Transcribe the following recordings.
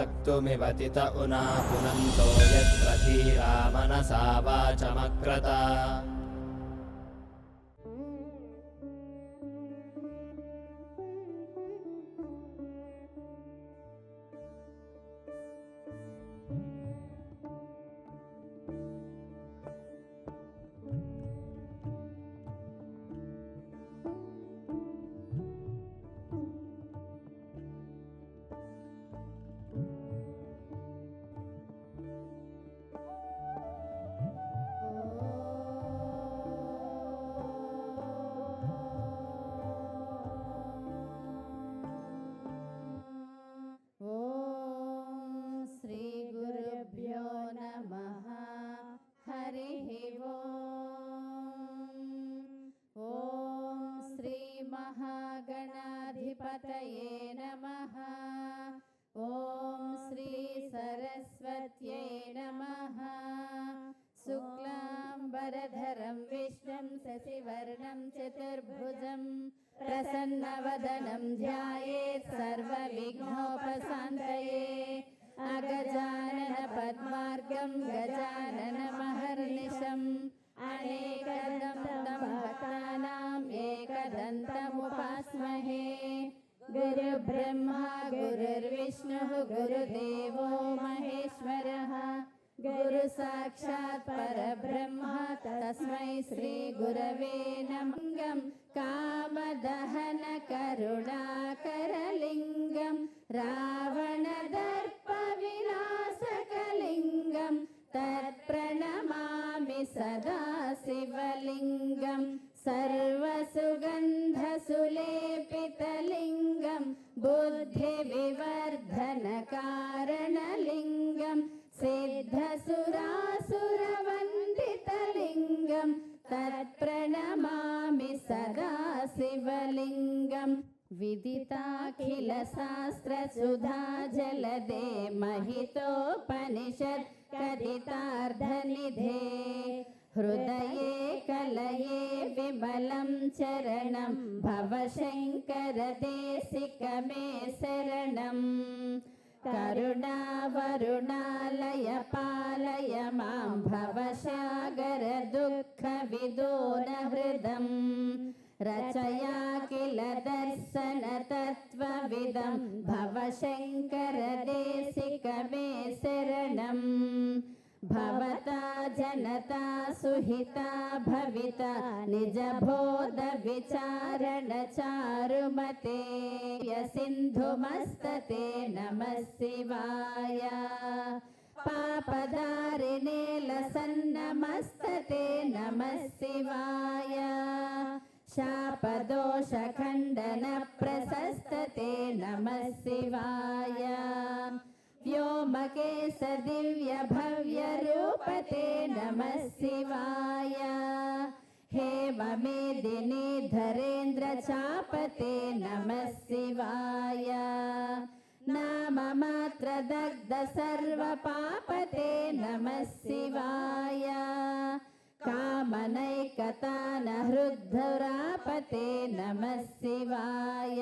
वक्तुमिव तित उना पुनन्तो यत्र धीरा मनसा वाचमक्रता। महागणाधिपतये नमः। ॐ श्री सरस्वत्यै नमः। शुक्लाम्बरधरं विष्णुं शशिवर्णं चतुर्भुजं प्रसन्नवदनं ध्यायेत् सर्वविघ्नोपशान्तये। अगजाननपद्मार्गं गजाननमहर्निशम् अनेकदन्तं भक्तानाम् एकदन्तमुपास्महे। गुरुब्रह्मा गुरुर्विष्णुः गुरुदेवो महेश्वरः। गुरुसाक्षात् परब्रह्म तस्मै श्रीगुरवे नमः। कामदहन करुणाकरलिङ्गं रावणदर्पविनाशकलिङ्गं तत्प्रणमामि सदा शिवलिङ्गं। सर्वसुगन्धसुलेपितलिङ्गं बुद्धिविवर्धनकारणलिङ्गं सिद्धसुरासुरवन्दितलिङ्गं तत्प्रणमामि सदा शिवलिङ्गं। विदिताखिलशास्त्रसुधा जलदे महितोपनिषत् कथितार्धनिधे। हृदये कलये विमलं चरणं भवशङ्कर देशिकमे शरणम्। करुणावरुणालय पालय मां भवसागर दुःखविदोनहृदम्। रचया किल दर्शन तत्त्वविदं भवशङ्कर देशिकमे शरणम्। भवता जनता सुहिता भविता निजबोध विचारण चारुमते। सिन्धुमस्तते नमः शिवाय। पापदारिणे लसन्नमस्तते नमः शिवाय। शापदोषखण्डन प्रशस्तते नमः शिवाय। व्योमकेश दिव्य भव्य रूपते नमः शिवाय। हेममेदिनी धरेन्द्र चापते नमः शिवाय। नाममात्र दग्ध सर्वपापते नमः शिवाय। कामनैकतान हृद्धुरापते नमः शिवाय।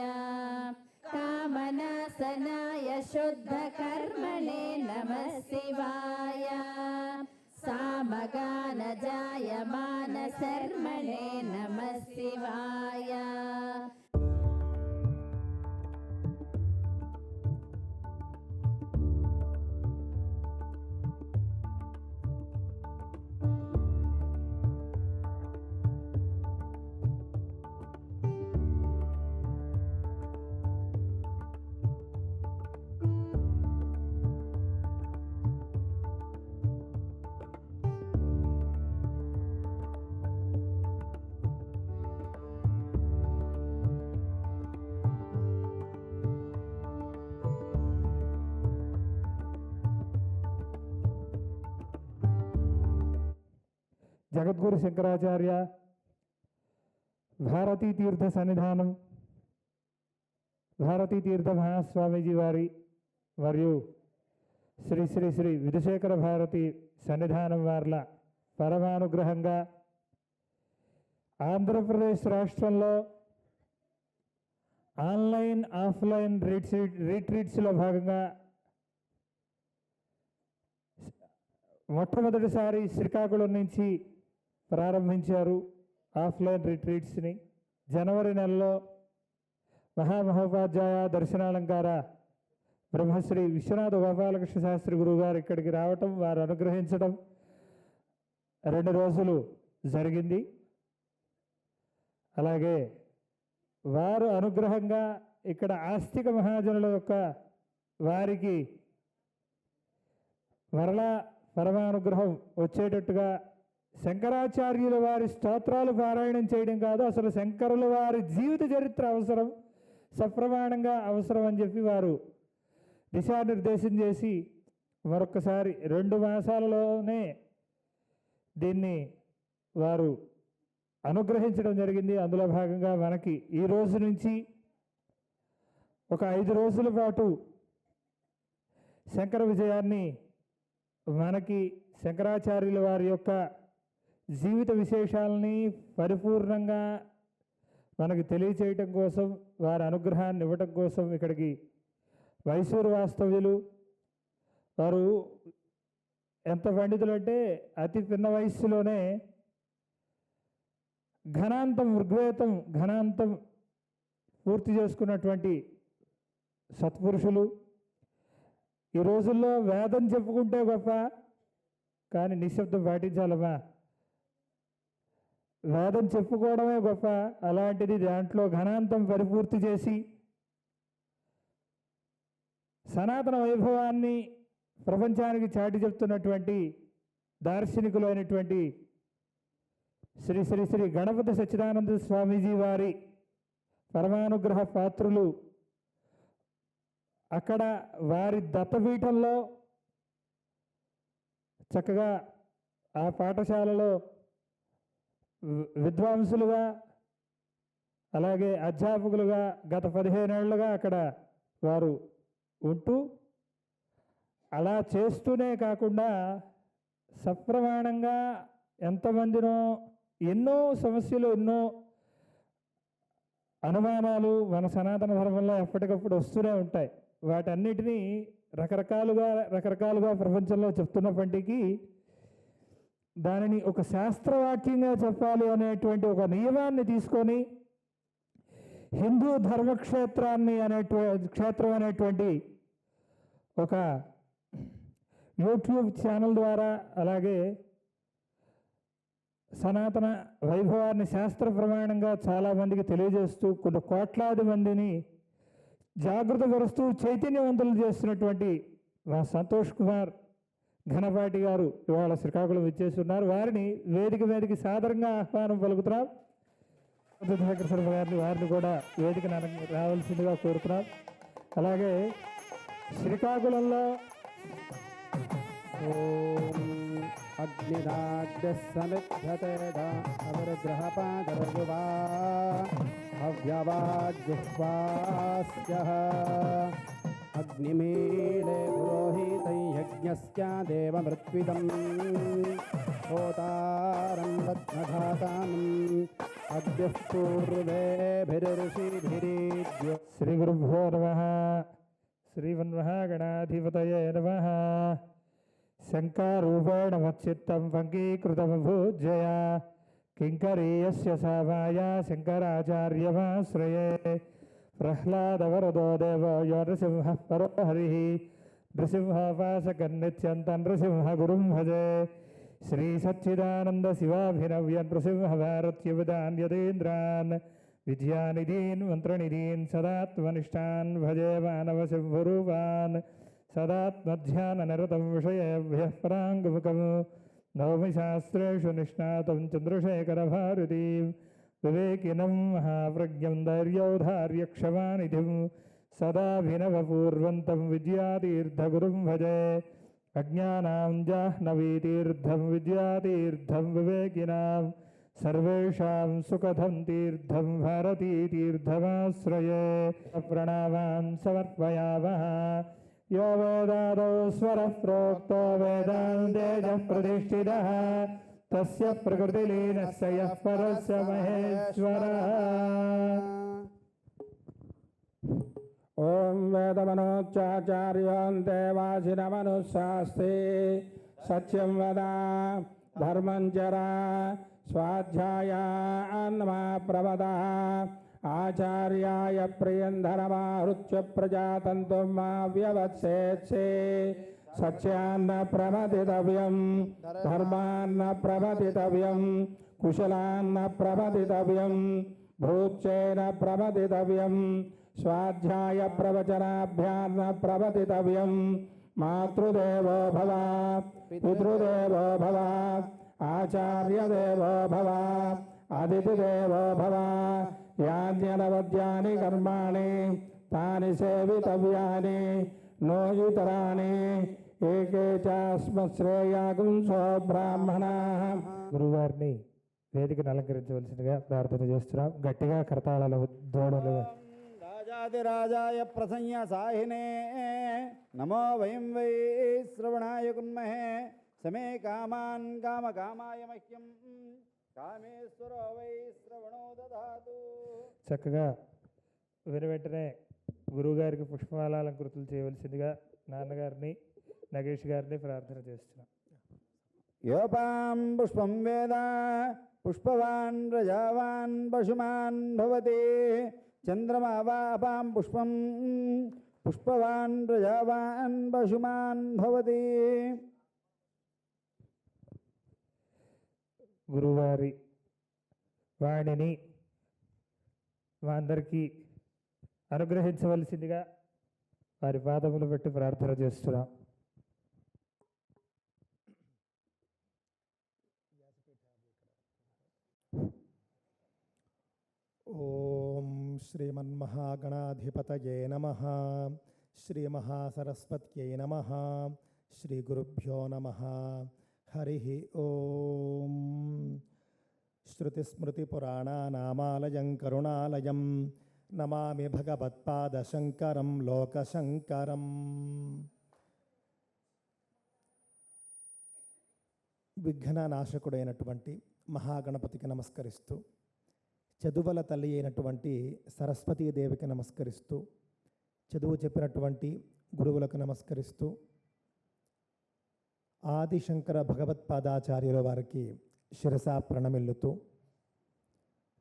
कामनाशनाय शुद्धकर्मणे नमः शिवाय। सामगानजायमान शर्मणे नमः शिवाय। జగద్గురు శంకరాచార్య భారతీ తీర్థ సన్నిధానం భారతీ తీర్థ మహాస్వామీజీ వారి మరియు శ్రీ శ్రీ శ్రీ విధుశేఖర భారతి సన్నిధానం వార్ల పరమానుగ్రహంగా ఆంధ్రప్రదేశ్ రాష్ట్రంలో ఆన్లైన్ ఆఫ్లైన్ రిట్రీట్స్లో భాగంగా మొట్టమొదటిసారి శ్రీకాకుళం నుంచి ప్రారంభించారు ఆఫ్లైన్ రిట్రీట్స్ని. జనవరి నెలలో మహామహోపాధ్యాయ దర్శనాలంకార బ్రహ్మశ్రీ విశ్వనాథ గోపాలకృష్ణ శాస్త్రి గురువు గారు ఇక్కడికి రావటం, వారు అనుగ్రహించడం 2 రోజులు జరిగింది. అలాగే వారు అనుగ్రహంగా ఇక్కడ ఆస్తిక మహాజనుల యొక్క వారికి మరలా పరమానుగ్రహం వచ్చేటట్టుగా శంకరాచార్యుల వారి స్తోత్రాలు పారాయణం చేయడం కాదు, అసలు శంకరుల వారి జీవిత చరిత్ర అవసరం, సప్రమాణంగా అవసరం అని చెప్పి వారు దిశానిర్దేశం చేసి మరొకసారి 2 మాసాలలోనే దీన్ని వారు అనుగ్రహించడం జరిగింది. అందులో భాగంగా మనకి ఈ రోజు నుంచి ఒక 5 రోజుల పాటు శంకర విజయాన్ని మనకి శంకరాచార్యుల వారి యొక్క జీవిత విశేషాలని పరిపూర్ణంగా మనకి తెలియచేయటం కోసం, వారి అనుగ్రహాన్ని ఇవ్వటం కోసం ఇక్కడికి మైసూరు వాస్తవ్యులు వారు ఎంత పండితులు అంటే అతి పిన్న వయస్సులోనే ఘనాంతం ఋగ్వేదం ఘనాంతం పూర్తి చేసుకున్నటువంటి సత్పురుషులు. ఈ రోజుల్లో వేదం చెప్పుకుంటే గొప్ప, కానీ నిశ్శబ్దం పాటించాలమ్మా. వేదం చెప్పుకోవడమే గొప్ప, అలాంటిది దాంట్లో ఘనాంతం పరిపూర్తి చేసి సనాతన వైభవాన్ని ప్రపంచానికి చాటి చెప్తున్నటువంటి దార్శనికులైనటువంటి శ్రీ శ్రీ శ్రీ గణపతి సచ్చిదానంద స్వామీజీ వారి పరమానుగ్రహ పాత్రులు అక్కడ వారి దత్తపీఠంలో చక్కగా ఆ పాఠశాలలో విద్వాంసులుగా అలాగే అధ్యాపకులుగా గత 15 ఏళ్లుగా అక్కడ వారు ఉంటూ అలా చేస్తూనే కాకుండా సప్రమాణంగా ఎంతమందినో ఎన్నో సమస్యలు, ఎన్నో అనుమానాలు మన సనాతన ధర్మంలో ఎప్పటికప్పుడు వస్తూనే ఉంటాయి. వాటన్నిటినీ రకరకాలుగా ప్రపంచంలో చెప్తున్నప్పటికీ దానిని ఒక శాస్త్రవాక్యంగా చెప్పాలి అనేటువంటి ఒక నియమాన్ని తీసుకొని హిందూ ధర్మక్షేత్రం అనేటువంటి ఒక యూట్యూబ్ ఛానల్ ద్వారా అలాగే సనాతన వైభవాన్ని శాస్త్ర ప్రమాణంగా చాలామందికి తెలియజేస్తూ కొన్ని కోట్లాది మందిని జాగృతపరుస్తూ చైతన్యవంతులు చేస్తున్నటువంటి మా సంతోష్ కుమార్ ఘనపాటి గారు ఇవాళ శ్రీకాకుళం ఇచ్చేస్తున్నారు. వారిని వేదిక సాదరంగా ఆహ్వానం పలుకుతున్నాం. చంద్రశేఖర గారిని వారిని కూడా వేదిక రావాల్సిందిగా కోరుతున్నాం. అలాగే శ్రీకాకుళంలో అగ్నిరాగ్రహపాదరువా అవ్యవాగ్జుహ్వాస్య అగ్నిమీళే పురోహితం యజ్ఞస్య దేవమృత్విదం హోతారం రత్నఘాతానం అద్యః పూర్వేభిర్షిభిరీద్యో. శ్రీ గురుభ్యో నమః. శ్రీమన్మహాగణాధిపతయే నమః. శంకారూపేణ మచ్చిత్తం పంకీకృతమభూజ్యయ కింకరీయస్య సామాయ శంకరాచార్యమాశ్రయే. ప్రహ్లాదవరదో దేవో యో నృసింహః పరో హరిః నృసింహోపాసకన్నిత్యంతం నృసింహ గురుం భజే. శ్రీ సచ్చిదానంద శివాభినవ్య నృసింహ భారత్యవదాన్ యతీంద్రాన్ విద్యానిధీన్ మంత్రనిధీన్ సదాత్మనిష్టాన్ భజే మానవ శంభురూపాన్ సదాత్మధ్యాననిరతం విషయేభ్యః పరాంగుముఖం. నవమి శాస్త్రేషు నిష్ణాతం చంద్రశేఖర భారతీం వివేకినం మహాప్రజ్ఞం ధైర్యౌధార్యక్షమానిధిం సదాభినవపూర్వంతం విద్యాతీర్థగురుం భజే. అజ్ఞానాం జాహ్నవీతీర్థం విద్యాతీర్థం వివేకినాం సర్వేషాం సుఖదం తీర్థం భారతీతీర్థమాశ్రయే. ప్రణామాన్ సమర్పయామః. यो वेदादौ स्वरः प्रोक्तो वेदान्तेजः प्रतिष्ठितः तस्य प्रकृतिलीनस्य यः परस्य महेश्वरः. ఓం వేదమనోచ్చాచార్యోన్ దేవాసినమనుశాస్తి సత్యం వద ధర్మం చర స్వాధ్యాయాన్మా ప్రవద ఆచార్యాయ ప్రియంధరమాహృత్య ప్రజాతంతుం మా వ్యవత్సేత్సే సత్యాన్న ప్రమదితవ్యం ధర్మాన్న ప్రమదితవ్యం కుశలాన్న ప్రమదితవ్యం భూచ్చేన ప్రమదితవ్యం స్వాధ్యాయ ప్రవచనాభ్యాన్న ప్రమదితవ్యం మాతృదేవో భవ పితృదేవో భవ ఆచార్యదేవో భవ అతిథిదేవో భవ యాన్యనవద్యాని కర్మాణి తాని సేవితవ్యాని నోయుతరాణి ఏకే చాస్మశ్రేయాగుంసో బ్రాహ్మణా. గురువారిని వేదికను అలంకరించవలసిందిగా ప్రార్థన చేస్తున్నాం. గట్టిగా కరతాళాల దోడలు. రాజాదిరాజాయ ప్రసంయ సాహినే నమో వయం వై శ్రవణాయ కున్మహే సమే కామాన్ కామకామాయ మహ్యం కామేశ్వరో వై శ్రవణో దదాతు. చక్కగా వెంటనే గురువుగారికి పుష్పమాలాలంకృతులు చేయవలసిందిగా నాన్నగారిని నగేష్ గారిని ప్రార్థన చేస్తున్నాం. యోపాం పుష్పం వేద పుష్పవాన్ రజావాన్ పశుమాన్ భవతి చంద్రమా వాపాం పుష్పం పుష్పవాన్ రజావాన్ పశుమాన్ భవతి. గురువారి వాణిని మా అందరికీ అనుగ్రహించవలసిందిగా వారి పాదములు బట్టి ప్రార్థన చేస్తున్నాం. ఓం శ్రీమన్మహాగణాధిపతయే నమః. శ్రీమహాసరస్వత్యై నమః. శ్రీగురుభ్యో నమః. హరి ఓం. శృతిస్మృతిపురాణానామాలయం కరుణాలయం నమామి భగవత్పాదశంకరం లోకశంకరం. విఘ్ననాశకుడైనటువంటి మహాగణపతికి నమస్కరిస్తూ, చదువుల తల్లి అయినటువంటి సరస్వతీదేవికి నమస్కరిస్తూ, చదువు చెప్పినటువంటి గురువులకు నమస్కరిస్తూ, ఆదిశంకర భగవత్పాదాచార్యుల వారికి శిరసా ప్రణమిల్లుతూ,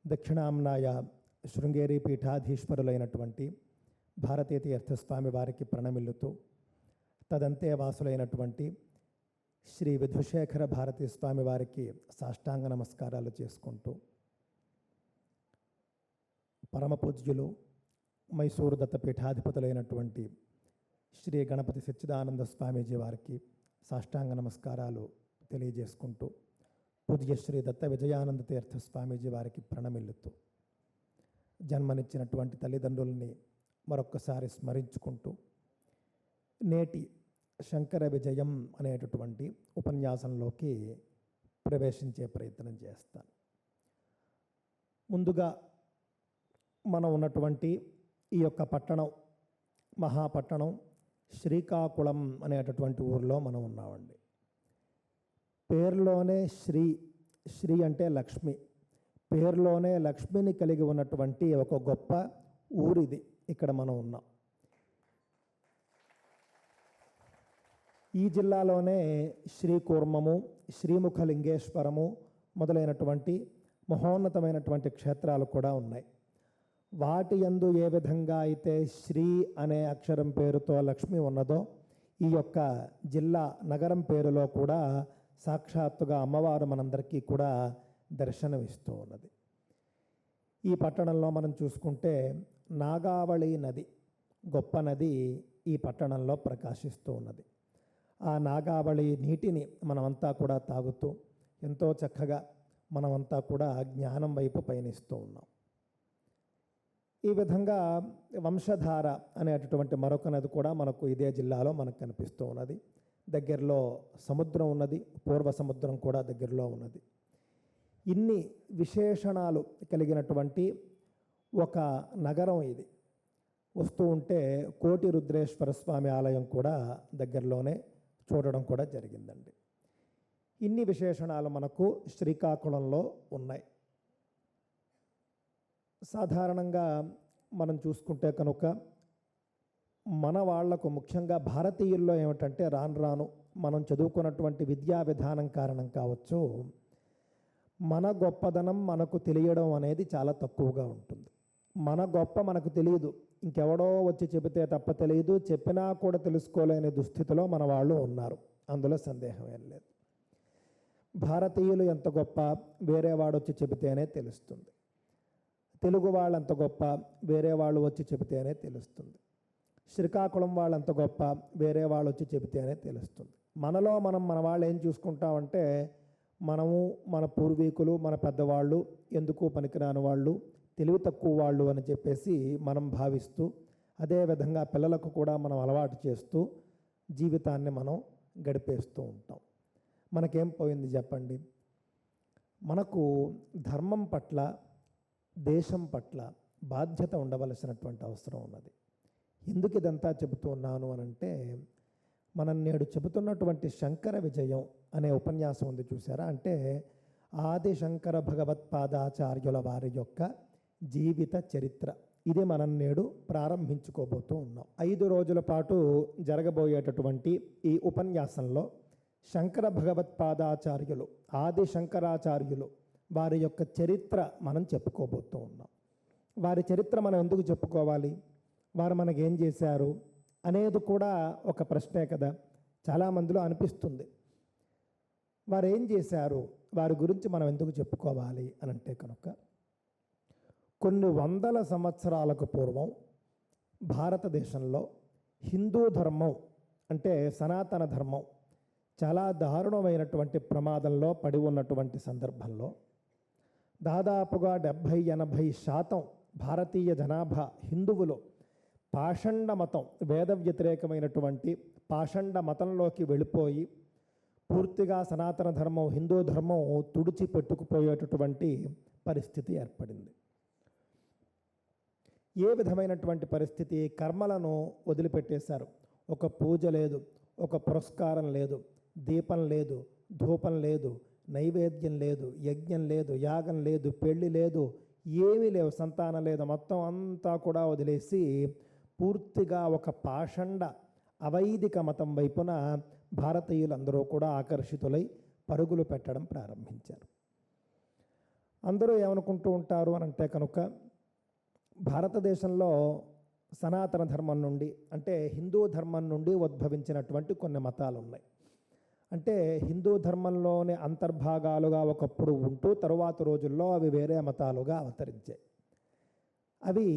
దక్షిణాంనాయ శృంగేరి పీఠాధీశ్వరులైనటువంటి భారతీ తీర్థస్వామి వారికి ప్రణమిల్లుతూ, తదంతే వాసులైనటువంటి శ్రీ విధుశేఖర భారతీ స్వామి వారికి సాష్టాంగ నమస్కారాలు చేసుకుంటూ, పరమపూజ్యులు మైసూరు దత్తపీఠాధిపతులైనటువంటి శ్రీ గణపతి సచ్చిదానంద స్వామీజీ వారికి సాష్టాంగ నమస్కారాలు తెలియజేసుకుంటూ, పూజ్య శ్రీ దత్త విజయానంద తీర్థ స్వామీజీ వారికి ప్రణమిల్లుతూ, జన్మనిచ్చినటువంటి తల్లిదండ్రుల్ని మరొక్కసారి స్మరించుకుంటూ, నేటి శంకర విజయం అనేటటువంటి ఉపన్యాసంలోకి ప్రవేశించే ప్రయత్నం చేస్తాను. ముందుగా మనం ఉన్నటువంటి ఈ యొక్క పట్టణం, మహాపట్టణం శ్రీకాకుళం అనేటటువంటి ఊరిలో మనం ఉన్నామండి. పేరులోనే శ్రీ, శ్రీ అంటే లక్ష్మి, పేరులోనే లక్ష్మిని కలిగి ఉన్నటువంటి ఒక గొప్ప ఊరిది ఇక్కడ మనం ఉన్నాం. ఈ జిల్లాలోనే శ్రీకూర్మము, శ్రీముఖలింగేశ్వరము మొదలైనటువంటి మహోన్నతమైనటువంటి క్షేత్రాలు కూడా ఉన్నాయి. వాటి యందు ఏ విధంగా అయితే శ్రీ అనే అక్షరం పేరుతో లక్ష్మి ఉన్నదో, ఈ యొక్క జిల్లా నగరం పేరులో కూడా సాక్షాత్తుగా అమ్మవారు మనందరికీ కూడా దర్శనమిస్తూ ఉన్నది. ఈ పట్టణంలో మనం చూసుకుంటే నాగావళి నది, గొప్ప నది ఈ పట్టణంలో ప్రకాశిస్తూ ఉన్నది. ఆ నాగావళి నీటిని మనమంతా కూడా తాగుతూ ఎంతో చక్కగా మనమంతా కూడా జ్ఞానం వైపు పయనిస్తూ ఉన్నాం. ఈ విధంగా వంశధార అనేటటువంటి మరొక నది కూడా మనకు ఇదే జిల్లాలో మనకు కనిపిస్తూ ఉన్నది. దగ్గరలో సముద్రం ఉన్నది, పూర్వ సముద్రం కూడా దగ్గరలో ఉన్నది. ఇన్ని విశేషణాలు కలిగినటువంటి ఒక నగరం ఇది. వస్తూ ఉంటే కోటి రుద్రేశ్వర స్వామి ఆలయం కూడా దగ్గరలోనే చూడడం కూడా జరిగిందండి. ఇన్ని విశేషణాలు మనకు శ్రీకాకుళంలో ఉన్నాయి. సాధారణంగా మనం చూసుకుంటే కనుక మన వాళ్లకు, ముఖ్యంగా భారతీయుల్లో ఏమిటంటే రాను రాను మనం చదువుకున్నటువంటి విద్యా విధానం కారణం కావచ్చు, మన గొప్పదనం మనకు తెలియడం అనేది చాలా తక్కువగా ఉంటుంది. మన గొప్ప మనకు తెలియదు, ఇంకెవడో వచ్చి చెబితే తప్ప తెలియదు, చెప్పినా కూడా తెలుసుకోలేని దుస్థితిలో మన వాళ్ళు ఉన్నారు, అందులో సందేహం ఏం లేదు. భారతీయులు ఎంత గొప్ప వేరే వాడు వచ్చి చెబితేనే తెలుస్తుంది. తెలుగు వాళ్ళు ఎంత గొప్ప వేరే వాళ్ళు వచ్చి చెబితేనే తెలుస్తుంది. శ్రీకాకుళం వాళ్ళు ఎంత గొప్ప వేరే వాళ్ళు వచ్చి చెబితేనే తెలుస్తుంది. మనలో మన వాళ్ళు ఏం చూసుకుంటామంటే, మనము మన పూర్వీకులు మన పెద్దవాళ్ళు ఎందుకు పనికిరాని వాళ్ళు, తెలివి తక్కువ వాళ్ళు అని చెప్పేసి మనం భావిస్తూ, అదేవిధంగా పిల్లలకు కూడా మనం అలవాటు చేస్తూ జీవితాన్ని మనం గడిపేస్తూ ఉంటాం. మనకేం పోయింది చెప్పండి? మనకు ధర్మం పట్ల, దేశం పట్ల బాధ్యత ఉండవలసినటువంటి అవసరం ఉన్నది. ఎందుకు ఇదంతా చెబుతూ ఉన్నాను అనంటే, మనం నేడు చెబుతున్నటువంటి శంకర విజయం అనే ఉపన్యాసం ఉంది చూసారా, అంటే ఆది శంకర భగవత్పాదాచార్యుల వారి యొక్క జీవిత చరిత్ర. ఇది మనం నేడు ప్రారంభించుకోబోతూ ఉన్నాం. 5 రోజుల పాటు జరగబోయేటటువంటి ఈ ఉపన్యాసంలో శంకర భగవత్పాదాచార్యులు, ఆది శంకరాచార్యులు వారి యొక్క చరిత్ర మనం చెప్పుకోబోతూ ఉన్నాం. వారి చరిత్ర మనం ఎందుకు చెప్పుకోవాలి, వారు మనకేం చేశారు అనేది కూడా ఒక ప్రశ్నే కదా. చాలామందిలో అనిపిస్తుంది, వారు ఏం చేశారు, వారి గురించి మనం ఎందుకు చెప్పుకోవాలి అని అంటే కనుక, కొన్ని వందల సంవత్సరాలకు పూర్వం భారతదేశంలో హిందూ ధర్మం అంటే సనాతన ధర్మం చాలా దారుణమైనటువంటి ప్రమాదంలో పడి ఉన్నటువంటి సందర్భంలో దాదాపుగా 70-80% భారతీయ జనాభా హిందువులు పాషండ మతం, వేద వ్యతిరేకమైనటువంటి పాషండ మతంలోకి వెళ్ళిపోయి పూర్తిగా సనాతన ధర్మం, హిందూ ధర్మం తుడిచిపెట్టుకుపోయేటటువంటి పరిస్థితి ఏర్పడింది. ఏ విధమైనటువంటి పరిస్థితి? కర్మలను వదిలిపెట్టేశారు. ఒక పూజ లేదు, ఒక పురస్కారం లేదు, దీపం లేదు, ధూపం లేదు, నైవేద్యం లేదు, యజ్ఞం లేదు, యాగం లేదు, పెళ్ళి లేదు, ఏమీ లేవు, సంతానం లేదు, మొత్తం అంతా కూడా వదిలేసి పూర్తిగా ఒక పాషండ అవైదిక మతం వైపున భారతీయులందరూ కూడా ఆకర్షితులై పరుగులు పెట్టడం ప్రారంభించారు. అందరూ ఏమనుకుంటూ ఉంటారు అని అంటే కనుక, భారతదేశంలో సనాతన ధర్మం నుండి అంటే హిందూ ధర్మం నుండి ఉద్భవించినటువంటి కొన్ని మతాలు ఉన్నాయి. అంటే హిందూ ధర్మంలోని అంతర్భాగాలుగా ఒకప్పుడు ఉంటూ తరువాత రోజుల్లో అవి వేరే మతాలుగా అవతరించాయి. అవి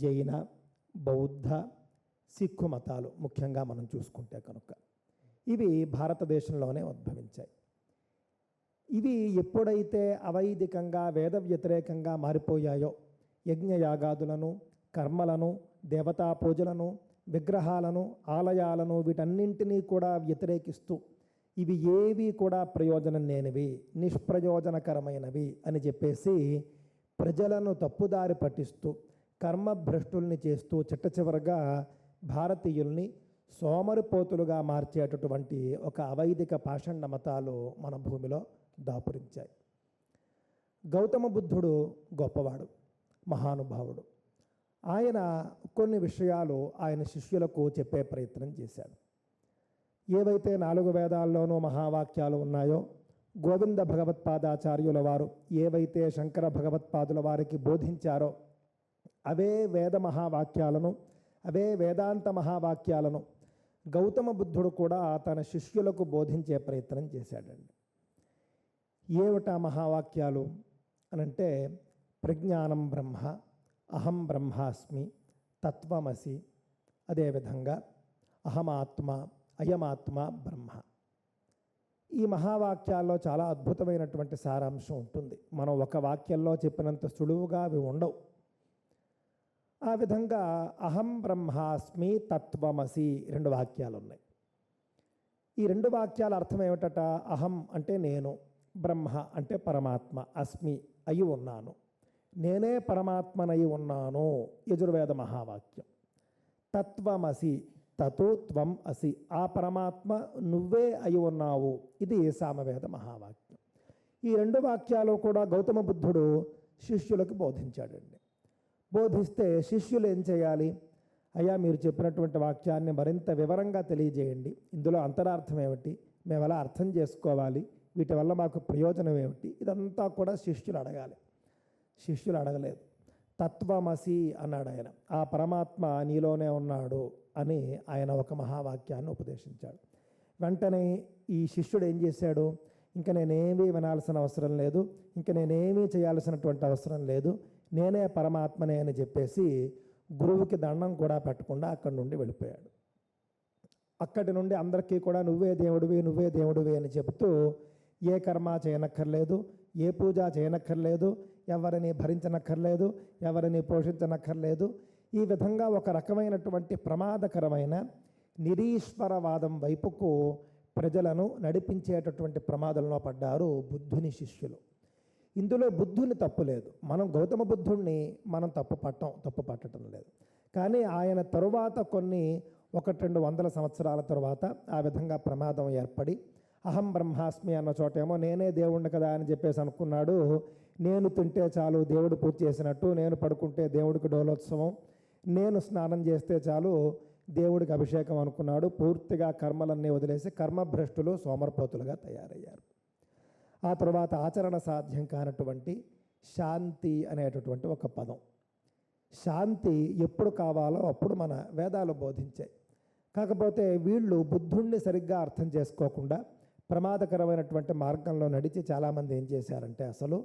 జైన, బౌద్ధ, సిక్కు మతాలు ముఖ్యంగా మనం చూసుకుంటే కనుక ఇవి భారతదేశంలోనే ఉద్భవించాయి. ఇవి ఎప్పుడైతే అవైదికంగా వేద వ్యతిరేకంగా మారిపోయాయో, యజ్ఞయాగాదులను, కర్మలను, దేవతా పూజలను, విగ్రహాలను, ఆలయాలను వీటన్నింటినీ కూడా వ్యతిరేకిస్తూ ఇవి ఏవి కూడా ప్రయోజనం లేనివి, నిష్ప్రయోజనకరమైనవి అని చెప్పేసి ప్రజలను తప్పుదారి పట్టిస్తూ కర్మభ్రష్టుల్ని చేస్తూ చిట్టచివరగా భారతీయుల్ని సోమరిపోతులుగా మార్చేటటువంటి ఒక అవైదిక పాషండ మతాలు మన భూమిలో దాపురించాయి. గౌతమ బుద్ధుడు గొప్పవాడు, మహానుభావుడు. ఆయన కొన్ని విషయాలు ఆయన శిష్యులకు చెప్పే ప్రయత్నం చేశాడు. ఏవైతే 4 వేదాల్లోనూ మహావాక్యాలు ఉన్నాయో, గోవింద భగవత్పాదాచార్యుల వారు ఏవైతే శంకర భగవత్పాదుల వారికి బోధించారో అవే వేద మహావాక్యాలను, అవే వేదాంత మహావాక్యాలను గౌతమ బుద్ధుడు కూడా తన శిష్యులకు బోధించే ప్రయత్నం చేశాడండి. ఏమిటా మహావాక్యాలు అనంటే, ప్రజ్ఞానం బ్రహ్మ, అహం బ్రహ్మాస్మి, తత్వమసి, అదేవిధంగా అహమాత్మ, అయమాత్మ బ్రహ్మ. ఈ మహావాక్యాల్లో చాలా అద్భుతమైనటువంటి సారాంశం ఉంటుంది. మనం ఒక వాక్యంలో చెప్పినంత సులువుగా అవి ఉండవు. ఆ విధంగా అహం బ్రహ్మాస్మి, తత్వమసి 2 వాక్యాలు ఉన్నాయి. ఈ 2 వాక్యాల అర్థం ఏమిటట? అహం అంటే నేను, బ్రహ్మ అంటే పరమాత్మ, అస్మి అయి ఉన్నాను, నేనే పరమాత్మనయి ఉన్నాను, యజుర్వేద మహావాక్యం. తత్వమసి, తతు త్వం అసి, ఆ పరమాత్మ నువ్వే అయి ఉన్నావు, ఇది సామవేద మహావాక్యం. ఈ 2 వాక్యాలు కూడా గౌతమ బుద్ధుడు శిష్యులకు బోధించాడండి. బోధిస్తే శిష్యులు ఏం చేయాలి? అయ్యా మీరు చెప్పినటువంటి వాక్యాన్ని మరింత వివరంగా తెలియజేయండి, ఇందులో అంతరార్థం ఏమిటి, మేము ఎలా అర్థం చేసుకోవాలి, వీటి వల్ల మాకు ప్రయోజనం ఏమిటి, ఇదంతా కూడా శిష్యులు అడగాలి. శిష్యులు అడగలేదు. తత్వమసి అన్నాడు ఆయన, ఆ పరమాత్మ నీలోనే ఉన్నాడు అని ఆయన ఒక మహావాక్యాన్ని ఉపదేశించాడు. వెంటనే ఈ శిష్యుడు ఏం చేశాడు, ఇంకా నేనేమీ వినాల్సిన అవసరం లేదు, ఇంకా నేనేమీ చేయాల్సినటువంటి అవసరం లేదు, నేనే పరమాత్మనే అని చెప్పేసి గురువుకి దండం కూడా పెట్టకుండా అక్కడి నుండి వెళ్ళిపోయాడు. అక్కడి నుండి అందరికీ కూడా నువ్వే దేవుడివి నువ్వే దేవుడివి అని చెబుతూ ఏ కర్మ చేయనక్కర్లేదు, ఏ పూజ చేయనక్కర్లేదు, ఎవరిని భరించనక్కర్లేదు, ఎవరిని పోషించనక్కర్లేదు, ఈ విధంగా ఒక రకమైనటువంటి ప్రమాదకరమైన నిరీశ్వరవాదం వైపుకు ప్రజలను నడిపించేటటువంటి ప్రమాదంలో పడ్డారు బుద్ధుని శిష్యులు. ఇందులో బుద్ధుని తప్పు లేదు, మనం గౌతమ బుద్ధుణ్ణి మనం తప్పు పట్టడం లేదు. కానీ ఆయన తరువాత కొన్ని 100-200 సంవత్సరాల తరువాత ఆ విధంగా ప్రమాదం ఏర్పడి అహం బ్రహ్మాస్మి అన్న చోటేమో నేనే దేవుణ్ణి కదా అని చెప్పేసి అనుకున్నాడు. నేను తింటే చాలు దేవుడు పూజ చేసినట్టు, నేను పడుకుంటే దేవుడికి డోలోత్సవం, నేను స్నానం చేస్తే చాలు దేవుడికి అభిషేకం అనుకున్నాడు. పూర్తిగా కర్మలన్నీ వదిలేసి కర్మభ్రష్టులు సోమరపోతులుగా తయారయ్యారు. ఆ తర్వాత ఆచరణ సాధ్యం కానటువంటి శాంతి అనేటటువంటి ఒక పదం. శాంతి ఎప్పుడు కావాలో అప్పుడు మన వేదాలు బోధించాయి. కాకపోతే వీళ్ళు బుద్ధుణ్ణి సరిగ్గా అర్థం చేసుకోకుండా ప్రమాదకరమైనటువంటి మార్గంలో నడిచి చాలామంది ఏం చేశారంటే అసలు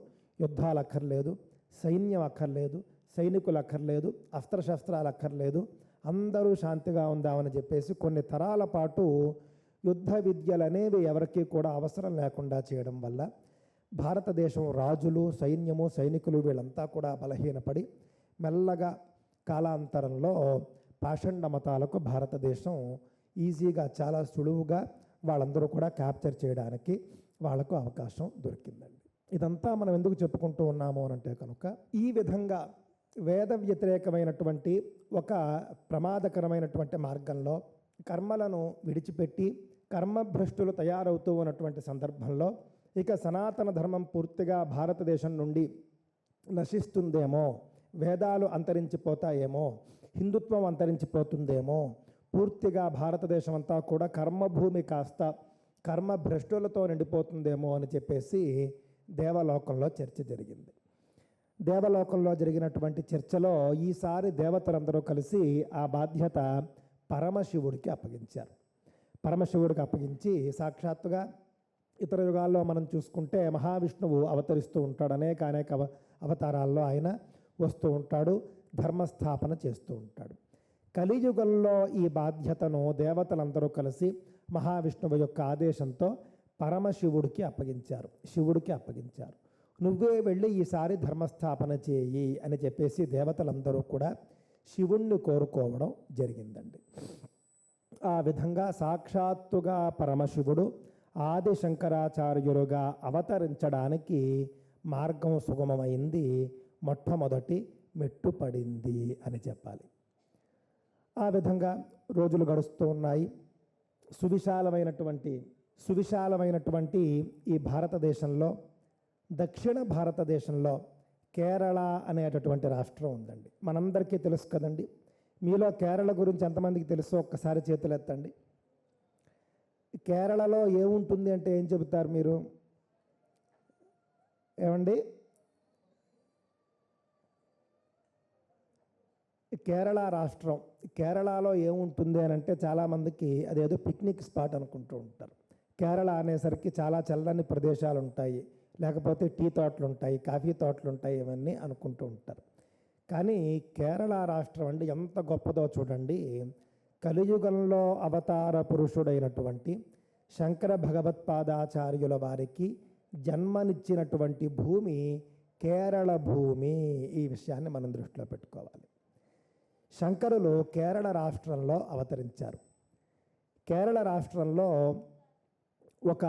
యుద్ధాలు అక్కర్లేదు, సైన్యం అక్కర్లేదు, సైనికులు అక్కర్లేదు, అస్త్రశస్త్రాలు అక్కర్లేదు, అందరూ శాంతిగా ఉందామని చెప్పేసి కొన్ని తరాల పాటు యుద్ధ విద్యలు అనేవి ఎవరికీ కూడా అవసరం లేకుండా చేయడం వల్ల భారతదేశం రాజులు, సైన్యము, సైనికులు వీళ్ళంతా కూడా బలహీనపడి మెల్లగా కాలాంతరంలో పాషండ మతాలకు భారతదేశం ఈజీగా చాలా సులువుగా వాళ్ళందరూ కూడా క్యాప్చర్ చేయడానికి వాళ్లకు అవకాశం దొరికిందండి. ఇదంతా మనం ఎందుకు చెప్పుకుంటూ ఉన్నాము అనంటే కనుక ఈ విధంగా వేద వ్యతిరేకమైనటువంటి ఒక ప్రమాదకరమైనటువంటి మార్గంలో కర్మలను విడిచిపెట్టి కర్మభ్రష్టులు తయారవుతూ ఉన్నటువంటి సందర్భంలో ఇక సనాతన ధర్మం పూర్తిగా భారతదేశం నుండి నశిస్తుందేమో, వేదాలు అంతరించిపోతాయేమో, హిందుత్వం అంతరించిపోతుందేమో, పూర్తిగా భారతదేశం అంతా కూడా కర్మభూమి కాస్త కర్మభ్రష్టులతో నిండిపోతుందేమో అని చెప్పేసి దేవలోకంలో చర్చ జరిగింది. దేవలోకంలో జరిగినటువంటి చర్చలో ఈసారి దేవతలందరూ కలిసి ఆ బాధ్యత పరమశివుడికి అప్పగించారు. పరమశివుడికి అప్పగించి సాక్షాత్తుగా ఇతర యుగాల్లో మనం చూసుకుంటే మహావిష్ణువు అవతరిస్తూ ఉంటాడు, అనేక అవతారాల్లో ఆయన వస్తూ ఉంటాడు, ధర్మస్థాపన చేస్తూ ఉంటాడు. కలియుగంలో ఈ బాధ్యతను దేవతలందరూ కలిసి మహావిష్ణువు యొక్క ఆదేశంతో పరమశివుడికి అప్పగించారు, శివుడికి అప్పగించారు. నువ్వే వెళ్ళి ఈసారి ధర్మస్థాపన చేయి అని చెప్పేసి దేవతలందరూ కూడా శివుణ్ణి కోరుకోవడం జరిగిందండి. ఆ విధంగా సాక్షాత్తుగా పరమశివుడు ఆది శంకరాచార్యులుగా అవతరించడానికి మార్గం సుగమమైంది, మొట్టమొదటి మెట్టు పడింది అని చెప్పాలి. ఆ విధంగా రోజులు గడుస్తూ ఉన్నాయి. సువిశాలమైనటువంటి ఈ భారతదేశంలో, దక్షిణ భారతదేశంలో కేరళ అనేటటువంటి రాష్ట్రం ఉందండి. మనందరికీ తెలుసు కదండి. మీలో కేరళ గురించి ఎంతమందికి తెలుసో ఒక్కసారి చేతులు ఎత్తండి. కేరళలో ఏముంటుంది అంటే ఏం చెబుతారు మీరు? ఏమండి, కేరళ రాష్ట్రం, కేరళలో ఏముంటుంది అని అంటే చాలామందికి అదేదో పిక్నిక్ స్పాట్ అనుకుంటూ ఉంటారు. కేరళ అనేసరికి చాలా చల్లని ప్రదేశాలు ఉంటాయి, లేకపోతే టీ తోటలు ఉంటాయి, కాఫీ తోటలు ఉంటాయి, ఇవన్నీ అనుకుంటూ ఉంటారు. కానీ కేరళ రాష్ట్రం అంటే ఎంత గొప్పదో చూడండి. కలియుగంలో అవతార పురుషుడైనటువంటి శంకర భగవత్పాదాచార్యుల వారికి జన్మనిచ్చినటువంటి భూమి కేరళ భూమి. ఈ విషయాన్ని మనం దృష్టిలో పెట్టుకోవాలి. శంకరులు కేరళ రాష్ట్రంలో అవతరించారు. కేరళ రాష్ట్రంలో ఒక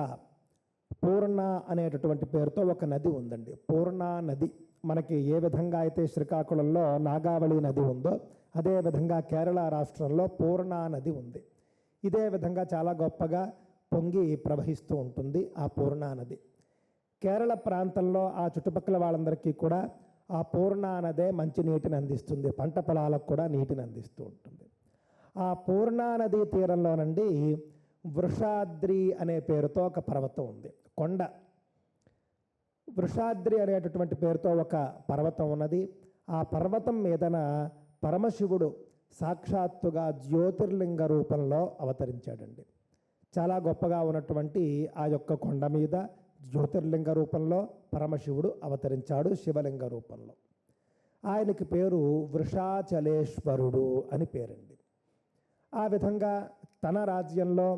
పూర్ణ అనేటటువంటి పేరుతో ఒక నది ఉందండి. పూర్ణ నది మనకి ఏ విధంగా అయితే శ్రీకాకుళంలో నాగావళి నది ఉందో అదేవిధంగా కేరళ రాష్ట్రంలో పూర్ణ నది ఉంది. ఇదే విధంగా చాలా గొప్పగా పొంగి ప్రవహిస్తూ ఉంటుంది ఆ పూర్ణ నది. కేరళ ప్రాంతంలో ఆ చుట్టుపక్కల వాళ్ళందరికీ కూడా ఆ పూర్ణ నదే మంచి నీటిని అందిస్తుంది, పంట పొలాలకు కూడా నీటిని అందిస్తూ ఉంటుంది. ఆ పూర్ణా నదీ తీరంలోనండి వృషాద్రి అనే పేరుతో ఒక పర్వతం ఉంది, కొండ. వృషాద్రి అనేటటువంటి పేరుతో ఒక పర్వతం ఉన్నది. ఆ పర్వతం మీదన పరమశివుడు సాక్షాత్తుగా జ్యోతిర్లింగ రూపంలో అవతరించాడండి. చాలా గొప్పగా ఉన్నటువంటి ఆ యొక్క కొండ మీద జ్యోతిర్లింగ రూపంలో పరమశివుడు అవతరించాడు, శివలింగ రూపంలో. ఆయనకి పేరు వృషాచలేశ్వరుడు అని పేరండి. ఆ విధంగా తన రాజ్యంలో,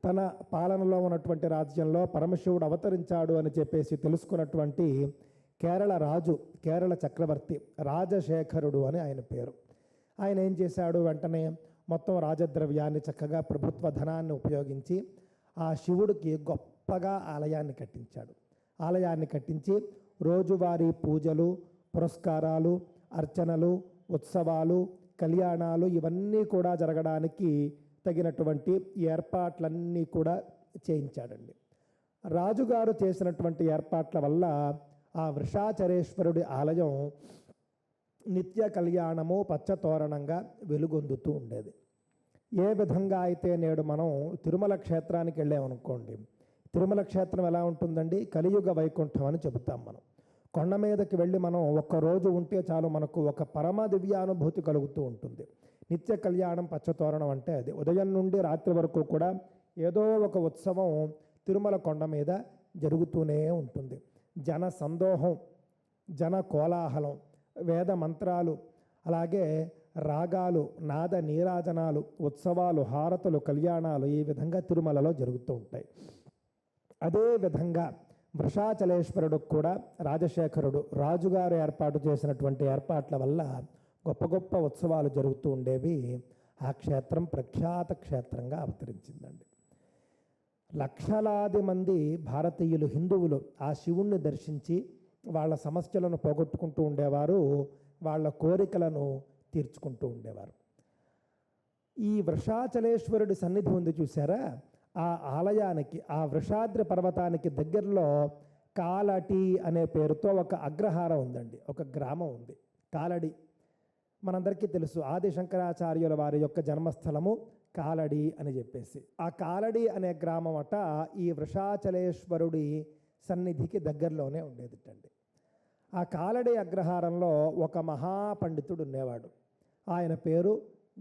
తన పాలనలో ఉన్నటువంటి రాజ్యంలో పరమశివుడు అవతరించాడు అని చెప్పేసి తెలుసుకున్నటువంటి కేరళ రాజు, కేరళ చక్రవర్తి రాజశేఖరుడు అని ఆయన పేరు. ఆయన ఏం చేశాడు, వెంటనే మొత్తం రాజద్రవ్యాన్ని చక్కగా ప్రభుత్వ ధనాన్ని ఉపయోగించి ఆ శివుడికి గొప్పగా ఆలయాన్ని కట్టించాడు. ఆలయాన్ని కట్టించి రోజువారీ పూజలు, పురస్కారాలు, అర్చనలు, ఉత్సవాలు, కళ్యాణాలు ఇవన్నీ కూడా జరగడానికి తగినటువంటి ఏర్పాట్లన్నీ కూడా చేయించాడండి. రాజుగారు చేసినటువంటి ఏర్పాట్ల వల్ల ఆ వృషాచరేశ్వరుడి ఆలయం నిత్య కళ్యాణము పచ్చతోరణంగా వెలుగొందుతూ ఉండేది. ఏ విధంగా అయితే నేడు మనం తిరుమల క్షేత్రానికి వెళ్ళామనుకోండి, తిరుమల క్షేత్రం ఎలా ఉంటుందండి, కలియుగ వైకుంఠం అని చెబుతాం మనం. కొండ మీదకి వెళ్ళి మనం ఒక్కరోజు ఉంటే చాలు, మనకు ఒక పరమ దివ్యానుభూతి కలుగుతూ ఉంటుంది. నిత్య కళ్యాణం పచ్చతోరణం అంటే అది. ఉదయం నుండి రాత్రి వరకు కూడా ఏదో ఒక ఉత్సవం తిరుమల కొండ మీద జరుగుతూనే ఉంటుంది. జన సందోహం, జన కోలాహలం, వేద మంత్రాలు, అలాగే రాగాలు, నాద నీరాజనాలు, ఉత్సవాలు, హారతులు, కళ్యాణాలు ఈ విధంగా తిరుమలలో జరుగుతూ ఉంటాయి. అదేవిధంగా వృషాచలేశ్వరుడు కూడా రాజశేఖరుడు రాజుగారు ఏర్పాటు చేసినటువంటి ఏర్పాట్ల వల్ల గొప్ప గొప్ప ఉత్సవాలు జరుగుతూ ఉండేవి. ఆ క్షేత్రం ప్రఖ్యాత క్షేత్రంగా అవతరించిందండి. లక్షలాది మంది భారతీయులు, హిందువులు ఆ శివుణ్ణి దర్శించి వాళ్ళ సమస్యలను పోగొట్టుకుంటూ ఉండేవారు, వాళ్ళ కోరికలను తీర్చుకుంటూ ఉండేవారు. ఈ వృషాచలేశ్వరుడి సన్నిధి ఉంది చూసారా, ఆ ఆలయానికి, ఆ వృషాద్రి పర్వతానికి దగ్గరలో కాలటి అనే పేరుతో ఒక అగ్రహారం ఉందండి, ఒక గ్రామం ఉంది కాలడి. మనందరికీ తెలుసు ఆది శంకరాచార్యుల వారి యొక్క జన్మస్థలము కాలడి అని చెప్పేసి. ఆ కాలడి అనే గ్రామం అట ఈ వృషాచలేశ్వరుడి సన్నిధికి దగ్గరలోనే ఉండేదిటండి. ఆ కాలడి అగ్రహారంలో ఒక మహాపండితుడు ఉండేవాడు. ఆయన పేరు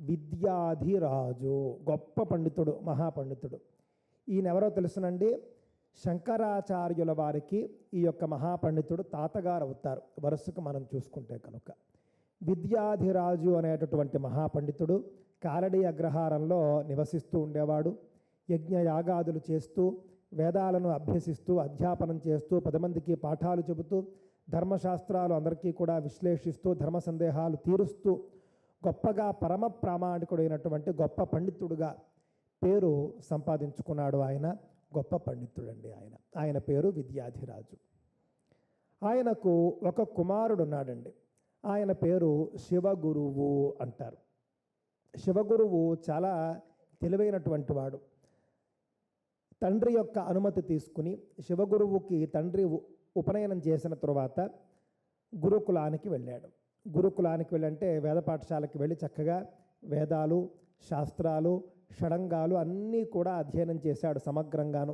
విద్యాధిరాజు. గొప్ప పండితుడు, మహాపండితుడు. ఈయన ఎవరో తెలుసునండి, శంకరాచార్యుల వారికి ఈ యొక్క మహాపండితుడు తాతగారు అవుతారు వరుసకు మనం చూసుకుంటే కనుక. విద్యాధిరాజు అనేటటువంటి మహాపండితుడు కాలడి అగ్రహారంలో నివసిస్తూ ఉండేవాడు. యజ్ఞయాగాదులు చేస్తూ, వేదాలను అభ్యసిస్తూ, అధ్యాపనం చేస్తూ, 10 మందికి పాఠాలు చెబుతూ, ధర్మశాస్త్రాలు అందరికీ కూడా విశ్లేషిస్తూ, ధర్మ సందేహాలు తీరుస్తూ, గొప్పగా పరమ ప్రామాణికుడైనటువంటి గొప్ప పండితుడుగా పేరు సంపాదించుకున్నాడు. ఆయన గొప్ప పండితుడండి. ఆయన పేరు విద్యాధిరాజు. ఆయనకు ఒక కుమారుడు ఉన్నాడండి. ఆయన పేరు శివగురువు అంటారు. శివగురువు చాలా తెలివైనటువంటి వాడు. తండ్రి యొక్క అనుమతి తీసుకుని శివగురువుకి తండ్రి ఉపనయనం చేసిన తరువాత గురుకులానికి వెళ్ళాడు. గురుకులానికి వెళ్ళంటే వేద పాఠశాలకి వెళ్ళి చక్కగా వేదాలు, శాస్త్రాలు, షడంగాలు అన్నీ కూడా అధ్యయనం చేశాడు సమగ్రంగాను.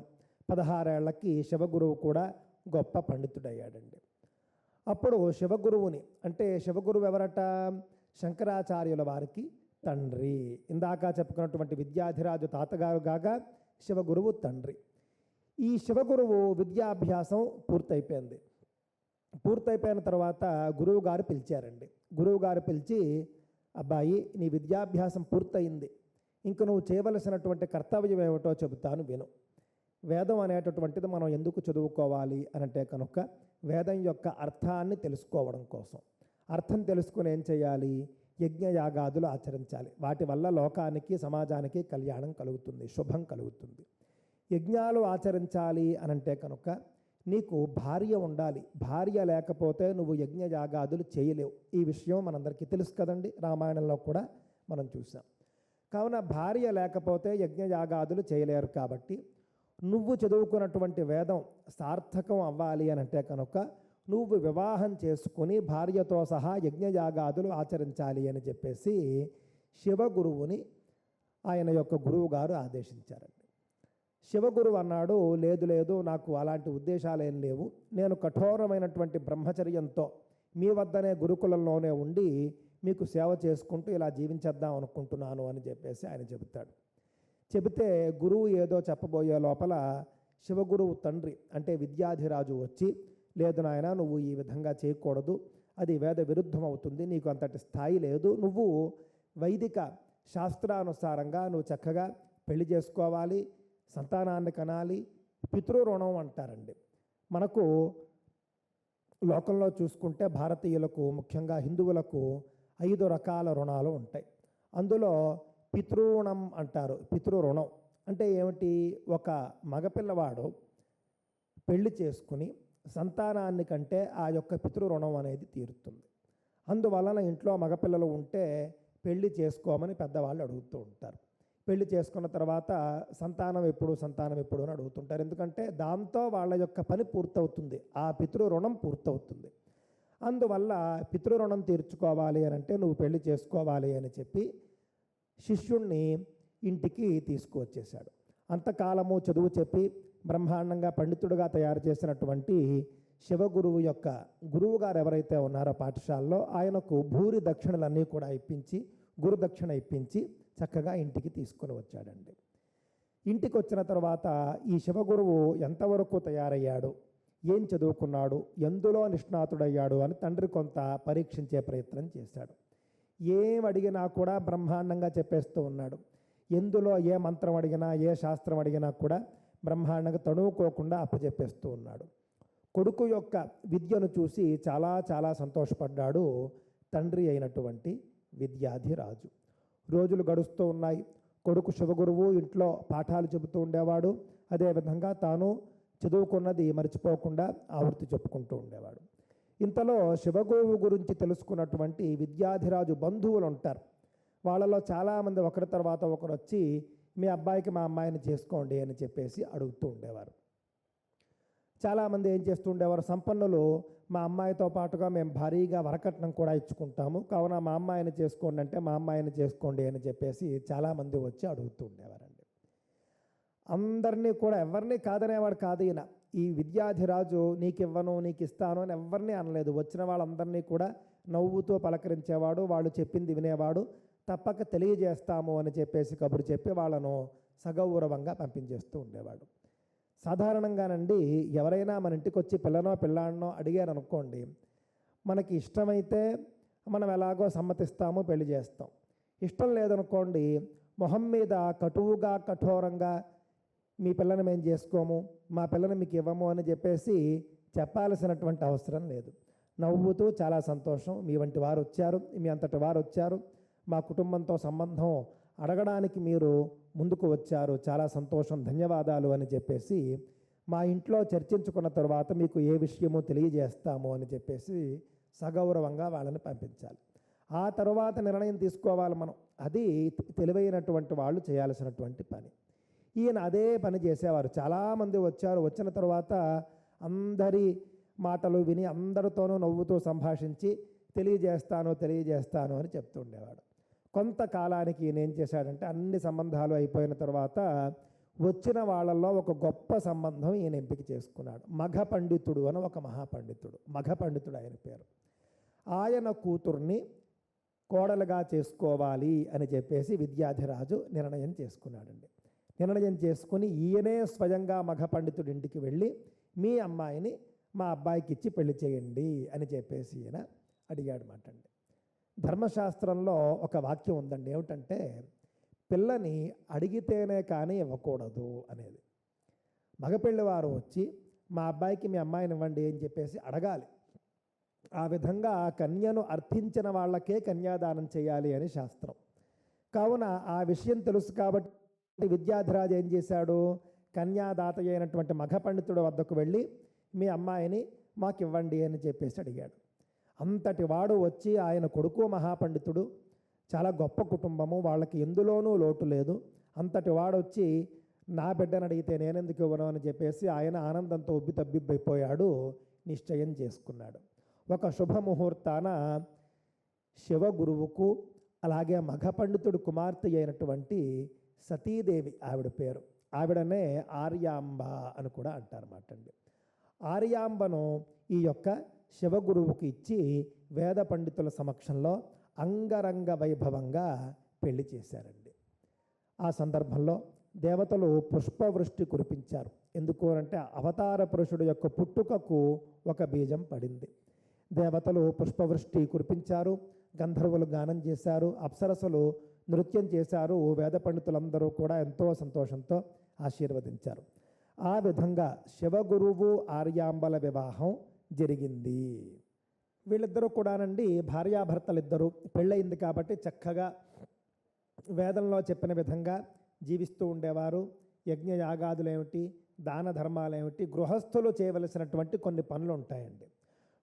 16 ఏళ్లకి శివగురువు కూడా గొప్ప పండితుడయ్యాడండి. అప్పుడు శివగురువుని, అంటే శివగురువు ఎవరట, శంకరాచార్యుల వారికి తండ్రి. ఇందాక చెప్పుకున్నటువంటి విద్యాధిరాజు తాతగారు కాగా శివగురువు తండ్రి. ఈ శివగురువు విద్యాభ్యాసం పూర్తయిపోయింది. పూర్తయిపోయిన తర్వాత గురువు గారు పిలిచారండి. గురువు గారు పిలిచి, అబ్బాయి నీ విద్యాభ్యాసం పూర్తయింది, ఇంక నువ్వు చేయవలసినటువంటి కర్తవ్యం ఏమిటో చెబుతాను విను. వేదం అనేటటువంటిది మనం ఎందుకు చదువుకోవాలి అనంటే కనుక వేదం యొక్క అర్థాన్ని తెలుసుకోవడం కోసం. అర్థం తెలుసుకుని ఏం చేయాలి, యజ్ఞయాగాదులు ఆచరించాలి. వాటి వల్ల లోకానికి, సమాజానికి కళ్యాణం కలుగుతుంది, శుభం కలుగుతుంది. యజ్ఞాలు ఆచరించాలి అనంటే కనుక నీకు భార్య ఉండాలి. భార్య లేకపోతే నువ్వు యజ్ఞయాగాదులు చేయలేవు. ఈ విషయం మనందరికీ తెలుసు కదండి, రామాయణంలో కూడా మనం చూసాం. కావున భార్య లేకపోతే యజ్ఞయాగాదులు చేయలేరు. కాబట్టి నువ్వు చదువుకున్నటువంటి వేదం సార్థకం అవ్వాలి అని అంటే కనుక నువ్వు వివాహం చేసుకుని భార్యతో సహా యజ్ఞయాగాదులు ఆచరించాలి అని చెప్పేసి శివగురువుని ఆయన యొక్క గురువు గారు ఆదేశించారండి. శివగురువు అన్నాడు, లేదు లేదు, నాకు అలాంటి ఉద్దేశాలు ఏం లేవు, నేను కఠోరమైనటువంటి బ్రహ్మచర్యంతో మీ వద్దనే గురుకులంలోనే ఉండి మీకు సేవ చేసుకుంటూ ఇలా జీవించేద్దాం అనుకుంటున్నాను అని చెప్పేసి ఆయన చెబుతాడు. చెబితే గురువు ఏదో చెప్పబోయే లోపల శివగురువు తండ్రి అంటే విద్యాధిరాజు వచ్చి, లేదు నాయన, నువ్వు ఈ విధంగా చేయకూడదు, అది వేద విరుద్ధం అవుతుంది, నీకు అంతటి స్థాయి లేదు, నువ్వు వైదిక శాస్త్రానుసారంగా నువ్వు చక్కగా పెళ్లి చేసుకోవాలి, సంతానాన్ని కనాలి, పితృరుణం అంటారండి. మనకు లోకంలో చూసుకుంటే భారతీయులకు ముఖ్యంగా హిందువులకు 5 రకాల రుణాలు ఉంటాయి. అందులో పితృణం అంటారు. పితృరుణం అంటే ఏమిటి? ఒక మగపిల్లవాడు పెళ్లి చేసుకుని సంతానాన్ని కంటే ఆ యొక్క పితృరుణం అనేది తీరుతుంది. అందువలన ఇంట్లో మగపిల్లలు ఉంటే పెళ్లి చేసుకోమని పెద్దవాళ్ళు అడుగుతూ ఉంటారు. పెళ్లి చేసుకున్న తర్వాత సంతానం ఎప్పుడు అని అడుగుతుంటారు. ఎందుకంటే దాంతో వాళ్ళ యొక్క పని పూర్తవుతుంది, ఆ పితృరుణం పూర్తవుతుంది. అందువల్ల పితృరుణం తీర్చుకోవాలి అని అంటే నువ్వు పెళ్లి చేసుకోవాలి అని చెప్పి శిష్యుణ్ణి ఇంటికి తీసుకువచ్చేశాడు. అంతకాలము చదువు చెప్పి బ్రహ్మాండంగా పండితుడుగా తయారు చేసినటువంటి శివగురువు యొక్క గురువుగారు ఎవరైతే ఉన్నారో పాఠశాలలో ఆయనకు భూరి దక్షిణలన్నీ కూడా ఇప్పించి, గురుదక్షిణ ఇప్పించి చక్కగా ఇంటికి తీసుకొని వచ్చాడండి. ఇంటికి వచ్చిన తర్వాత ఈ శివగురువు ఎంతవరకు తయారయ్యాడు, ఏం చదువుకున్నాడు, ఎందులో నిష్ణాతుడయ్యాడు అని తండ్రి కొంత పరీక్షించే ప్రయత్నం చేశాడు. ఏం అడిగినా కూడా బ్రహ్మాండంగా చెప్పేస్తూ ఉన్నాడు. ఎందులో ఏ మంత్రం అడిగినా, ఏ శాస్త్రం అడిగినా కూడా బ్రహ్మాండంగా తణువుకోకుండా అప్పచెప్పేస్తూ ఉన్నాడు. కొడుకు యొక్క విద్యను చూసి చాలా చాలా సంతోషపడ్డాడు తండ్రి అయినటువంటి విద్యాధిరాజు. రోజులు గడుస్తూ ఉన్నాయి. కొడుకు శివగురువు ఇంట్లో పాఠాలు చెబుతూ ఉండేవాడు. అదేవిధంగా తాను చదువుకున్నది మర్చిపోకుండా ఆవృత్తి చెప్పుకుంటూ ఉండేవాడు. ఇంతలో శివగురువు గురించి తెలుసుకున్నటువంటి విద్యాధిరాజు బంధువులు ఉంటారు. వాళ్ళలో చాలామంది ఒకరి తర్వాత ఒకరు వచ్చి మీ అబ్బాయికి మా అమ్మాయిని చేసుకోండి అని చెప్పేసి అడుగుతూ ఉండేవారు. చాలామంది ఏం చేస్తూ ఉండేవారు, సంపన్నులు మా అమ్మాయితో పాటుగా మేము భారీగా వరకట్నం కూడా ఇచ్చుకుంటాము, కావున మా అమ్మాయిని చేసుకోండి అంటే మా అమ్మాయిని చేసుకోండి అని చెప్పేసి చాలామంది వచ్చి అడుగుతూ ఉండేవారండి. అందరినీ కూడా ఎవరిని కాదనేవాడు కాదు ఈయన. ఈ విద్యాధిరాజు నీకు ఇవ్వను, నీకు ఇస్తాను అని ఎవరిని అనలేదు. వచ్చిన వాళ్ళందరినీ కూడా నవ్వుతూ పలకరించేవాడు, వాళ్ళు చెప్పింది వినేవాడు. తప్పక తెలియజేస్తాము అని చెప్పేసి కబురు చెప్పి వాళ్ళను సగౌరవంగా పంపించేస్తూ ఉండేవాడు. సాధారణంగానండి ఎవరైనా మన ఇంటికి వచ్చి పిల్లనో పిల్లాడినో అడిగారు అనుకోండి, మనకి ఇష్టమైతే మనం ఎలాగో సమ్మతిస్తాము, పెళ్లి చేస్తాం. ఇష్టం లేదనుకోండి, మొహం మీద కటువుగా కఠోరంగా మీ పిల్లని మేము చేసుకోము, మా పిల్లని మీకు ఇవ్వము అని చెప్పేసి చెప్పాల్సినటువంటి అవసరం లేదు. నవ్వుతూ చాలా సంతోషం, మీ వంటి వారు వచ్చారు, మీ అంతటి వారు వచ్చారు, మా కుటుంబంతో సంబంధం అడగడానికి మీరు ముందుకు వచ్చారు, చాలా సంతోషం, ధన్యవాదాలు అని చెప్పేసి మా ఇంట్లో చర్చించుకున్న తర్వాత మీకు ఏ విషయమో తెలియజేస్తాము అని చెప్పేసి సగౌరవంగా వాళ్ళని పంపించాలి. ఆ తర్వాత నిర్ణయం తీసుకోవాలి మనం. అది తెలివైనటువంటి వాళ్ళు చేయాల్సినటువంటి పని. ఈయన అదే పని చేసేవారు. చాలామంది వచ్చారు. వచ్చిన తర్వాత అందరి మాటలు విని అందరితోనూ నవ్వుతూ సంభాషించి తెలియజేస్తాను అని చెప్తూ ఉండేవాడు. కొంతకాలానికి ఈయన ఏం చేశాడంటే అన్ని సంబంధాలు అయిపోయిన తర్వాత వచ్చిన వాళ్ళల్లో ఒక గొప్ప సంబంధం ఈయన ఎంపిక చేసుకున్నాడు. మఘ పండితుడు అని ఒక మహాపండితుడు, మఘ పండితుడు ఆయన పేరు. ఆయన కూతుర్ని కోడలుగా చేసుకోవాలి అని చెప్పేసి విద్యాధిరాజు నిర్ణయం చేసుకున్నాడండి. నిర్ణయం చేసుకుని ఈయనే స్వయంగా మఘ పండితుడి ఇంటికి వెళ్ళి మీ అమ్మాయిని మా అబ్బాయికి ఇచ్చి పెళ్లి చేయండి అని చెప్పేసి ఈయన అడిగాడు మాట అండి. ధర్మశాస్త్రంలో ఒక వాక్యం ఉందండి, ఏమిటంటే పిల్లని అడిగితేనే కానీ ఇవ్వకూడదు అనేది. మగపిల్లివారు వచ్చి మా అబ్బాయికి మీ అమ్మాయిని ఇవ్వండి అని చెప్పేసి అడగాలి. ఆ విధంగా కన్యను అర్థించిన వాళ్ళకే కన్యాదానం చేయాలి అని శాస్త్రం. కావున ఆ విషయం తెలుసు కాబట్టి విద్యాధిరాజు ఏం చేశాడు, కన్యాదాత అయినటువంటి మఘ పండితుడి వద్దకు వెళ్ళి మీ అమ్మాయిని మాకు ఇవ్వండి అని చెప్పేసి అడిగాడు. అంతటి వాడు వచ్చి, ఆయన కొడుకు మహాపండితుడు, చాలా గొప్ప కుటుంబము, వాళ్ళకి ఎందులోనూ లోటు లేదు. అంతటి వాడు వచ్చి నా బిడ్డను అడిగితే నేనెందుకు ఇవ్వను అని చెప్పేసి ఆయన ఆనందంతో ఉబ్బితబ్బిబ్బైపోయాడు. నిశ్చయం చేసుకున్నాడు. ఒక శుభముహూర్తాన శివగురువుకు అలాగే మగ పండితుడు కుమార్తె అయినటువంటి సతీదేవి ఆవిడ పేరు. ఆవిడనే ఆర్యాంబ అని కూడా అంటారన్నమాట అండి. ఆర్యాంబను ఈ యొక్క శివగురువుకి ఇచ్చి వేద పండితుల సమక్షంలో అంగరంగ వైభవంగా పెళ్లి చేశారండి. ఆ సందర్భంలో దేవతలు పుష్పవృష్టి కురిపించారు. ఎందుకు అంటే అవతార పురుషుడు యొక్క పుట్టుకకు ఒక బీజం పడింది. దేవతలు పుష్పవృష్టి కురిపించారు, గంధర్వులు గానం చేశారు, అప్సరసులు నృత్యం చేశారు. వేద పండితులందరూ కూడా ఎంతో సంతోషంతో ఆశీర్వదించారు. ఆ విధంగా శివగురువు ఆర్యాంబల వివాహం జరిగింది. వీళ్ళిద్దరూ కూడానండి భార్యాభర్తలిద్దరూ పెళ్ళయింది కాబట్టి చక్కగా వేదంలో చెప్పిన విధంగా జీవిస్తూ ఉండేవారు. యజ్ఞ యాగాదులు ఏమిటి, దాన ధర్మాలు ఏమిటి, గృహస్థులు చేయవలసినటువంటి కొన్ని పనులు ఉంటాయండి.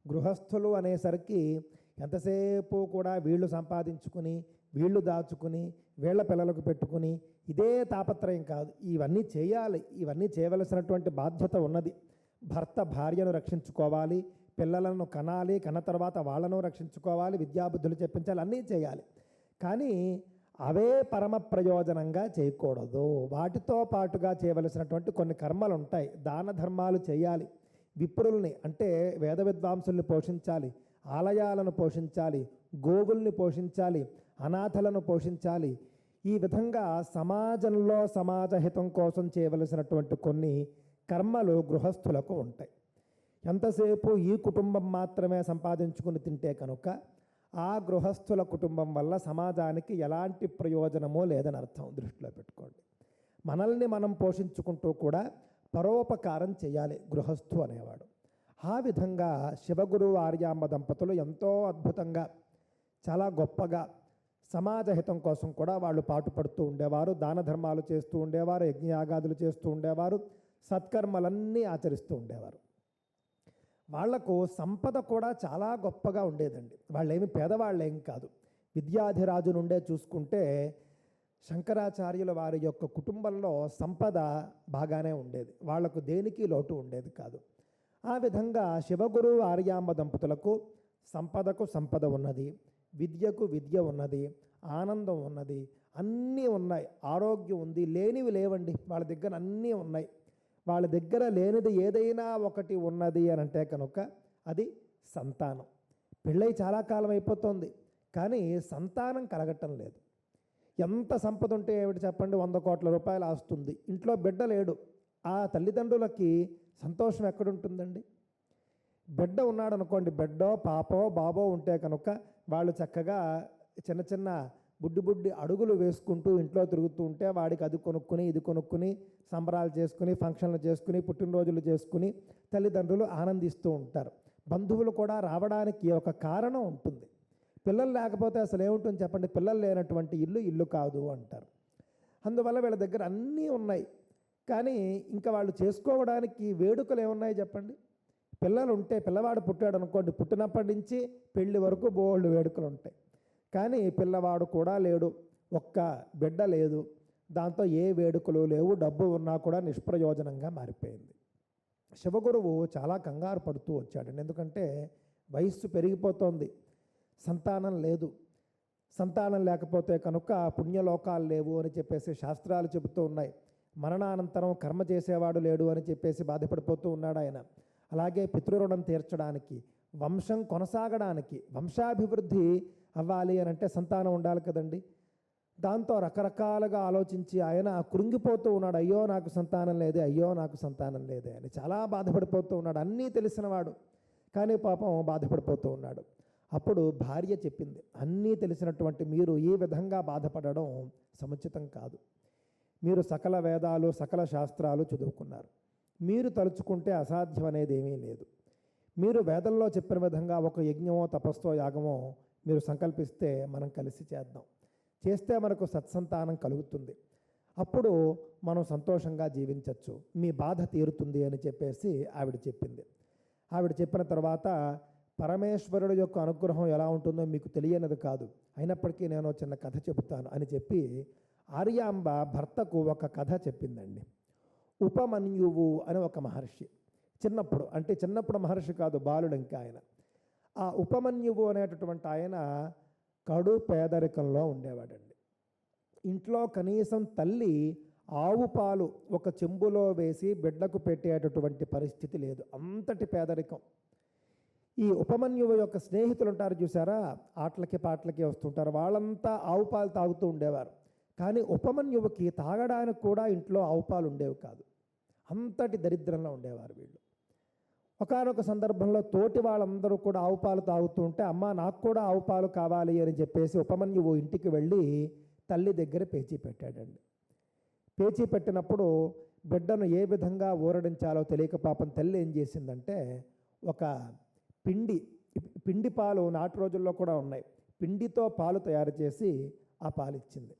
గృహస్థులు అనేసరికి ఎంతసేపు కూడా వీళ్ళు సంపాదించుకుని, వీళ్ళు దాచుకుని, వీళ్ళ పిల్లలకు పెట్టుకుని ఇదే తాపత్రయం కాదు. ఇవన్నీ చేయాలి, ఇవన్నీ చేయవలసినటువంటి బాధ్యత ఉన్నది. భర్త భార్యను రక్షించుకోవాలి, పిల్లలను కనాలి, కన్న తర్వాత వాళ్ళను రక్షించుకోవాలి, విద్యాబుద్ధులు చెప్పించాలి, అన్నీ చేయాలి. కానీ అవే పరమ ప్రయోజనంగా చేయకూడదు. వాటితో పాటుగా చేయవలసినటువంటి కొన్ని కర్మలు ఉంటాయి. దాన ధర్మాలు చేయాలి, విప్రుల్ని అంటే వేద విద్వాంసుల్ని పోషించాలి, ఆలయాలను పోషించాలి, గోవుల్ని పోషించాలి, అనాథలను పోషించాలి. ఈ విధంగా సమాజంలో సమాజహితం కోసం చేయవలసినటువంటి కొన్ని కర్మలు గృహస్థులకు ఉంటాయి. ఎంతసేపు ఈ కుటుంబం మాత్రమే సంపాదించుకుని తింటే కనుక ఆ గృహస్థుల కుటుంబం వల్ల సమాజానికి ఎలాంటి ప్రయోజనమో లేదని అర్థం. దృష్టిలో పెట్టుకోండి. మనల్ని మనం పోషించుకుంటూ కూడా పరోపకారం చేయాలి గృహస్థు అనేవాడు. ఆ విధంగా శివగురు ఆర్యాంబ దంపతులు ఎంతో అద్భుతంగా, చాలా గొప్పగా సమాజహితం కోసం కూడా వాళ్ళు పాటుపడుతూ ఉండేవారు. దాన ధర్మాలు చేస్తూ ఉండేవారు, యజ్ఞయాగాదులు చేస్తూ ఉండేవారు, సత్కర్మలన్నీ ఆచరిస్తూ ఉండేవారు. వాళ్లకు సంపద కూడా చాలా గొప్పగా ఉండేదండి. వాళ్ళేమి పేదవాళ్ళేం కాదు. విద్యాధిరాజు నుండే చూసుకుంటే శంకరాచార్యుల వారి యొక్క కుటుంబంలో సంపద బాగానే ఉండేది. వాళ్లకు దేనికి లోటు ఉండేది కాదు. ఆ విధంగా శివగురు ఆర్యాంబ దంపతులకు సంపదకు సంపద ఉన్నది, విద్యకు విద్య ఉన్నది, ఆనందం ఉన్నది, అన్నీ ఉన్నాయి. ఆరోగ్యం ఉంది, లేనివి లేవండి. వాళ్ళ దగ్గర అన్నీ ఉన్నాయి. వాళ్ళ దగ్గర లేనిది ఏదైనా ఒకటి ఉన్నది అని అంటే కనుక అది సంతానం. పెళ్ళై చాలా కాలం అయిపోతుంది, కానీ సంతానం కలగటం లేదు. ఎంత సంపద ఉంటే ఏమిటి చెప్పండి, 100 కోట్ల రూపాయలు ఆస్తుంది, ఇంట్లో బిడ్డ లేడు. ఆ తల్లిదండ్రులకి సంతోషం ఎక్కడుంటుందండి? బిడ్డ ఉన్నాడు అనుకోండి, బిడ్డో పాపో బాబో ఉంటే కనుక వాళ్ళు చక్కగా చిన్న చిన్న బుడ్డి అడుగులు వేసుకుంటూ ఇంట్లో తిరుగుతూ ఉంటే వాడికి అది కొనుక్కుని ఇది కొనుక్కుని సంబరాలు చేసుకుని, ఫంక్షన్లు చేసుకుని, పుట్టినరోజులు చేసుకుని తల్లిదండ్రులు ఆనందిస్తూ ఉంటారు. బంధువులు కూడా రావడానికి ఒక కారణం ఉంటుంది. పిల్లలు లేకపోతే అసలు ఏముంటుంది చెప్పండి? పిల్లలు లేనటువంటి ఇల్లు కాదు అంటారు. అందువల్ల వీళ్ళ దగ్గర అన్నీ ఉన్నాయి, కానీ ఇంకా వాళ్ళు చేసుకోవడానికి వేడుకలు ఏమున్నాయి చెప్పండి? పిల్లలు ఉంటే, పిల్లవాడు పుట్టాడు అనుకోండి, పుట్టినప్పటి నుంచి పెళ్లి వరకు బోల్డ్ వేడుకలు ఉంటాయి. కానీ పిల్లవాడు కూడా లేడు, ఒక్క బిడ్డ లేదు, దాంతో ఏ వేడుకలు లేవు, డబ్బు ఉన్నా కూడా నిష్ప్రయోజనంగా మారిపోయింది. శివగురువు చాలా కంగారు పడుతూ వచ్చాడండి. ఎందుకంటే వయస్సు పెరిగిపోతోంది, సంతానం లేదు. సంతానం లేకపోతే కనుక పుణ్యలోకాలు లేవు అని చెప్పేసి శాస్త్రాలు చెబుతూ ఉన్నాయి. మరణానంతరం కర్మ చేసేవాడు లేడు అని చెప్పేసి బాధపడిపోతూ ఉన్నాడు ఆయన. అలాగే పితృరుణం తీర్చడానికి, వంశం కొనసాగడానికి, వంశాభివృద్ధి అవ్వాలి అని అంటే సంతానం ఉండాలి కదండి. దాంతో రకరకాలుగా ఆలోచించి ఆయన కృంగిపోతూ ఉన్నాడు. అయ్యో నాకు సంతానం లేదే, అయ్యో నాకు సంతానం లేదే అని చాలా బాధపడిపోతూ ఉన్నాడు. అన్నీ తెలిసినవాడు, కానీ పాపం బాధపడిపోతూ ఉన్నాడు. అప్పుడు భార్య చెప్పింది, అన్నీ తెలిసినటువంటి మీరు ఈ విధంగా బాధపడడం సముచితం కాదు. మీరు సకల వేదాలు, సకల శాస్త్రాలు చదువుకున్నారు. మీరు తలుచుకుంటే అసాధ్యం అనేది ఏమీ లేదు. మీరు వేదంలో చెప్పిన విధంగా ఒక యజ్ఞమో తపస్సో యాగమో మీరు సంకల్పిస్తే మనం కలిసి చేద్దాం. చేస్తే మనకు సత్సంతానం కలుగుతుంది. అప్పుడు మనం సంతోషంగా జీవించవచ్చు, మీ బాధ తీరుతుంది అని చెప్పేసి ఆవిడ చెప్పింది. ఆవిడ చెప్పిన తర్వాత పరమేశ్వరుడు యొక్క అనుగ్రహం ఎలా ఉంటుందో మీకు తెలియనిది కాదు, అయినప్పటికీ నేను చిన్న కథ చెబుతాను అని చెప్పి ఆర్యాంబ భర్తకు ఒక కథ చెప్పిందండి. ఉపమన్యువు అని ఒక మహర్షి, చిన్నప్పుడు మహర్షి కాదు, బాలుడు ఇంకా ఆయన. ఆ ఉపమన్యువు అనేటటువంటి ఆయన కడు పేదరికంలో ఉండేవాడండి. ఇంట్లో కనీసం తల్లి ఆవు పాలు ఒక చెంబులో వేసి బిడ్డకు పెట్టేటటువంటి పరిస్థితి లేదు, అంతటి పేదరికం. ఈ ఉపమన్యువు యొక్క స్నేహితులు ఉంటారు చూసారా, ఆటలకి పాటలకి వస్తుంటారు, వాళ్ళంతా ఆవు పాలు తాగుతూ ఉండేవారు. కానీ ఉపమన్యువుకి తాగడానికి కూడా ఇంట్లో ఆవు పాలు ఉండేవి కాదు, అంతటి దరిద్రంలో ఉండేవారు వీళ్ళు. ఒకానొక సందర్భంలో తోటి వాళ్ళందరూ కూడా ఆవు పాలు తాగుతూ ఉంటే, అమ్మ నాకు కూడా ఆవు పాలు కావాలి అని చెప్పేసి ఉపమన్యువు ఇంటికి వెళ్ళి తల్లి దగ్గర పేచీ పెట్టాడండి. పేచీ పెట్టినప్పుడు బిడ్డను ఏ విధంగా ఊరడించాలో తెలియక పాపం తల్లి ఏం చేసిందంటే, ఒక పిండి పాలు నాటి రోజుల్లో కూడా ఉన్నాయి, పిండితో పాలు తయారు చేసి ఆ పాలు ఇచ్చింది.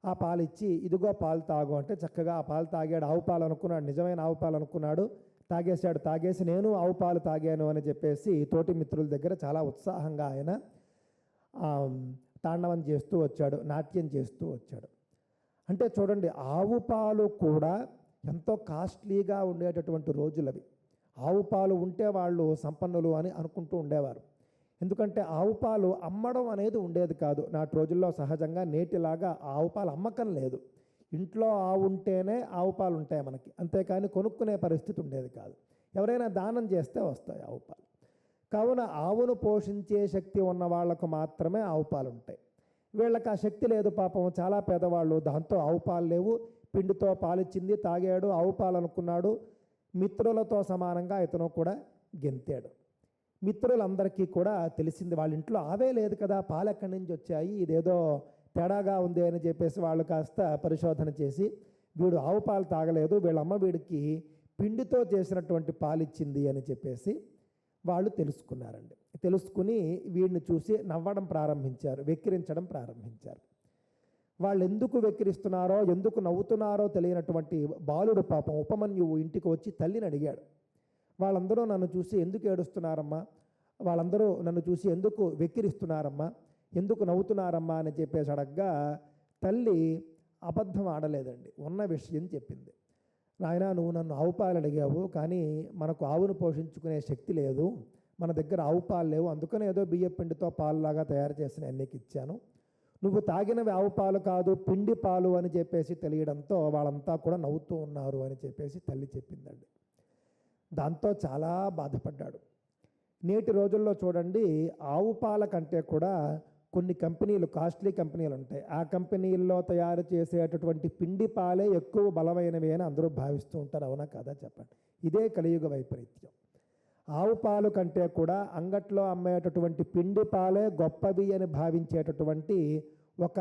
ఆ పాలు ఇచ్చి ఇదిగో పాలు తాగు అంటే చక్కగా ఆ పాలు తాగాడు. ఆవు పాలు అనుకున్నాడు, నిజమైన ఆవు పాలు అనుకున్నాడు, తాగేశాడు. తాగేసి నేను ఆవు పాలు తాగాను అని చెప్పేసి తోటి మిత్రుల దగ్గర చాలా ఉత్సాహంగా ఆయన తాండవం చేస్తూ వచ్చాడు, నాట్యం చేస్తూ వచ్చాడు. అంటే చూడండి, ఆవు పాలు కూడా ఎంతో కాస్ట్లీగా ఉండేటటువంటి రోజులవి. ఆవు పాలు ఉంటే వాళ్ళు సంపన్నులు అని అనుకుంటూ ఉండేవారు. ఎందుకంటే ఆవు పాలు అమ్మడం అనేది ఉండేది కాదు నాటి రోజుల్లో. సహజంగా నేటిలాగా ఆవు పాలు అమ్మకం లేదు, ఇంట్లో ఆవు ఉంటేనే ఆవు పాలు ఉంటాయి మనకి, అంతేకాని కొనుక్కునే పరిస్థితి ఉండేది కాదు. ఎవరైనా దానం చేస్తే వస్తాయి ఆవు పాలు. కావున ఆవును పోషించే శక్తి ఉన్న వాళ్లకు మాత్రమే ఆవు పాలు ఉంటాయి. వీళ్ళకి ఆ శక్తి లేదు పాపం, చాలా పేదవాళ్ళు. దాంతో ఆవు పాలు లేవు, పిండితో పాలిచ్చింది తాగాడు, ఆవు పాలు అనుకున్నాడు. మిత్రులతో సమానంగా ఇతను కూడా గెంతాడు. మిత్రులందరికీ కూడా తెలిసింది, వాళ్ళ ఇంట్లో ఆవే లేదు కదా, పాలు ఎక్కడి నుంచి వచ్చాయి, ఇదేదో తేడాగా ఉంది అని చెప్పేసి వాళ్ళు కాస్త పరిశోధన చేసి, వీడు ఆవు పాలు తాగలేదు, వీళ్ళమ్మ వీడికి పిండితో చేసినటువంటి పాలు ఇచ్చింది అని చెప్పేసి వాళ్ళు తెలుసుకున్నారండి. తెలుసుకుని వీడిని చూసి నవ్వడం ప్రారంభించారు, వెక్కిరించడం ప్రారంభించారు. వాళ్ళు ఎందుకు వెక్కిరిస్తున్నారో ఎందుకు నవ్వుతున్నారో తెలియనటువంటి బాలుడు పాపం ఉపమన్యువు ఇంటికి వచ్చి తల్లిని అడిగాడు. వాళ్ళందరూ నన్ను చూసి ఎందుకు ఏడుస్తున్నారమ్మా, వాళ్ళందరూ నన్ను చూసి ఎందుకు వెక్కిరిస్తున్నారమ్మా, ఎందుకు నవ్వుతున్నారమ్మా అని చెప్పేసి అడగ్గా తల్లి అబద్ధం ఆడలేదండి, ఉన్న విషయం చెప్పింది. నాయన, నువ్వు నన్ను ఆవు పాలు అడిగావు, కానీ మనకు ఆవును పోషించుకునే శక్తి లేదు, మన దగ్గర ఆవు పాలు లేవు, అందుకని ఏదో బియ్యం పిండితో పాలులాగా తయారు చేసిన ఎన్నికి ఇచ్చాను. నువ్వు తాగినవి ఆవు పాలు కాదు పిండి పాలు అని చెప్పేసి తెలియడంతో వాళ్ళంతా కూడా నవ్వుతూ ఉన్నారు అని చెప్పేసి తల్లి చెప్పిందండి. దాంతో చాలా బాధపడ్డాడు. నేటి రోజుల్లో చూడండి, ఆవు పాల కంటే కూడా కొన్ని కంపెనీలు, కాస్ట్లీ కంపెనీలు ఉంటాయి, ఆ కంపెనీల్లో తయారు చేసేటటువంటి పిండి పాలే ఎక్కువ బలమైనవి అని అందరూ భావిస్తూ ఉంటారు. అవునా కాదా చెప్పండి? ఇదే కలియుగ వైపరీత్యం. ఆవు పాలు కంటే కూడా అంగట్లో అమ్మేటటువంటి పిండి పాలే గొప్పవి అని భావించేటటువంటి ఒక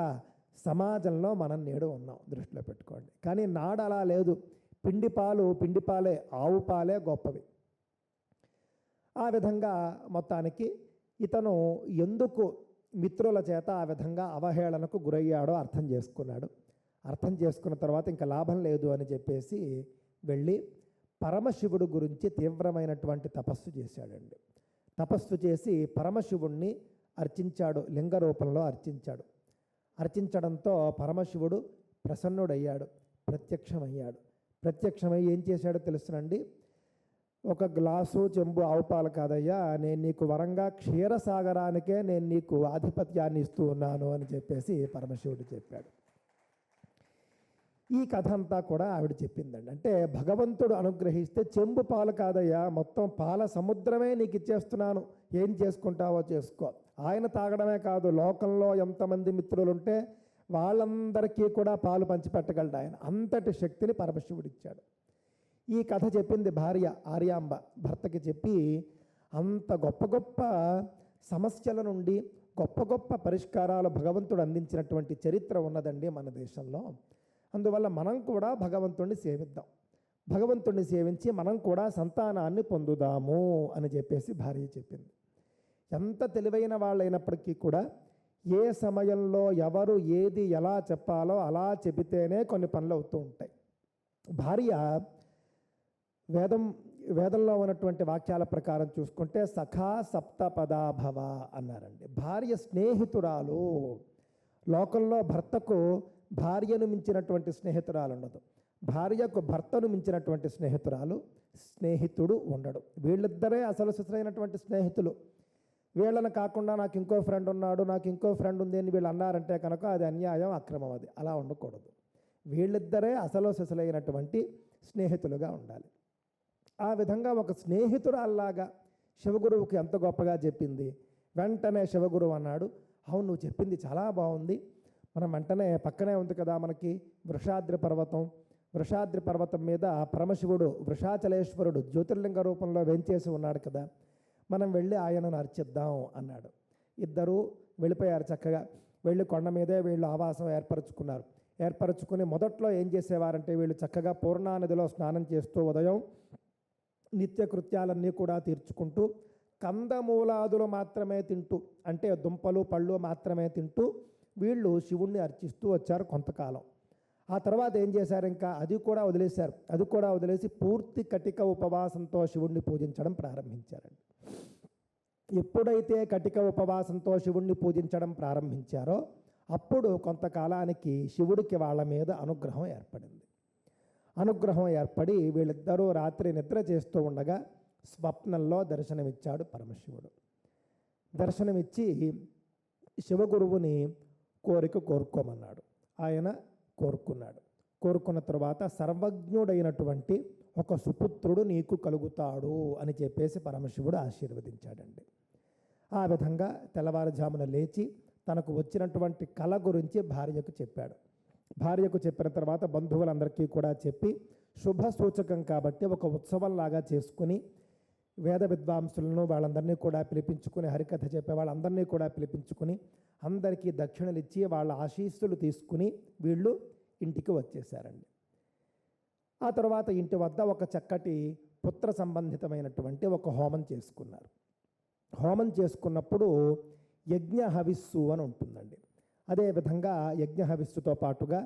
సమాజంలో మనం నేడు ఉన్నాం, దృష్టిలో పెట్టుకోండి. కానీ నాడు అలా లేదు, పిండి పాలే, ఆవు పాలే గొప్పవి. ఆ విధంగా మొత్తానికి ఇతను ఎందుకు మిత్రుల చేత ఆ విధంగా అవహేళనకు గురయ్యాడో అర్థం చేసుకున్నాడు. అర్థం చేసుకున్న తర్వాత ఇంకా లాభం లేదు అని చెప్పేసి వెళ్ళి పరమశివుడు గురించి తీవ్రమైనటువంటి తపస్సు చేశాడండి. తపస్సు చేసి పరమశివుణ్ణి అర్చించాడు, లింగ రూపంలో అర్చించాడు. అర్చించడంతో పరమశివుడు ప్రసన్నుడయ్యాడు, ప్రత్యక్షమయ్యాడు. ప్రత్యక్షమై ఏం చేశాడో తెలుసునండి, ఒక గ్లాసు చెంబు ఆవు పాలు కాదయ్యా, నేను నీకు వరంగా క్షీరసాగరానికే నేను నీకు ఆధిపత్యాన్ని ఇస్తూ ఉన్నాను అని చెప్పేసి పరమశివుడు చెప్పాడు. ఈ కథ అంతా కూడా ఆవిడ చెప్పిందండి. అంటే భగవంతుడు అనుగ్రహిస్తే చెంబు పాలు కాదయ్యా, మొత్తం పాల సముద్రమే నీకు ఇచ్చేస్తున్నాను, ఏం చేసుకుంటావో చేసుకో. ఆయన తాగడమే కాదు, లోకంలో ఎంతమంది మిత్రులుంటే వాళ్ళందరికీ కూడా పాలు పంచిపెట్టగలడు ఆయన, అంతటి శక్తిని పరమశివుడిచ్చాడు. ఈ కథ చెప్పింది భార్య ఆర్యాంబ భర్తకి చెప్పి, అంత గొప్ప గొప్ప సమస్యల నుండి గొప్ప గొప్ప పరిష్కారాలు భగవంతుడు అందించినటువంటి చరిత్ర ఉన్నదండి మన దేశంలో. అందువల్ల మనం కూడా భగవంతుడిని సేవిద్దాం, భగవంతుడిని సేవించి మనం కూడా సంతానాన్ని పొందుదాము అని చెప్పేసి భార్య చెప్పింది. ఎంత తెలివైన వాళ్ళైనప్పటికీ కూడా ఏ సమయంలో ఎవరు ఏది ఎలా చెప్పాలో అలా చెబితేనే కొన్ని పనులు అవుతూ ఉంటాయి. భార్య వేదంలో ఉన్నటువంటి వాక్యాల ప్రకారం చూసుకుంటే సఖా సప్తపదాభవ అన్నారండి. భార్య స్నేహితురాలు. లోకంలో భర్తకు భార్యను మించినటువంటి స్నేహితురాలు ఉండదు, భార్యకు భర్తను మించినటువంటి స్నేహితుడు ఉండడు. వీళ్ళిద్దరే అసలు సుసరైనటువంటి స్నేహితులు. వీళ్ళని కాకుండా నాకు ఇంకో ఫ్రెండ్ ఉన్నాడు, నాకు ఇంకో ఫ్రెండ్ ఉంది అని వీళ్ళు అన్నారంటే కనుక అది అన్యాయం, అక్రమం. అది అలా ఉండకూడదు. వీళ్ళిద్దరే అసలు సిసలైనటువంటి స్నేహితులుగా ఉండాలి. ఆ విధంగా ఒక స్నేహితురాల్లాగా శివగురువుకి ఎంత గొప్పగా చెప్పింది. వెంటనే శివగురువు అన్నాడు, అవును నువ్వు చెప్పింది చాలా బాగుంది. మనం వెంటనే పక్కనే ఉంది కదా మనకి వృషాద్రి పర్వతం. వృషాద్రి పర్వతం మీద పరమశివుడు వృషాచలేశ్వరుడు జ్యోతిర్లింగ రూపంలో వెంచేసి ఉన్నాడు కదా, మనం వెళ్ళి ఆయనను అర్చిద్దాం అన్నాడు. ఇద్దరూ వెళ్ళిపోయారు. చక్కగా వెళ్ళి కొండ మీదే వీళ్ళు ఆవాసం ఏర్పరచుకుని మొదట్లో ఏం చేసేవారంటే వీళ్ళు చక్కగా పూర్ణానదిలో స్నానం చేస్తూ ఉదయం నిత్యకృత్యాలన్నీ కూడా తీర్చుకుంటూ కందమూలాదులు మాత్రమే తింటూ, అంటే దుంపలు పళ్ళు మాత్రమే తింటూ వీళ్ళు శివుణ్ణి అర్చిస్తూ వచ్చారు కొంతకాలం. ఆ తర్వాత ఏం చేశారు, ఇంకా అది కూడా వదిలేశారు. అది కూడా వదిలేసి పూర్తి కటిక ఉపవాసంతో శివుణ్ణి పూజించడం ప్రారంభించారండి. ఎప్పుడైతే కటిక ఉపవాసంతో శివుణ్ణి పూజించడం ప్రారంభించారో అప్పుడు కొంతకాలానికి శివుడికి వాళ్ళ మీద అనుగ్రహం ఏర్పడింది. అనుగ్రహం ఏర్పడి వీళ్ళిద్దరూ రాత్రి నిద్ర చేస్తూ ఉండగా స్వప్నంలో దర్శనమిచ్చాడు పరమశివుడు. దర్శనమిచ్చి శివగురువుని కోరుకోమన్నాడు. ఆయన కోరుకున్నాడు. కోరుకున్న తర్వాత సర్వజ్ఞుడైనటువంటి ఒక సుపుత్రుడు నీకు కలుగుతాడు అని చెప్పేసి పరమశివుడు ఆశీర్వదించాడండి. ఆ విధంగా తెల్లవారుజామున లేచి తనకు వచ్చినటువంటి కళ గురించి భార్యకు చెప్పాడు. భార్యకు చెప్పిన తర్వాత బంధువులందరికీ కూడా చెప్పి శుభ సూచకం కాబట్టి ఒక ఉత్సవంలాగా చేసుకుని వేద విద్వాంసులను వాళ్ళందరినీ కూడా పిలిపించుకుని, హరికథ చెప్పే వాళ్ళందరినీ కూడా పిలిపించుకుని అందరికీ దక్షిణలు ఇచ్చి వాళ్ళ ఆశీస్సులు తీసుకుని వీళ్ళు ఇంటికి వచ్చేసారండి. ఆ తర్వాత ఇంటి వద్ద ఒక చక్కటి పుత్ర సంబంధితమైనటువంటి ఒక హోమం చేసుకున్నారు. హోమం చేసుకున్నప్పుడు యజ్ఞ హవిస్సు అని ఉంటుందండి. అదేవిధంగా యజ్ఞ హవిస్సుతో పాటుగా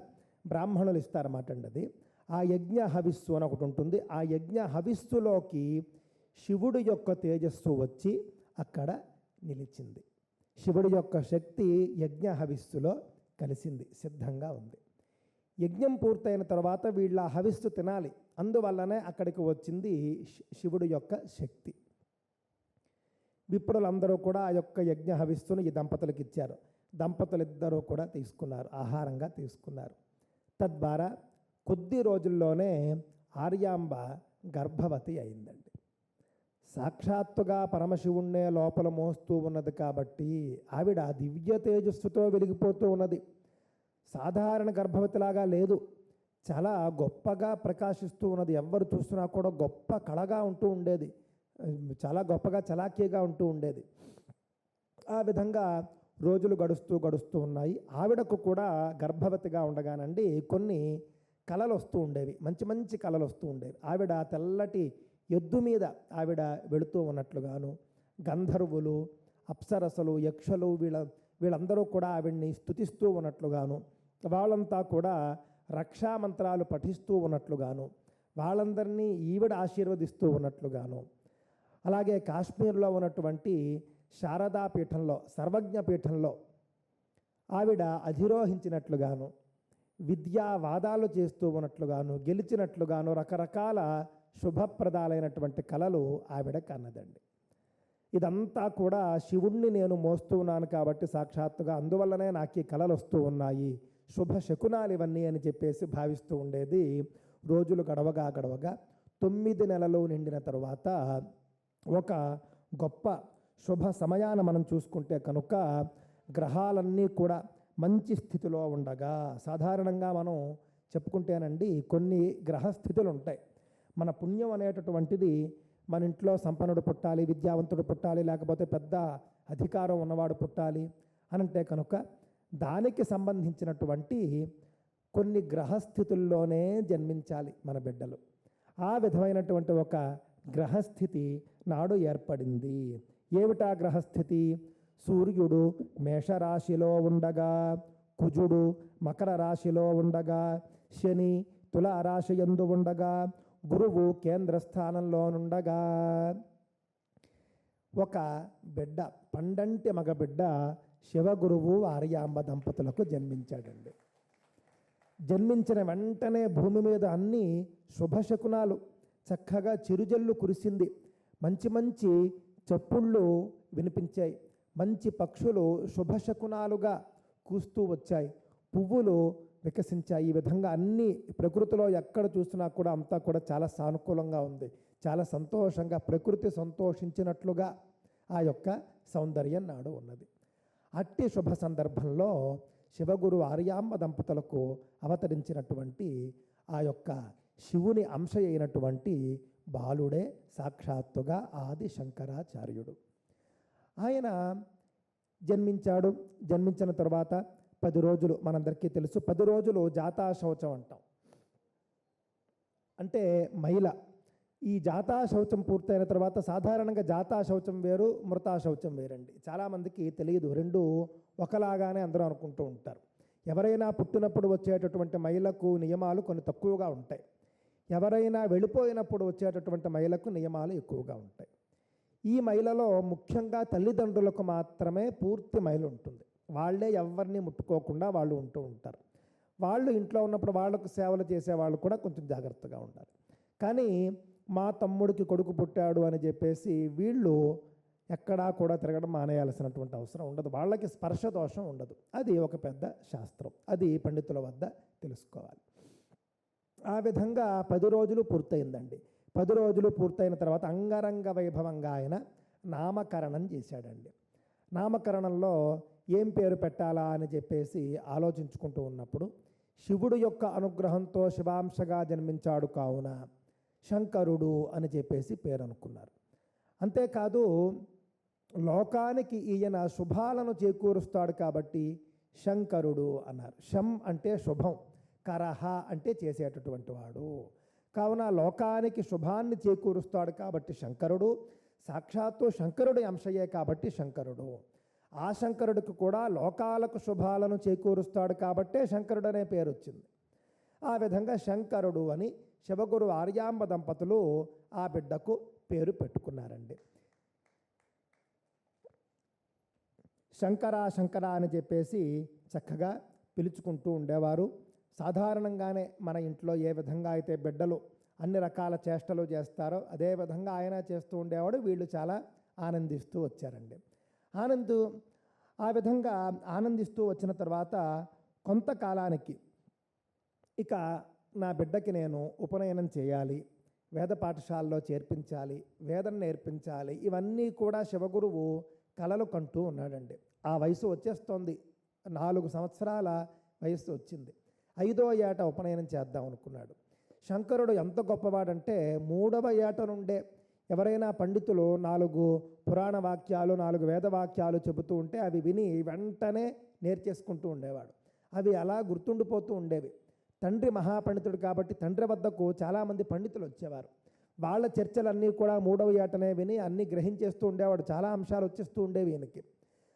బ్రాహ్మణులు ఇస్తారన్నమాట అండి. అది ఆ యజ్ఞ హవిస్సు అని ఒకటి ఉంటుంది. ఆ యజ్ఞ హవిస్సులోకి శివుడి యొక్క తేజస్సు వచ్చి అక్కడ నిలిచింది. శివుడి యొక్క శక్తి యజ్ఞ హవిస్సులో కలిసింది, సిద్ధంగా ఉంది. యజ్ఞం పూర్తయిన తర్వాత వీళ్ళ హవిస్సు తినాలి. అందువల్లనే అక్కడికి వచ్చింది శివుడి యొక్క శక్తి. విప్రులందరూ కూడా ఆ యొక్క యజ్ఞ హవిస్సును ఈ దంపతులకు ఇచ్చారు. దంపతులిద్దరూ కూడా తీసుకున్నారు, ఆహారంగా తీసుకున్నారు. తద్వారా కొద్ది రోజుల్లోనే ఆర్యాంబ గర్భవతి అయిందండి. సాక్షాత్తుగా పరమశివుణ్ణే లోపల మోస్తూ ఉన్నది కాబట్టి ఆవిడ దివ్య తేజస్సుతో వెలిగిపోతూ ఉన్నది. సాధారణ గర్భవతిలాగా లేదు, చాలా గొప్పగా ప్రకాశిస్తూ ఉన్నది. ఎవరు చూస్తున్నా కూడా గొప్ప కళగా ఉంటూ ఉండేది, చాలా గొప్పగా చలాకీగా ఉంటూ ఉండేది. ఆ విధంగా రోజులు గడుస్తూ ఉన్నాయి. ఆవిడకు కూడా గర్భవతిగా ఉండగానండి కొన్ని కళలు వస్తూ ఉండేవి, మంచి మంచి కళలు వస్తూ ఉండేవి. ఆవిడ తెల్లటి ఎద్దు మీద ఆవిడ వెళుతూ ఉన్నట్లుగాను, గంధర్వులు, అప్సరసలు, యక్షలు వీళ్ళందరూ కూడా ఆవిడ్ని స్తుతిస్తూ ఉన్నట్లుగాను, వాళ్ళంతా కూడా రక్షామంత్రాలు పఠిస్తూ ఉన్నట్లుగాను, వాళ్ళందరినీ ఈవిడ ఆశీర్వదిస్తూ ఉన్నట్లుగాను, అలాగే కాశ్మీర్లో ఉన్నటువంటి శారదాపీఠంలో, సర్వజ్ఞపీఠంలో ఆవిడ అధిరోహించినట్లుగాను, విద్యావాదాలు చేస్తూ ఉన్నట్లుగాను, గెలిచినట్లుగాను రకరకాల శుభప్రదాలైనటువంటి కళలు ఆవిడ కన్నదండి. ఇదంతా కూడా శివుణ్ణి నేను మోస్తూ ఉన్నాను కాబట్టి సాక్షాత్తుగా, అందువల్లనే నాకు ఈ కళలు వస్తూ ఉన్నాయి, శుభ శకునాలు ఇవన్నీ అని చెప్పేసి భావిస్తూ ఉండేది. రోజులు గడవగా 9 నెలలు నిండిన తరువాత ఒక గొప్ప శుభ సమయాన్ని మనం చూసుకుంటే కనుక గ్రహాలన్నీ కూడా మంచి స్థితిలో ఉండగా, సాధారణంగా మనం చెప్పుకుంటేనండి కొన్ని గ్రహస్థితులు ఉంటాయి. మన పుణ్యం అనేటటువంటిది మన ఇంట్లో సంపన్నుడు పుట్టాలి, విద్యావంతుడు పుట్టాలి, లేకపోతే పెద్ద అధికారం ఉన్నవాడు పుట్టాలి అనంటే కనుక దానికి సంబంధించినటువంటి కొన్ని గ్రహస్థితుల్లోనే జన్మించాలి మన బిడ్డలు. ఆ విధమైనటువంటి ఒక గ్రహస్థితి నాడు ఏర్పడింది. ఏమిటా గ్రహస్థితి? సూర్యుడు మేషరాశిలో ఉండగా, కుజుడు మకర రాశిలో ఉండగా, శని తులారాశి యందు ఉండగా, గురువు కేంద్ర స్థానంలో నుండగా ఒక బిడ్డ, పండంటి మగ బిడ్డ శివగురువు ఆర్యాంబ దంపతులకు జన్మించాడండి. జన్మించిన వెంటనే భూమి మీద అన్ని శుభశకునాలు, చక్కగా చిరుజల్లు కురిసింది. మంచి మంచి చప్పుళ్ళు వినిపించాయి. మంచి పక్షులు శుభశకునాలుగా కూస్తూ వచ్చాయి. పువ్వులు వికసించాయి. ఈ విధంగా అన్ని ప్రకృతిలో ఎక్కడ చూసినా కూడా అంతా కూడా చాలా సానుకూలంగా ఉంది. చాలా సంతోషంగా ప్రకృతి సంతోషించినట్లుగా ఆ యొక్క సౌందర్యం నాడు ఉన్నది. అట్టి శుభ సందర్భంలో శివగురు ఆర్యాంబ దంపతులకు అవతరించినటువంటి ఆ యొక్క శివుని అంశ అయినటువంటి బాలుడే సాక్షాత్తుగా ఆది శంకరాచార్యుడు. ఆయన జన్మించాడు. జన్మించిన తర్వాత 10 రోజులు, మనందరికీ తెలుసు, 10 రోజులు జాతాశౌచం అంటాం. అంటే మహిళ ఈ జాతాశౌచం పూర్తయిన తర్వాత సాధారణంగా జాతాశౌచం వేరు, మృతాశౌచం వేరండి. చాలామందికి తెలియదు, రెండు ఒకలాగానే అందరూ అనుకుంటూ ఉంటారు. ఎవరైనా పుట్టినప్పుడు వచ్చేటటువంటి మహిళకు నియమాలు కొన్ని తక్కువగా ఉంటాయి. ఎవరైనా వెళ్ళిపోయినప్పుడు వచ్చేటటువంటి మహిళకు నియమాలు ఎక్కువగా ఉంటాయి. ఈ మహిళలో ముఖ్యంగా తల్లిదండ్రులకు మాత్రమే పూర్తి మహిళ ఉంటుంది. వాళ్ళే ఎవరిని ముట్టుకోకుండా వాళ్ళు ఉంటూ ఉంటారు. వాళ్ళు ఇంట్లో ఉన్నప్పుడు వాళ్ళకు సేవలు చేసేవాళ్ళు కూడా కొంచెం జాగ్రత్తగా ఉండాలి. కానీ మా తమ్ముడికి కొడుకు పుట్టాడు అని చెప్పేసి వీళ్ళు ఎక్కడా కూడా తిరగడం మానేయాల్సినటువంటి అవసరం ఉండదు. వాళ్ళకి స్పర్శ దోషం ఉండదు. అది ఒక పెద్ద శాస్త్రం. అది పండితుల వద్ద తెలుసుకోవాలి. ఆ విధంగా 10 రోజులు పూర్తయిందండి. 10 రోజులు పూర్తయిన తర్వాత అంగరంగ వైభవంగా ఆయన నామకరణం చేశాడండి. నామకరణంలో ఏం పేరు పెట్టాలా అని చెప్పేసి ఆలోచించుకుంటూ ఉన్నప్పుడు శివుడు యొక్క అనుగ్రహంతో శివాంశగా జన్మించాడు కావున శంకరుడు అని చెప్పేసి పేరు అనుకున్నారు. అంతేకాదు లోకానికి ఈయన శుభాలను చేకూరుస్తాడు కాబట్టి శంకరుడు అన్నారు. శం అంటే శుభం, కరహ అంటే చేసేటటువంటి వాడు. కావున లోకానికి శుభాన్ని చేకూరుస్తాడు కాబట్టి శంకరుడు. సాక్షాత్తు శంకరుడి అంశయే కాబట్టి శంకరుడు. ఆ శంకరుడికి కూడా లోకాలకు శుభాలను చేకూరుస్తాడు కాబట్టే శంకరుడు అనే పేరు వచ్చింది. ఆ విధంగా శంకరుడు అని శివగురు ఆర్యాంబ దంపతులు ఆ బిడ్డకు పేరు పెట్టుకున్నారండి. శంకర శంకర అని చెప్పేసి చక్కగా పిలుచుకుంటూ ఉండేవారు. సాధారణంగానే మన ఇంట్లో ఏ విధంగా అయితే బిడ్డలు అన్ని రకాల చేష్టలు చేస్తారో అదే విధంగా ఆయన చేస్తూ ఉండేవాడు. వీళ్ళు చాలా ఆనందిస్తూ వచ్చారండి. ఆ విధంగా ఆనందిస్తూ వచ్చిన తర్వాత కొంతకాలానికి ఇక నా బిడ్డకి నేను ఉపనయనం చేయాలి, వేద పాఠశాలలో చేర్పించాలి, వేదం నేర్పించాలి, ఇవన్నీ కూడా శివగురువు కలలు కంటూ ఉన్నాడండి. ఆ వయసు వచ్చేస్తోంది. 4 సంవత్సరాల వయస్సు వచ్చింది. 5వ ఏట ఉపనయనం చేద్దాం అనుకున్నాడు. శంకరుడు ఎంత గొప్పవాడంటే 3వ ఏట నుండే ఎవరైనా పండితులు 4 పురాణ వాక్యాలు 4 వేద వాక్యాలు చెబుతూ ఉంటే అవి విని వెంటనే నేర్చేసుకుంటూ ఉండేవాడు. అవి అలా గుర్తుండిపోతూ ఉండేవి. తండ్రి మహాపండితుడు కాబట్టి తండ్రి వద్దకు చాలామంది పండితులు వచ్చేవారు. వాళ్ళ చర్చలన్నీ కూడా 3వ ఏటనే విని అన్నీ గ్రహించేస్తూ ఉండేవాడు. చాలా అంశాలు వచ్చేస్తూ ఉండేవి ఈయనకి.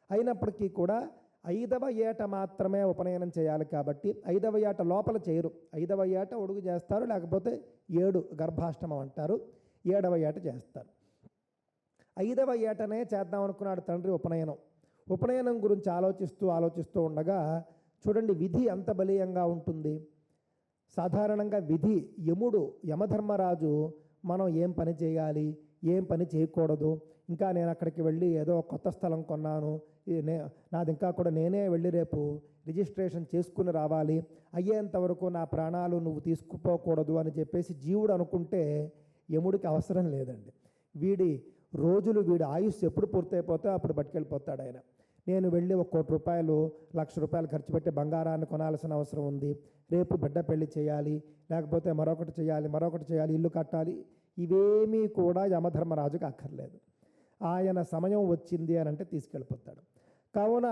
అయినప్పటికీ కూడా 5వ ఏట మాత్రమే ఉపనయనం చేయాలి కాబట్టి 5వ ఏట లోపల చేయరు. 5వ ఏట ఒడుగు చేస్తారు, లేకపోతే 7 గర్భాష్టమం అంటారు, 7వ ఏట చేస్తారు. 5వ ఏటనే చేద్దాం అనుకున్నాడు తండ్రి ఉపనయనం. ఉపనయనం గురించి ఆలోచిస్తూ ఉండగా చూడండి విధి ఎంత బలీయంగా ఉంటుంది. సాధారణంగా విధి యమధర్మరాజు మనం ఏం పని చేయాలి, ఏం పని చేయకూడదు, ఇంకా నేను అక్కడికి వెళ్ళి ఏదో కొత్త స్థలం కొన్నాను, నాది ఇంకా కూడా నేనే వెళ్ళి రేపు రిజిస్ట్రేషన్ చేసుకుని రావాలి, అయ్యేంతవరకు నా ప్రాణాలు నువ్వు తీసుకుపోకూడదు అని చెప్పేసి జీవుడు అనుకుంటే యముడికి అవసరం లేదండి. వీడి ఆయుష్ ఎప్పుడు పూర్తయిపోతే అప్పుడు పట్టుకెళ్ళిపోతాడు ఆయన. నేను వెళ్ళి 1 కోటి రూపాయలు 1,00,000 రూపాయలు ఖర్చు పెట్టి బంగారాన్ని కొనాల్సిన అవసరం ఉంది, రేపు బిడ్డ పెళ్లి చేయాలి, లేకపోతే మరొకటి చేయాలి, ఇల్లు కట్టాలి, ఇవేమీ కూడా యమధర్మరాజుకి అక్కర్లేదు. ఆయన సమయం వచ్చింది అని అంటే తీసుకెళ్ళిపోతాడు. కావున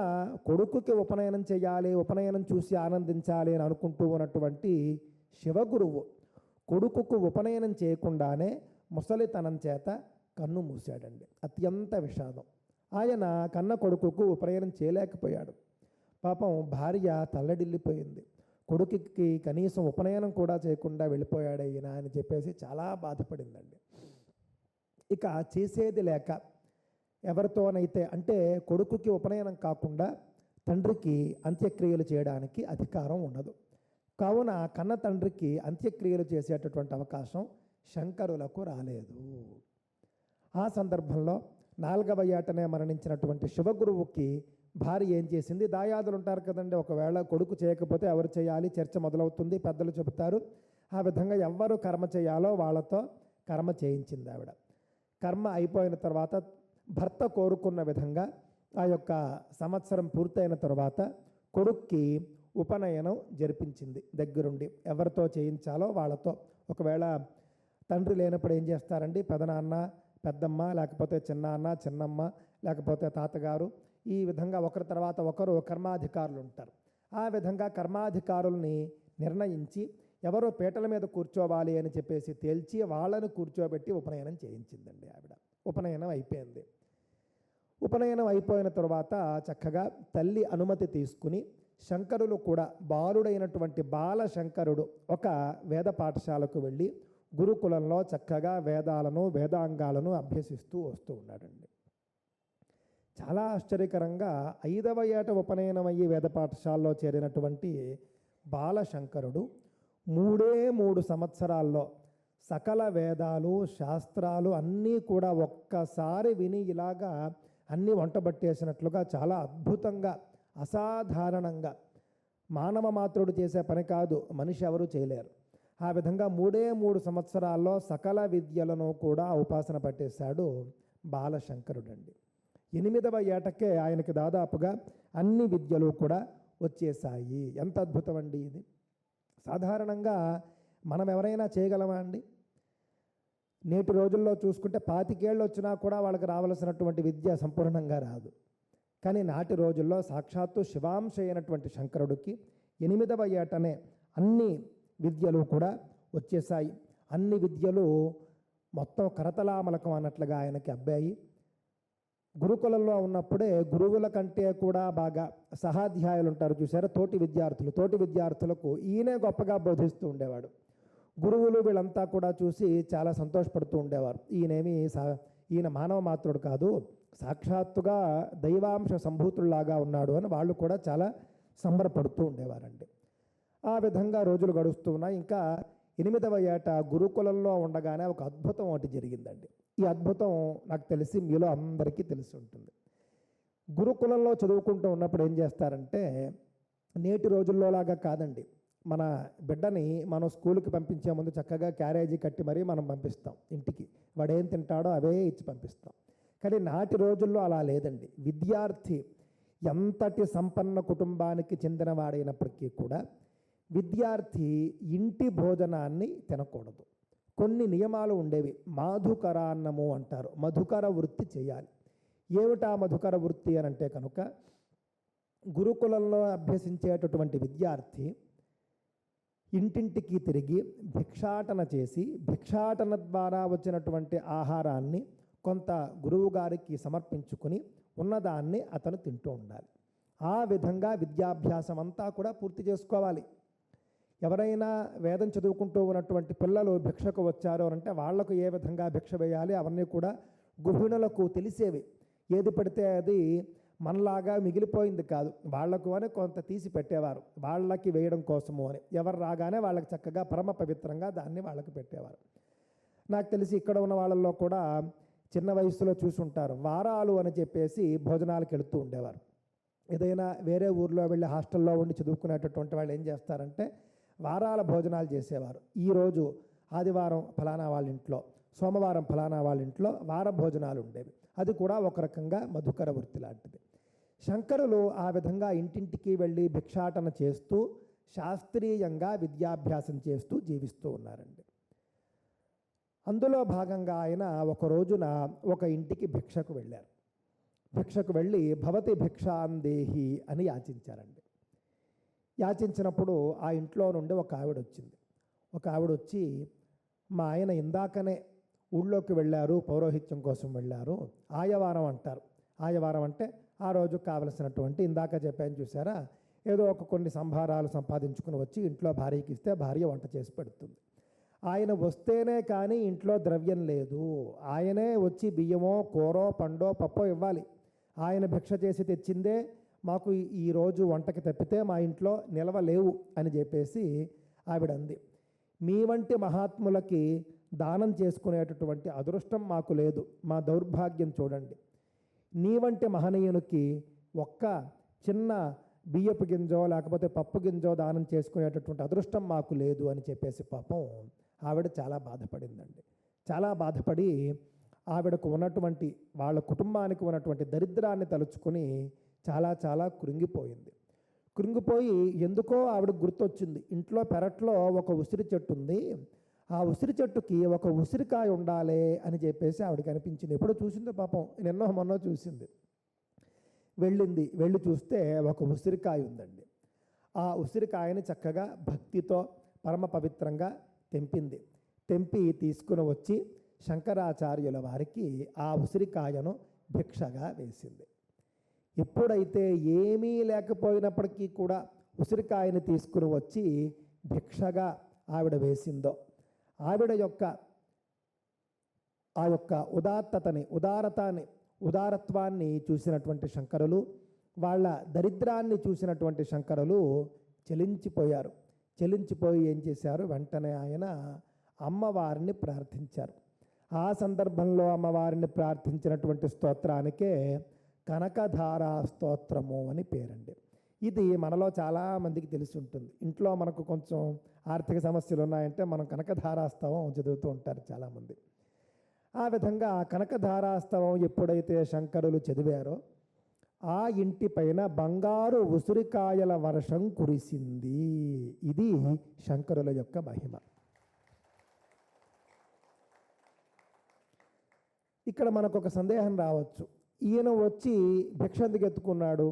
కొడుకుకి ఉపనయనం చేయాలి, ఉపనయనం చూసి ఆనందించాలి అని అనుకుంటూ ఉన్నటువంటి శివగురువు కొడుకుకు ఉపనయనం చేయకుండానే ముసలితనం చేత కన్ను మూశాడండి. అత్యంత విషాదం. ఆయన కన్న కొడుకుకు ఉపనయనం చేయలేకపోయాడు. పాపం భార్య తల్లడిల్లిపోయింది. కొడుకుకి కనీసం ఉపనయనం కూడా చేయకుండా వెళ్ళిపోయాడు ఈయన అని చెప్పేసి చాలా బాధపడిందండి. ఇక చేసేది లేక ఎవరితోనైతే అంటే కొడుకుకి ఉపనయనం కాకుండా తండ్రికి అంత్యక్రియలు చేయడానికి అధికారం ఉండదు. కావున కన్న తండ్రికి అంత్యక్రియలు చేసేటటువంటి అవకాశం శంకరులకు రాలేదు. ఆ సందర్భంలో 4వ ఏటనే మరణించినటువంటి శివగురువుకి భార్య ఏం చేసింది? దాయాదులు ఉంటారు కదండి, ఒకవేళ కొడుకు చేయకపోతే ఎవరు చేయాలి? చర్చ మొదలవుతుంది, పెద్దలు చెబుతారు. ఆ విధంగా ఎవరు కర్మ చేయాలో వాళ్ళతో కర్మ చేయించింది ఆవిడ. కర్మ అయిపోయిన తర్వాత భర్త కోరుకున్న విధంగా ఆ యొక్క సంవత్సరం పూర్తయిన తర్వాత కొడుక్కి ఉపనయనం జరిపించింది దగ్గరుండి. ఎవరితో చేయించాలో వాళ్ళతో. ఒకవేళ తండ్రి లేనప్పుడు ఏం చేస్తారండి? పెదనాన్న, పెద్దమ్మ, లేకపోతే చిన్నాన్న, చిన్నమ్మ, లేకపోతే తాతగారు, ఈ విధంగా ఒకరి తర్వాత ఒకరు కర్మాధికారులు ఉంటారు. ఆ విధంగా కర్మాధికారుల్ని నిర్ణయించి ఎవరో పీటల మీద కూర్చోవాలి అని చెప్పేసి తేల్చి వాళ్ళను కూర్చోబెట్టి ఉపనయనం చేయించిందండి ఆవిడ. ఉపనయనం అయిపోయింది. ఉపనయనం అయిపోయిన తర్వాత చక్కగా తల్లి అనుమతి తీసుకుని శంకరులు కూడా బాలుడైనటువంటి బాలశంకరుడు ఒక వేద పాఠశాలకు వెళ్ళి గురుకులంలో చక్కగా వేదాలను వేదాంగాలను అభ్యసిస్తూ వస్తూ ఉన్నాడండి. చాలా ఆశ్చర్యకరంగా 5వ ఏట ఉపనయనమయ్యి వేద పాఠశాలలో చేరినటువంటి బాలశంకరుడు 3 సంవత్సరాల్లో సకల వేదాలు శాస్త్రాలు అన్నీ కూడా ఒక్కసారి విని ఇలాగా అన్నీ వంటబట్టేసినట్లుగా చాలా అద్భుతంగా అసాధారణంగా, మానవ మాత్రుడు చేసే పని కాదు, మనిషి ఎవరు చేయలేరు. ఆ విధంగా 3 సంవత్సరాల్లో సకల విద్యలను కూడా ఉపాసన పట్టేశాడు బాలశంకరుడండి. 8వ ఏటకే ఆయనకి దాదాపుగా అన్ని విద్యలు కూడా వచ్చేసాయి. ఎంత అద్భుతం అండి ఇది! సాధారణంగా మనం ఎవరైనా చేయగలమా అండి? నేటి రోజుల్లో చూసుకుంటే 25 ఏళ్ళు వచ్చినా కూడా వాళ్ళకి రావాల్సినటువంటి విద్య సంపూర్ణంగా రాదు. కానీ నాటి రోజుల్లో సాక్షాత్తు శివాంశ అయినటువంటి శంకరుడికి 8వ ఏటనే అన్ని విద్యలు కూడా వచ్చేసాయి. అన్ని విద్యలు మొత్తం కరతలామలకం అన్నట్లుగా ఆయనకి అబ్బాయి. గురుకులంలో ఉన్నప్పుడే గురువుల కంటే కూడా బాగా సహాధ్యాయులు ఉంటారు చూసారా, తోటి విద్యార్థులకు ఈయనే గొప్పగా బోధిస్తూ ఉండేవాడు. గురువులు వీళ్ళంతా కూడా చూసి చాలా సంతోషపడుతూ ఉండేవారు. ఈయన మానవ మాత్రుడు కాదు, సాక్షాత్తుగా దైవాంశ సంభూతుల్లాగా ఉన్నాడు అని వాళ్ళు కూడా చాలా సంబరపడుతూ ఉండేవారండి. ఆ విధంగా రోజులు గడుస్తూ ఉన్నాయి. ఇంకా 8వ ఏట గురుకులంలో ఉండగానే ఒక అద్భుతం ఒకటి జరిగిందండి. ఈ అద్భుతం నాకు తెలిసి మీలో అందరికీ తెలిసి ఉంటుంది. గురుకులంలో చదువుకుంటూ ఉన్నప్పుడు ఏం చేస్తారంటే, నేటి రోజుల్లో లాగా కాదండి, మన బిడ్డని మనం స్కూల్కి పంపించే ముందు చక్కగా క్యారేజీ కట్టి మరీ మనం పంపిస్తాం ఇంటికి. వాడు ఏం తింటాడో అవే ఇచ్చి పంపిస్తాం. కానీ నాటి రోజుల్లో అలా లేదండి. విద్యార్థి ఎంతటి సంపన్న కుటుంబానికి చెందినవాడైనప్పటికీ కూడా విద్యార్థి ఇంటి భోజనాన్ని తినకూడదు. కొన్ని నియమాలు ఉండేవి. మాధుకరాన్నము అంటారు, మధుకర వృత్తి చేయాలి. ఏమిటా మధుకర వృత్తి అని అంటే కనుక, గురుకులంలో అభ్యసించేటటువంటి విద్యార్థి ఇంటింటికి తిరిగి భిక్షాటన చేసి భిక్షాటన ద్వారా వచ్చినటువంటి ఆహారాన్ని కొంత గురువు గారికి సమర్పించుకుని ఉన్నదాన్ని అతను తింటూ ఉండాలి. ఆ విధంగా విద్యాభ్యాసం అంతా కూడా పూర్తి చేసుకోవాలి. ఎవరైనా వేదం చదువుకుంటూ ఉన్నటువంటి పిల్లలు భిక్షకు వచ్చారు అంటే వాళ్లకు ఏ విధంగా భిక్ష వేయాలి అవన్నీ కూడా గృహిణులకు తెలిసేవి. ఏది పడితే అది మనలాగా మిగిలిపోయింది కాదు, వాళ్లకు అని కొంత తీసి పెట్టేవారు, వాళ్ళకి వేయడం కోసము అని. ఎవరు రాగానే వాళ్ళకి చక్కగా పరమ పవిత్రంగా దాన్ని వాళ్ళకి పెట్టేవారు. నాకు తెలిసి ఇక్కడ ఉన్న వాళ్ళల్లో కూడా చిన్న వయసులో చూసుంటారు, వారాలు అని చెప్పేసి భోజనాలకు వెళుతూ ఉండేవారు. ఏదైనా వేరే ఊర్లో వెళ్ళి హాస్టల్లో ఉండి చదువుకునేటటువంటి వాళ్ళు ఏం చేస్తారంటే వారాల భోజనాలు చేసేవారు. ఈరోజు ఆదివారం ఫలానా వాళ్ళ ఇంట్లో, సోమవారం ఫలానా వాళ్ళ ఇంట్లో వార భోజనాలు ఉండేవి. అది కూడా ఒక రకంగా మధుకర వృత్తి లాంటిది. శంకరులు ఆ విధంగా ఇంటింటికి వెళ్ళి భిక్షాటన చేస్తూ శాస్త్రీయంగా విద్యాభ్యాసం చేస్తూ జీవిస్తూ ఉన్నారండి. అందులో భాగంగా ఆయన ఒక రోజున ఒక ఇంటికి భిక్షకు వెళ్ళారు. భిక్షకు వెళ్ళి భవతి భిక్షాందేహి అని యాచించారండి. యాచించినప్పుడు ఆ ఇంట్లో నుండి ఒక ఆవిడ వచ్చింది. ఒక ఆవిడ వచ్చి, మా ఆయన ఇందాకనే ఊళ్ళోకి వెళ్ళారు, పౌరోహిత్యం కోసం వెళ్ళారు, ఆయవారం అంటారు. ఆయవారం అంటే ఆ రోజు కావలసినటువంటి, ఇందాక చెప్పాను చూసారా, ఏదో ఒక కొన్ని సంభారాలు సంపాదించుకుని వచ్చి ఇంట్లో భార్యకి ఇస్తే భార్య వంట చేసి పెడుతుంది. ఆయన వస్తేనే కానీ ఇంట్లో ద్రవ్యం లేదు. ఆయనే వచ్చి బియ్యమో కూరో పండో పప్పో ఇవ్వాలి. ఆయన భిక్ష చేసి తెచ్చిందే మాకు ఈరోజు వంటకి తప్పితే మా ఇంట్లో నిలవ లేవు అని చెప్పేసి ఆవిడ అంది. మీ వంటి మహాత్ములకి దానం చేసుకునేటటువంటి అదృష్టం మాకు లేదు, మా దౌర్భాగ్యం చూడండి. నీ వంటి మహనీయునికి ఒక్క చిన్న బియ్యపు గింజో లేకపోతే పప్పు గింజో దానం చేసుకునేటటువంటి అదృష్టం మాకు లేదు అని చెప్పేసి పాపం ఆవిడ చాలా బాధపడిందండి. చాలా బాధపడి ఆవిడకు ఉన్నటువంటి వాళ్ళ కుటుంబానికి ఉన్నటువంటి దరిద్రాన్ని తలుచుకొని చాలా చాలా కృంగిపోయింది. కృంగిపోయి ఎందుకో ఆవిడ గుర్తొచ్చింది, ఇంట్లో పెరట్లో ఒక ఉసిరి చెట్టు ఉంది, ఆ ఉసిరి చెట్టుకి ఒక ఉసిరికాయ ఉండాలి అని చెప్పేసి ఆవిడకి అనిపించింది. ఎప్పుడో చూసిందో పాపం, నిన్నో మొన్నో చూసింది. వెళ్ళింది, వెళ్ళి చూస్తే ఒక ఉసిరికాయ ఉందండి. ఆ ఉసిరికాయని చక్కగా భక్తితో పరమ పవిత్రంగా తెంపింది. తెంపి తీసుకుని వచ్చి శంకరాచార్యుల వారికి ఆ ఉసిరికాయను భిక్షగా వేసింది. ఎప్పుడైతే ఏమీ లేకపోయినప్పటికీ కూడా ఉసిరికాయని తీసుకుని వచ్చి భిక్షగా ఆవిడ వేసిందో, ఆవిడ యొక్క ఆ యొక్క ఉదారత్వాన్ని చూసినటువంటి శంకరులు, వాళ్ళ దరిద్రాన్ని చూసినటువంటి శంకరులు చెలించిపోయారు. చెలించిపోయి ఏం చేశారు, వెంటనే ఆయన అమ్మవారిని ప్రార్థించారు. ఆ సందర్భంలో అమ్మవారిని ప్రార్థించినటువంటి స్తోత్రానికే కనకధారా స్తోత్రము అని పేరండి. ఇది మనలో చాలామందికి తెలిసి ఉంటుంది. ఇంట్లో మనకు కొంచెం ఆర్థిక సమస్యలు ఉన్నాయంటే మనం కనకధారాస్తవం చదువుతూ ఉంటారు చాలామంది. ఆ విధంగా కనకధారాస్తవం ఎప్పుడైతే శంకరులు చదివారో ఆ ఇంటి పైన బంగారు ఉసిరికాయల వర్షం కురిసింది. ఇది శంకరుల యొక్క మహిమ. ఇక్కడ మనకు ఒక సందేహం రావచ్చు, ఈయన వచ్చి భిక్ష ఎందుకు ఎత్తుకున్నాడు,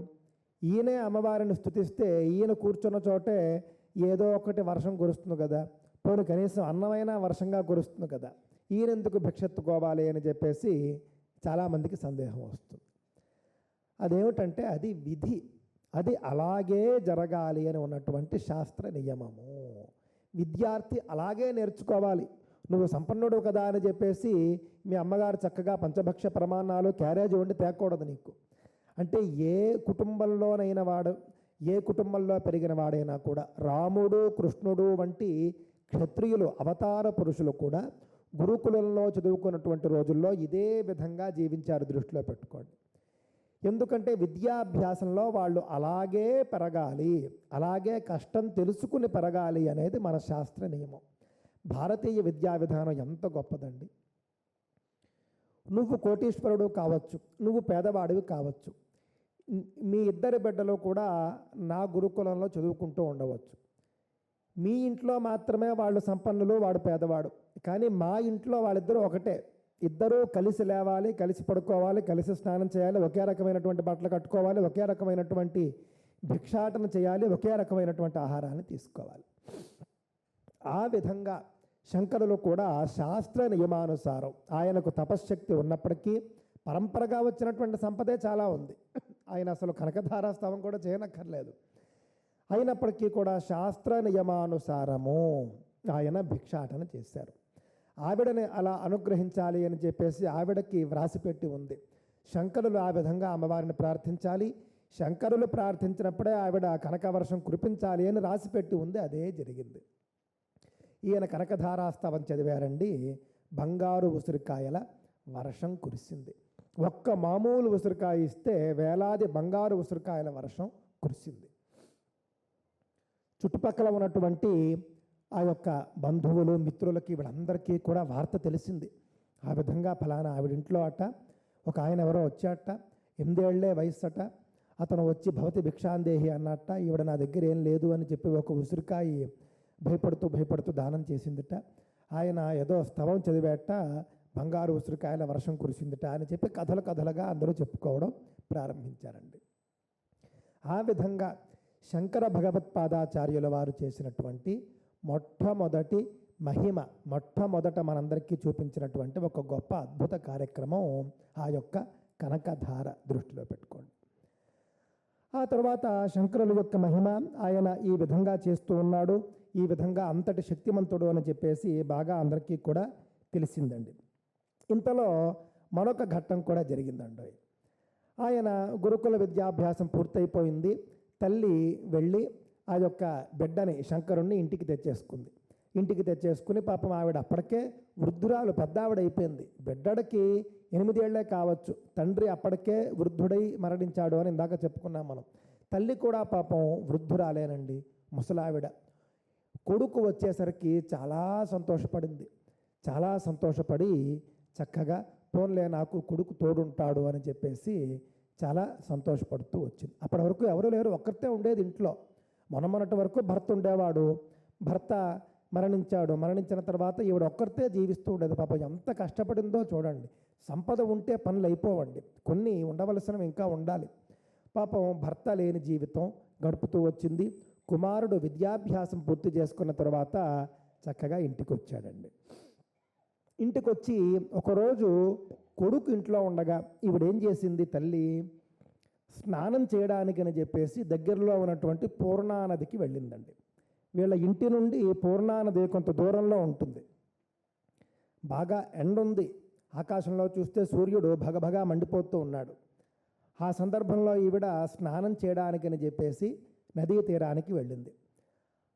ఈయనే అమ్మవారిని స్తుతిస్తే ఈయన కూర్చున్న చోటే ఏదో ఒకటి వర్షం కురుస్తుంది కదా, పోనీ కనీసం అన్నమైనా వర్షంగా కురుస్తుంది కదా, ఈయన ఎందుకు భిక్ష ఎత్తుకోవాలి అని చెప్పేసి చాలామందికి సందేహం వస్తుంది. అదేమిటంటే అది విధి, అది అలాగే జరగాలి అని ఉన్నటువంటి శాస్త్ర నియమము. విద్యార్థి అలాగే నేర్చుకోవాలి. నువ్వు సంపన్నుడు కదా అని చెప్పేసి మీ అమ్మగారు చక్కగా పంచభక్ష ప్రమాణాలు క్యారేజ్ వండి తేకూడదు నీకు. అంటే ఏ కుటుంబంలోనైన వాడు, ఏ కుటుంబంలో పెరిగిన వాడైనా కూడా, రాముడు కృష్ణుడు వంటి క్షత్రియులు అవతార పురుషులు కూడా గురుకులంలో చదువుకున్నటువంటి రోజుల్లో ఇదే విధంగా జీవించారు, దృష్టిలో పెట్టుకోండి. ఎందుకంటే విద్యాభ్యాసంలో వాళ్ళు అలాగే పెరగాలి, అలాగే కష్టం తెలుసుకుని పెరగాలి అనేది మన శాస్త్ర నియమం. భారతీయ విద్యా విధానం ఎంత గొప్పదండి. నువ్వు కోటీశ్వరుడు కావచ్చు, నువ్వు పేదవాడివి కావచ్చు, మీ ఇద్దరి బిడ్డలు కూడా నా గురుకులంలో చదువుకుంటూ ఉండవచ్చు. మీ ఇంట్లో మాత్రమే వాళ్ళు సంపన్నులు, వాడు పేదవాడు. కానీ మా ఇంట్లో వాళ్ళిద్దరూ ఒకటే, ఇద్దరూ కలిసి లేవాలి, కలిసి పడుకోవాలి, కలిసి స్నానం చేయాలి, ఒకే రకమైనటువంటి బట్టలు కట్టుకోవాలి, ఒకే రకమైనటువంటి భిక్షాటన చేయాలి, ఒకే రకమైనటువంటి ఆహారాన్ని తీసుకోవాలి. ఆ విధంగా శంకరులు కూడా శాస్త్ర నియమానుసారం, ఆయనకు తపశ్శక్తి ఉన్నప్పటికీ పరంపరగా వచ్చినటువంటి సంపదే చాలా ఉంది. ఆయన అసలు కనకధారాస్తవం కూడా చేయనక్కర్లేదు. అయినప్పటికీ కూడా శాస్త్ర నియమానుసారము ఆయన భిక్షాటన చేశారు. ఆవిడని అలా అనుగ్రహించాలి అని చెప్పేసి ఆవిడకి వ్రాసిపెట్టి ఉంది. శంకరులు ఆ విధంగా అమ్మవారిని ప్రార్థించాలి, శంకరులు ప్రార్థించినప్పుడే ఆవిడ కనకవర్షం కురిపించాలి అని రాసిపెట్టి ఉంది. అదే జరిగింది. ఈయన కనకధారాస్తవం చదివారండి. బంగారు ఉసిరికాయల వర్షం కురిసింది. ఒక్క మామూలు ఉసిరికాయ ఇస్తే వేలాది బంగారు ఉసిరికాయల వర్షం కురిసింది. చుట్టుపక్కల ఉన్నటువంటి ఆ యొక్క బంధువులు, మిత్రులకి, వీళ్ళందరికీ కూడా వార్త తెలిసింది. ఆ విధంగా ఫలానా ఆవిడింట్లో అట ఒక ఆయన ఎవరో వచ్చాట, 8 ఏళ్లే వయస్సు అట, అతను వచ్చి భవతి భిక్షాందేహి అన్నట్ట, ఈవిడ నా దగ్గర ఏం లేదు అని చెప్పి ఒక ఉసిరికాయ భయపడుతూ దానం చేసిందిట. ఆయన ఏదో స్తవం చదివేట, బంగారు ఉసిరికాయల వర్షం కురిసిందిట అని చెప్పి కథలుగా అందరూ చెప్పుకోవడం ప్రారంభించారండి. ఆ విధంగా శంకర భగవత్పాదాచార్యుల వారు చేసినటువంటి మొట్టమొదటి మహిమ, మొట్టమొదట మనందరికీ చూపించినటువంటి ఒక గొప్ప అద్భుత కార్యక్రమం ఆ యొక్క కనకధార. దృష్టిలో పెట్టుకోండి. ఆ తర్వాత శంకరుల యొక్క మహిమ, ఆయన ఈ విధంగా చేస్తూ ఉన్నాడు, ఈ విధంగా అంతటి శక్తిమంతుడు అని చెప్పేసి బాగా అందరికీ కూడా తెలిసిందండి. ఇంతలో మరొక ఘట్టం కూడా జరిగిందండి. ఆయన గురుకుల విద్యాభ్యాసం పూర్తయిపోయింది. తల్లి వెళ్ళి ఆ యొక్క బిడ్డని, శంకరుణ్ణి ఇంటికి తెచ్చేసుకుంది. ఇంటికి తెచ్చేసుకుని పాపం ఆవిడ అప్పటికే వృద్ధురాలు, పెద్ద ఆవిడ అయిపోయింది. బిడ్డడికి 8 ఏళ్లే కావచ్చు, తండ్రి అప్పటికే వృద్ధుడై మరణించాడు అని ఇందాక చెప్పుకున్నాం మనం. తల్లి కూడా పాపం వృద్ధురాలేనండి, ముసలావిడ. కొడుకు వచ్చేసరికి చాలా సంతోషపడింది. చాలా సంతోషపడి చక్కగా పోన్లే నాకు కొడుకు తోడుంటాడు అని చెప్పేసి చాలా సంతోషపడుతూ వచ్చింది. అప్పటి వరకు ఎవరు లేరు, ఒక్కరితే ఉండేది ఇంట్లో. మొన్నటి వరకు భర్త ఉండేవాడు, భర్త మరణించాడు. మరణించిన తర్వాత ఈవిడ ఒక్కరితే జీవిస్తూ ఉండేది. పాపం ఎంత కష్టపడిందో చూడండి. సంపద ఉంటే పనులు అయిపోవండి, కొన్ని ఉండవలసినవి ఇంకా ఉండాలి. పాపం భర్త లేని జీవితం గడుపుతూ వచ్చింది. కుమారుడు విద్యాభ్యాసం పూర్తి చేసుకున్న తర్వాత చక్కగా ఇంటికి వచ్చాడండి. ఇంటికి వచ్చి ఒకరోజు కొడుకు ఇంట్లో ఉండగా ఈవిడేం చేసింది, తల్లి స్నానం చేయడానికి అని చెప్పేసి దగ్గరలో ఉన్నటువంటి పూర్ణానదికి వెళ్ళిందండి. వీళ్ళ ఇంటి నుండి పూర్ణానది కొంత దూరంలో ఉంటుంది. బాగా ఎండ ఉంది, ఆకాశంలో చూస్తే సూర్యుడు భగభగా మండిపోతూ ఉన్నాడు. ఆ సందర్భంలో ఈవిడ స్నానం చేయడానికి అని చెప్పేసి నదీ తీరానికి వెళ్ళింది.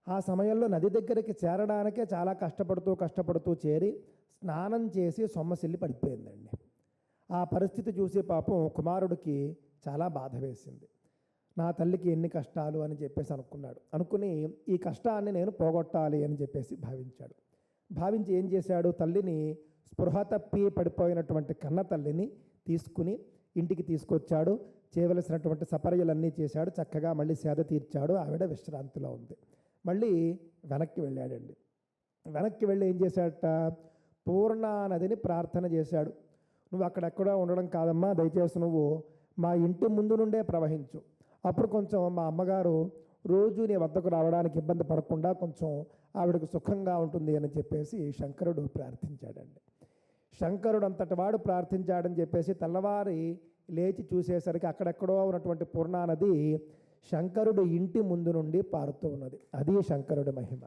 ఆ సమయంలో నది దగ్గరికి చేరడానికే చాలా కష్టపడుతూ చేరి స్నానం చేసి సొమ్మసిల్లి పడిపోయిందండి. ఆ పరిస్థితి చూసి పాపం కుమారుడికి చాలా బాధ వేసింది. నా తల్లికి ఎన్ని కష్టాలు అని చెప్పేసి అనుకుని ఈ కష్టాన్ని నేను పోగొట్టాలి అని చెప్పేసి భావించి ఏం చేశాడు, తల్లిని స్పృహ తప్పి పడిపోయినటువంటి కన్న తల్లిని తీసుకుని ఇంటికి తీసుకొచ్చాడు. చేయవలసినటువంటి సపర్యలన్నీ చేశాడు. చక్కగా మళ్ళీ సేద తీర్చాడు. ఆవిడ విశ్రాంతిలో ఉంది. మళ్ళీ వెనక్కి వెళ్ళాడండి. వెనక్కి వెళ్ళి ఏం చేశాడట, పూర్ణానదిని ప్రార్థన చేశాడు. నువ్వు అక్కడెక్కడో ఉండడం కాదమ్మా, దయచేసి నువ్వు మా ఇంటి ముందు నుండే ప్రవహించు. అప్పుడు కొంచెం మా అమ్మగారు రోజు నీ వద్దకు రావడానికి ఇబ్బంది పడకుండా కొంచెం ఆవిడకు సుఖంగా ఉంటుంది అని చెప్పేసి శంకరుడు ప్రార్థించాడండి. శంకరుడు అంతటి వాడు ప్రార్థించాడని చెప్పేసి తెల్లవారి లేచి చూసేసరికి అక్కడెక్కడో ఉన్నటువంటి పూర్ణానది శంకరుడు ఇంటి ముందు నుండి పారుతూ ఉన్నది. అది శంకరుడి మహిమ.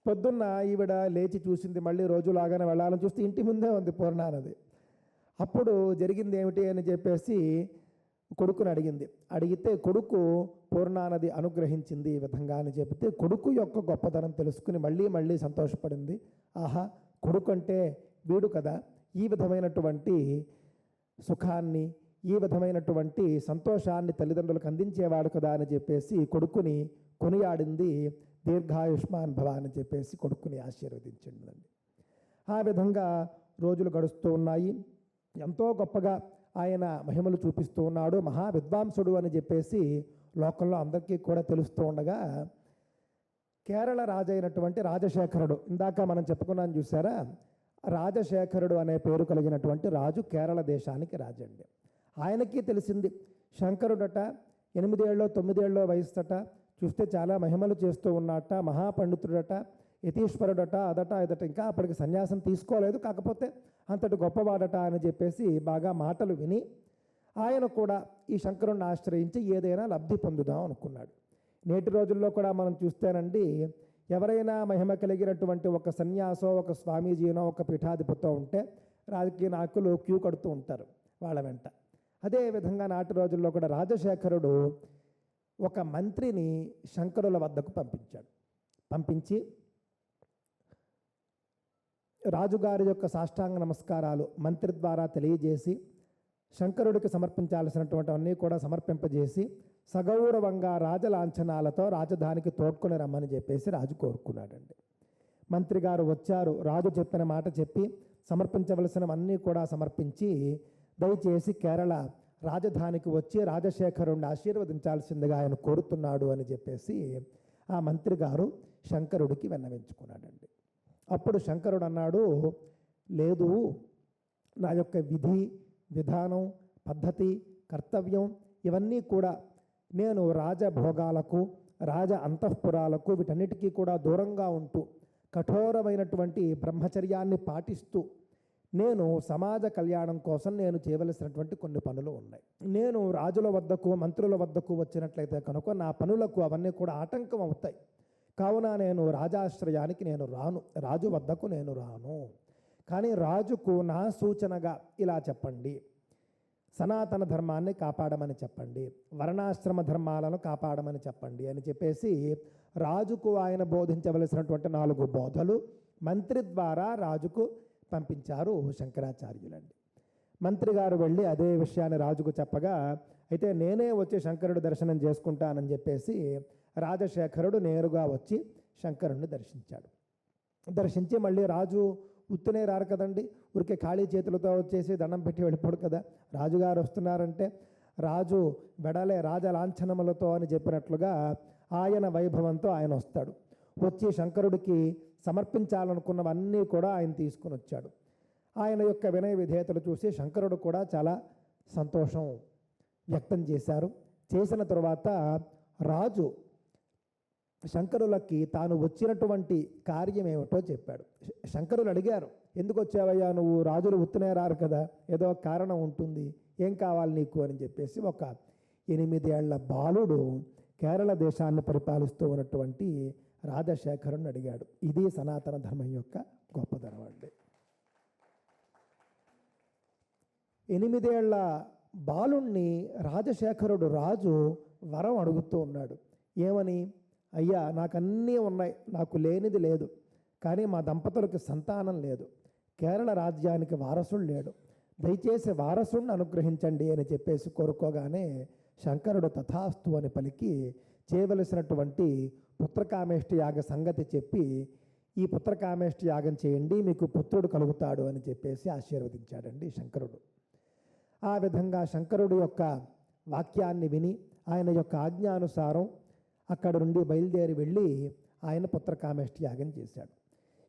పొద్దున్న ఈవిడ లేచి చూసింది, మళ్ళీ రోజులాగానే వెళ్ళాలని చూస్తే ఇంటి ముందే ఉంది పూర్ణానది. అప్పుడు జరిగింది ఏమిటి అని చెప్పేసి కొడుకుని అడిగితే కొడుకు పూర్ణానది అనుగ్రహించింది ఈ విధంగా అని చెబితే కొడుకు యొక్క గొప్పతనం తెలుసుకుని మళ్ళీ సంతోషపడింది. ఆహా, కొడుకు అంటే వీడు కదా, ఈ విధమైనటువంటి సుఖాన్ని, ఈ విధమైనటువంటి సంతోషాన్ని తల్లిదండ్రులకు అందించేవాడు కదా అని చెప్పేసి కొడుకుని కొనియాడింది. దీర్ఘాయుష్మాన్ భవ అని చెప్పేసి కొడుకుని ఆశీర్వదించిందండి. ఆ విధంగా రోజులు గడుస్తూ ఉన్నాయి. ఎంతో గొప్పగా ఆయన మహిమలు చూపిస్తూ ఉన్నాడు. మహా విద్వాంసుడు అని చెప్పేసి లోకంలో అందరికీ కూడా తెలుస్తూ ఉండగా కేరళ రాజు అయినటువంటి రాజశేఖరుడు, ఇందాక మనం చెప్పుకున్నాను చూసారా, రాజశేఖరుడు అనే పేరు కలిగినటువంటి రాజు కేరళ దేశానికి రాజండి. ఆయనకి తెలిసింది శంకరుడట 8 ఏళ్ళో 9 ఏళ్ళో వయసుట, చూస్తే చాలా మహిమలు చేస్తూ ఉన్నట్ట, మహాపండితుడట, యతీశ్వరుడట, అదట ఇదట. ఇంకా అప్పటికి సన్యాసం తీసుకోలేదు, కాకపోతే అంతటి గొప్పవాడట అని చెప్పేసి బాగా మాటలు విని ఆయన కూడా ఈ శంకరుణ్ణి ఆశ్రయించి ఏదైనా లబ్ధి పొందుదాం అనుకున్నాడు. నేటి రోజుల్లో కూడా మనం చూస్తేనండి, ఎవరైనా మహిమ కలిగినటువంటి ఒక సన్యాసో, ఒక స్వామీజీనో, ఒక పీఠాధిపతో ఉంటే రాజకీయ నాయకులు క్యూ కడుతూ ఉంటారు వాళ్ళ వెంట. అదేవిధంగా నాటి రోజుల్లో కూడా రాజశేఖరుడు ఒక మంత్రిని శంకరుల వద్దకు పంపించి రాజుగారి యొక్క సాష్టాంగ నమస్కారాలు మంత్రి ద్వారా తెలియజేసి శంకరుడికి సమర్పించాల్సినటువంటి అన్నీ కూడా సమర్పింపజేసి సగౌరవంగా రాజలాంఛనాలతో రాజధానికి తోడ్కొని రమ్మని చెప్పేసి రాజు కోరుకున్నాడండి. మంత్రి గారు వచ్చారు. రాజు చెప్పిన మాట చెప్పి సమర్పించవలసినవన్నీ కూడా సమర్పించి దయచేసి కేరళ రాజధానికి వచ్చి రాజశేఖరుణ్ణి ఆశీర్వదించాల్సిందిగా ఆయన కోరుతున్నాడు అని చెప్పేసి ఆ మంత్రి గారు శంకరుడికి విన్నవించుకున్నాడండి. అప్పుడు శంకరుడు అన్నాడు, లేదు, నా యొక్క విధి విధానం పద్ధతి కర్తవ్యం ఇవన్నీ కూడా నేను రాజభోగాలకు రాజ అంతఃపురాలకు వీటన్నిటికీ కూడా దూరంగా ఉంటూ కఠోరమైనటువంటి బ్రహ్మచర్యాన్ని పాటిస్తూ నేను సమాజ కళ్యాణం కోసం నేను చేయవలసినటువంటి కొన్ని పనులు ఉన్నాయి. నేను రాజుల వద్దకు మంత్రుల వద్దకు వచ్చినట్లయితే కనుక నా పనులకు అవన్నీ కూడా ఆటంకం అవుతాయి. కావున నేను రాజాశ్రయానికి నేను రాను, రాజు వద్దకు నేను రాను. కానీ రాజుకు నా సూచనగా ఇలా చెప్పండి, సనాతన ధర్మాన్ని కాపాడమని చెప్పండి, వర్ణాశ్రమ ధర్మాలను కాపాడమని చెప్పండి అని చెప్పేసి రాజుకు ఆయన బోధించవలసినటువంటి 4 బోధలు మంత్రి ద్వారా రాజుకు పంపించారు శంకరాచార్యులండి. మంత్రి గారు వెళ్ళి అదే విషయాన్ని రాజుకు చెప్పగా, అయితే నేనే వచ్చి శంకరుడు దర్శనం చేసుకుంటానని చెప్పేసి రాజశేఖరుడు నేరుగా వచ్చి శంకరుడిని దర్శించాడు. దర్శించి మళ్ళీ రాజు ఉత్తునే రారు కదండి, ఊరికే ఖాళీ చేతులతో వచ్చేసి దండం పెట్టి వెళ్ళిపోడు కదా. రాజుగారు వస్తున్నారంటే రాజు వెడలే రాజలాంఛనములతో అని చెప్పినట్లుగా ఆయన వైభవంతో ఆయన వస్తాడు. వచ్చి శంకరుడికి సమర్పించాలనుకున్నవన్నీ కూడా ఆయన తీసుకుని వచ్చాడు. ఆయన యొక్క వినయ విధేయతలు చూసి శంకరుడు కూడా చాలా సంతోషం వ్యక్తం చేశారు. చేసిన తరువాత రాజు శంకరులకి తాను వచ్చినటువంటి కార్యం ఏమిటో చెప్పాడు. శంకరులు అడిగారు, ఎందుకు వచ్చావయ్యా నువ్వు, రాజులు ఉత్తునే రారు కదా, ఏదో కారణం ఉంటుంది, ఏం కావాలి నీకు అని చెప్పేసి ఒక 8 ఏళ్ల బాలుడు కేరళ దేశాన్ని పరిపాలిస్తూ ఉన్నటువంటి రాజశేఖరుని అడిగాడు. ఇది సనాతన ధర్మం యొక్క గొప్పదనం అండి. 8 ఏళ్ల బాలుణ్ణి రాజశేఖరుడు రాజు వరం అడుగుతూ ఉన్నాడు. ఏమని? అయ్యా, నాకన్నీ ఉన్నాయి, నాకు లేనిది లేదు, కానీ మా దంపతులకు సంతానం లేదు, కేరళ రాజ్యానికి వారసుడు లేడు, దయచేసి వారసుడిని అనుగ్రహించండి అని చెప్పేసి కోరుకోగానే శంకరుడు తథాస్తు అని పలికి చేయవలసినటువంటి పుత్రకామేష్టి యాగ సంగతి చెప్పి, ఈ పుత్రకామేష్టి యాగం చేయండి, మీకు పుత్రుడు కలుగుతాడు అని చెప్పేసి ఆశీర్వదించాడండి శంకరుడు. ఆ విధంగా శంకరుడు యొక్క వాక్యాన్ని విని ఆయన యొక్క ఆజ్ఞానుసారం అక్కడ నుండి బయలుదేరి వెళ్ళి ఆయన పుత్రకామేష్టి యాగం చేశాడు.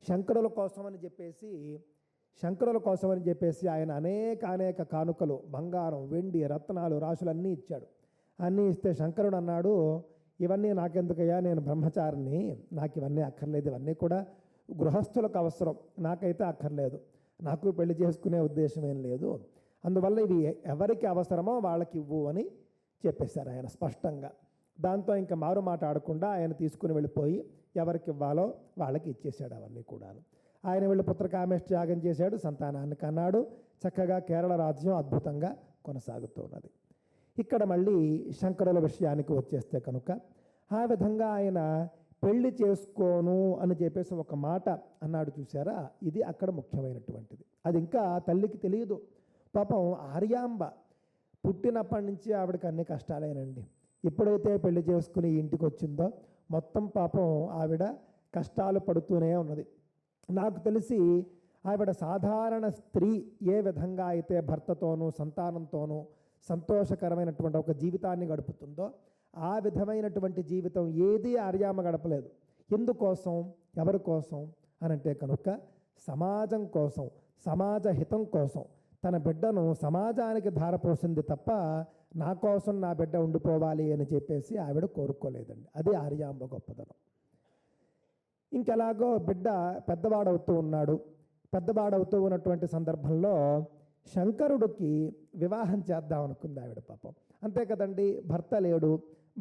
శంకరుల కోసమని చెప్పేసి ఆయన అనేక కానుకలు, బంగారం, వెండి, రత్నాలు, రాశులన్నీ ఇచ్చాడు. అన్నీ ఇస్తే శంకరుడు అన్నాడు, ఇవన్నీ నాకెందుకయ్యా, నేను బ్రహ్మచారిని, నాకు ఇవన్నీ అక్కర్లేదు, ఇవన్నీ కూడా గృహస్థులకు అవసరం, నాకైతే అక్కర్లేదు, నాకు పెళ్లి చేసుకునే ఉద్దేశం ఏం లేదు, అందువల్ల ఇవి ఎవరికి అవసరమో వాళ్ళకి ఇవ్వు అని చెప్పేశారు ఆయన స్పష్టంగా. దాంతో ఇంకా మారు మాట ఆడకుండా ఆయన తీసుకుని వెళ్ళిపోయి ఎవరికి ఇవ్వాలో వాళ్ళకి ఇచ్చేశాడు అవన్నీ కూడా. ఆయన వెళ్ళి పుత్రకామేష్టి యాగం చేశాడు, సంతానాన్ని కన్నాడు. చక్కగా కేరళ రాజ్యం అద్భుతంగా కొనసాగుతున్నది. ఇక్కడ మళ్ళీ శంకరుల విషయానికి వచ్చేస్తే కనుక ఆ విధంగా ఆయన పెళ్లి చేసుకోను అని చెప్పేసి ఒక మాట అన్నాడు చూసారా, ఇది అక్కడ ముఖ్యమైనటువంటిది. అది ఇంకా తల్లికి తెలియదు. పాపం ఆర్యాంబ పుట్టినప్పటి నుంచి ఆవిడకి అన్ని కష్టాలేనండి. ఎప్పుడైతే పెళ్లి చేసుకుని ఇంటికి వచ్చిందో మొత్తం పాపం ఆవిడ కష్టాలు పడుతూనే ఉన్నది. నాకు తెలిసి ఆవిడ సాధారణ స్త్రీ ఏ విధంగా అయితే భర్తతోనూ సంతానంతోనూ సంతోషకరమైనటువంటి ఒక జీవితాన్ని గడుపుతుందో ఆ విధమైనటువంటి జీవితం ఏది ఆర్యామ గడపలేదు. ఎందుకోసం, ఎవరి కోసం అనంటే కనుక సమాజం కోసం, సమాజ హితం కోసం తన బిడ్డను సమాజానికి ధారపోసింది తప్ప నా కోసం నా బిడ్డ ఉండిపోవాలి అని చెప్పేసి ఆవిడ కోరుకోలేదండి. అది ఆర్యాంబ గొప్పదనం. ఇంకెలాగో బిడ్డ పెద్దవాడవుతూ ఉన్నాడు. పెద్దవాడవుతూ ఉన్నటువంటి సందర్భంలో శంకరుడికి వివాహం చేద్దాం అనుకుంది ఆవిడ పాపం. అంతే కదండి, భర్త లేడు.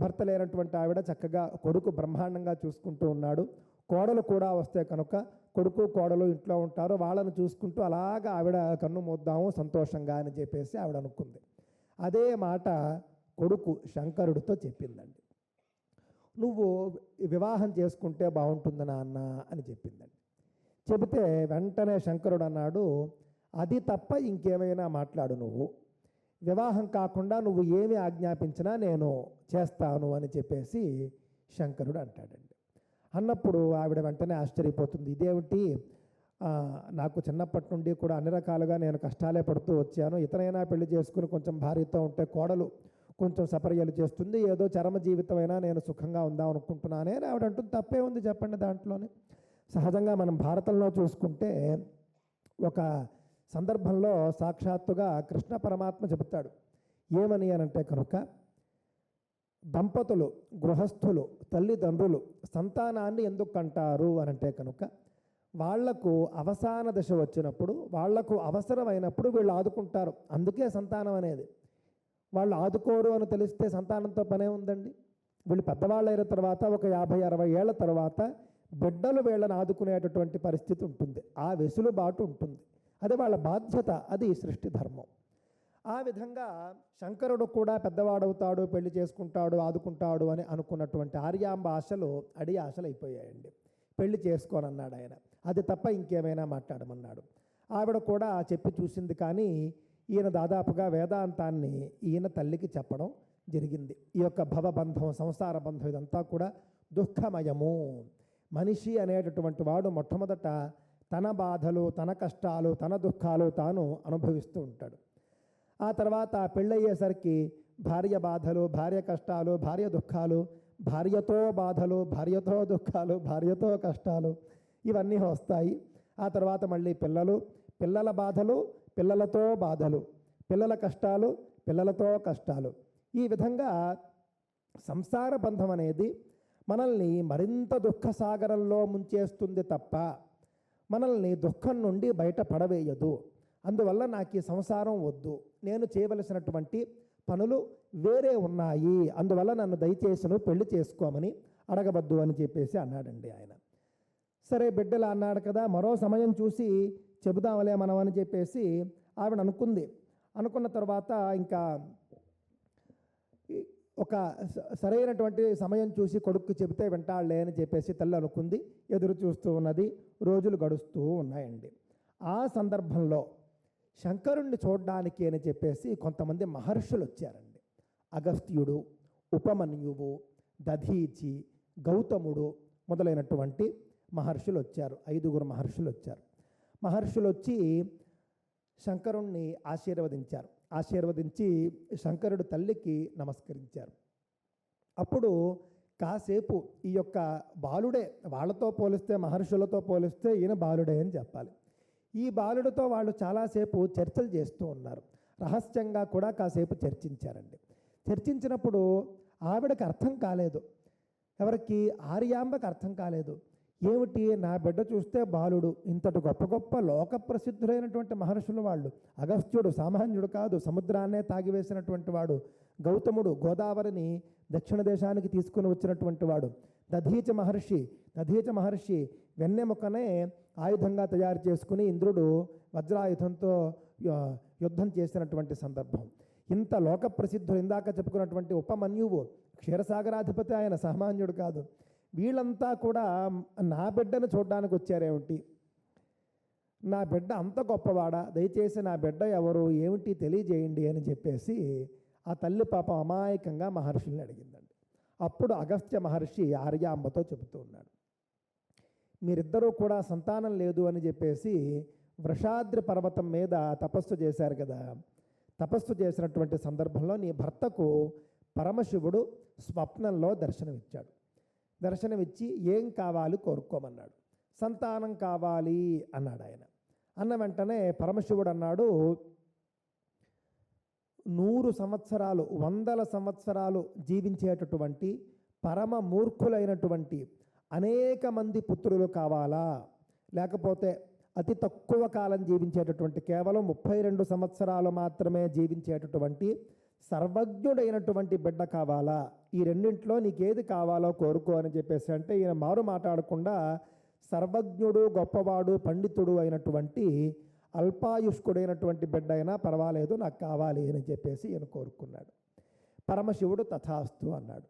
భర్త లేనటువంటి ఆవిడ చక్కగా కొడుకు బ్రహ్మాండంగా చూసుకుంటూ ఉన్నాడు. కోడలు కూడా వస్తే కనుక కొడుకు కోడలు ఇంట్లో ఉంటారు, వాళ్ళను చూసుకుంటూ అలాగా ఆవిడ కన్ను మూద్దాము సంతోషంగా అని చెప్పేసి ఆవిడ అనుకుంది. అదే మాట కొడుకు శంకరుడితో చెప్పిందండి. నువ్వు వివాహం చేసుకుంటే బాగుంటుంది నాన్న అని చెప్పిందండి. చెబితే వెంటనే శంకరుడు అన్నాడు, అది తప్ప ఇంకేమైనా మాట్లాడు, నువ్వు వివాహం కాకుండా నువ్వు ఏమి ఆజ్ఞాపించినా నేను చేస్తాను అని చెప్పేసి శంకరుడు అంటాడండి. అన్నప్పుడు ఆవిడ వెంటనే ఆశ్చర్యపోతుంది. ఇదేమిటి, నాకు చిన్నప్పటి నుండి కూడా అన్ని రకాలుగా నేను కష్టాలే పడుతూ వచ్చాను, ఇతనైనా పెళ్లి చేసుకుని కొంచెం భార్యతో ఉంటే కోడలు కొంచెం సపర్యలు చేస్తుంది, ఏదో చరమ జీవితమైనా నేను సుఖంగా ఉందాం అనుకుంటున్నానే అని ఆవిడ అంటుంది. తప్పే ఉంది చెప్పండి దాంట్లోనే. సహజంగా మనం భారతంలో చూసుకుంటే ఒక సందర్భంలో సాక్షాత్తుగా కృష్ణ పరమాత్మ చెబుతాడు. ఏమని అనంటే కనుక దంపతులు, గృహస్థులు, తల్లిదండ్రులు సంతానాన్ని ఎందుకు కంటారు అనంటే కనుక వాళ్లకు అవసాన దశ వచ్చినప్పుడు, వాళ్లకు అవసరమైనప్పుడు వీళ్ళు ఆదుకుంటారు. అందుకే సంతానం అనేది. వాళ్ళు ఆదుకోరు అని తెలిస్తే సంతానంతో పనే ఉందండి. వీళ్ళు పెద్దవాళ్ళు అయిన తర్వాత ఒక 50-60 ఏళ్ల తర్వాత బిడ్డలు వీళ్ళని ఆదుకునేటటువంటి పరిస్థితి ఉంటుంది. ఆ వెసులుబాటు ఉంటుంది. అది వాళ్ళ బాధ్యత. అది సృష్టి ధర్మం. ఆ విధంగా శంకరుడు కూడా పెద్దవాడవుతాడు, పెళ్లి చేసుకుంటాడు, ఆదుకుంటాడు అని అనుకున్నటువంటి ఆర్యాంబ ఆశలు అడి ఆశలు అయిపోయాయండి. పెళ్లి చేసుకోనన్నాడు ఆయన. అది తప్ప ఇంకేమైనా మాట్లాడమన్నాడు. ఆవిడ కూడా చెప్పి చూసింది, కానీ ఈయన దాదాపుగా వేదాంతాన్ని ఈయన తల్లికి చెప్పడం జరిగింది. ఈ యొక్క భవబంధం, సంసార బంధం ఇదంతా కూడా దుఃఖమయము. మనిషి అనేటటువంటి వాడు మొట్టమొదట తన బాధలు, తన కష్టాలు, తన దుఃఖాలు తాను అనుభవిస్తూ ఉంటాడు. ఆ తర్వాత పెళ్ళయ్యేసరికి భార్య బాధలు, భార్య కష్టాలు, భార్య దుఃఖాలు, భార్యతో బాధలు, భార్యతో దుఃఖాలు, భార్యతో కష్టాలు ఇవన్నీ వస్తాయి. ఆ తర్వాత మళ్ళీ పిల్లలు, పిల్లల బాధలు, పిల్లలతో బాధలు, పిల్లల కష్టాలు, పిల్లలతో కష్టాలు. ఈ విధంగా సంసార బంధం అనేది మనల్ని మరింత దుఃఖసాగరంలో ముంచేస్తుంది తప్ప మనల్ని దుఃఖం నుండి బయట పడవేయదు. అందువల్ల నాకు ఈ సంసారం వద్దు, నేను చేయవలసినటువంటి పనులు వేరే ఉన్నాయి, అందువల్ల నన్ను దయచేసి నువ్వు పెళ్లి చేసుకోమని అడగవద్దు అని చెప్పేసి అన్నాడండి ఆయన. సరే బిడ్డలు అన్నాడు కదా, మరో సమయం చూసి చెబుదామలే మనం అని చెప్పేసి ఆవిడ అనుకుంది. అనుకున్న తర్వాత ఇంకా ఒక సరైనటువంటి సమయం చూసి కొడుక్కి చెబితే వింటాళ్లే అని చెప్పేసి తల్లి అనుకుంది. ఎదురు చూస్తూ ఉన్నది. రోజులు గడుస్తూ ఉన్నాయండి. ఆ సందర్భంలో శంకరుణ్ణి చూడడానికి అని చెప్పేసి కొంతమంది మహర్షులు వచ్చారండి. అగస్త్యుడు, ఉపమన్యువు, దధీచి, గౌతముడు మొదలైనటువంటి మహర్షులు వచ్చారు. 5 మహర్షులు వచ్చారు. మహర్షులు వచ్చి శంకరుణ్ణి ఆశీర్వదించారు. ఆశీర్వదించి శంకరుడు తల్లికి నమస్కరించారు. అప్పుడు కాసేపు ఈ యొక్క బాలుడే, వాళ్ళతో పోలిస్తే, మహర్షులతో పోలిస్తే ఈయన బాలుడే అని చెప్పాలి. ఈ బాలుడితో వాళ్ళు చాలాసేపు చర్చలు చేస్తూ ఉన్నారు. రహస్యంగా కూడా కాసేపు చర్చించారండి. చర్చించినప్పుడు ఆవిడకి అర్థం కాలేదు, ఎవరికి, ఆర్యాంబకి అర్థం కాలేదు. ఏమిటి, నా బిడ్డ చూస్తే బాలుడు, ఇంతటి గొప్ప గొప్ప లోక ప్రసిద్ధులైనటువంటి మహర్షులు వాళ్ళు. అగస్త్యుడు సామాన్యుడు కాదు, సముద్రాన్నే తాగివేసినటువంటి వాడు. గౌతముడు గోదావరిని దక్షిణ దేశానికి తీసుకుని వచ్చినటువంటి వాడు. దధీచ మహర్షి వెన్నెముకనే ఆయుధంగా తయారు చేసుకుని ఇంద్రుడు వజ్రాయుధంతో యుద్ధం చేసినటువంటి సందర్భం. ఇంత లోక ప్రసిద్ధులు ఇందాక చెప్పుకున్నటువంటి ఉపమన్యువు క్షీరసాగరాధిపతి, ఆయన సామాన్యుడు కాదు. వీళ్ళంతా కూడా నా బిడ్డను చూడడానికి వచ్చారేమిటి, నా బిడ్డ అంత గొప్పవాడా, దయచేసి నా బిడ్డ ఎవరు ఏమిటి తెలియజేయండి అని చెప్పేసి ఆ తల్లి పాపం అమాయకంగా మహర్షుల్ని అడిగిందండి. అప్పుడు అగస్త్య మహర్షి ఆర్యాంబతో చెబుతూ ఉన్నాడు, మీరిద్దరూ కూడా సంతానం లేదు అని చెప్పేసి వృషాద్రి పర్వతం మీద తపస్సు చేశారు కదా. తపస్సు చేసినటువంటి సందర్భంలో నీ భర్తకు పరమశివుడు స్వప్నంలో దర్శనమిచ్చాడు. దర్శనమిచ్చి ఏం కావాలి కోరుకోమన్నాడు. సంతానం కావాలి అన్నాడు ఆయన. అన్న వెంటనే పరమశివుడు అన్నాడు, 100 సంవత్సరాలు 100 సంవత్సరాలు జీవించేటటువంటి పరమ మూర్ఖులైనటువంటి అనేక మంది పుత్రులు కావాలా, లేకపోతే అతి తక్కువ కాలం జీవించేటటువంటి కేవలం 32 సంవత్సరాలు మాత్రమే జీవించేటటువంటి సర్వజ్ఞుడైనటువంటి బిడ్డ కావాలా, ఈ రెండింటిలో నీకేది కావాలో కోరుకో అని చెప్పేసి అంటే ఈయన మారు మాట్లాడకుండా సర్వజ్ఞుడు, గొప్పవాడు, పండితుడు అయినటువంటి అల్పాయుష్కుడైనటువంటి బిడ్డ అయినా పర్వాలేదు, నాకు కావాలి అని చెప్పేసి ఈయన కోరుకున్నాడు. పరమశివుడు తథాస్తు అన్నాడు.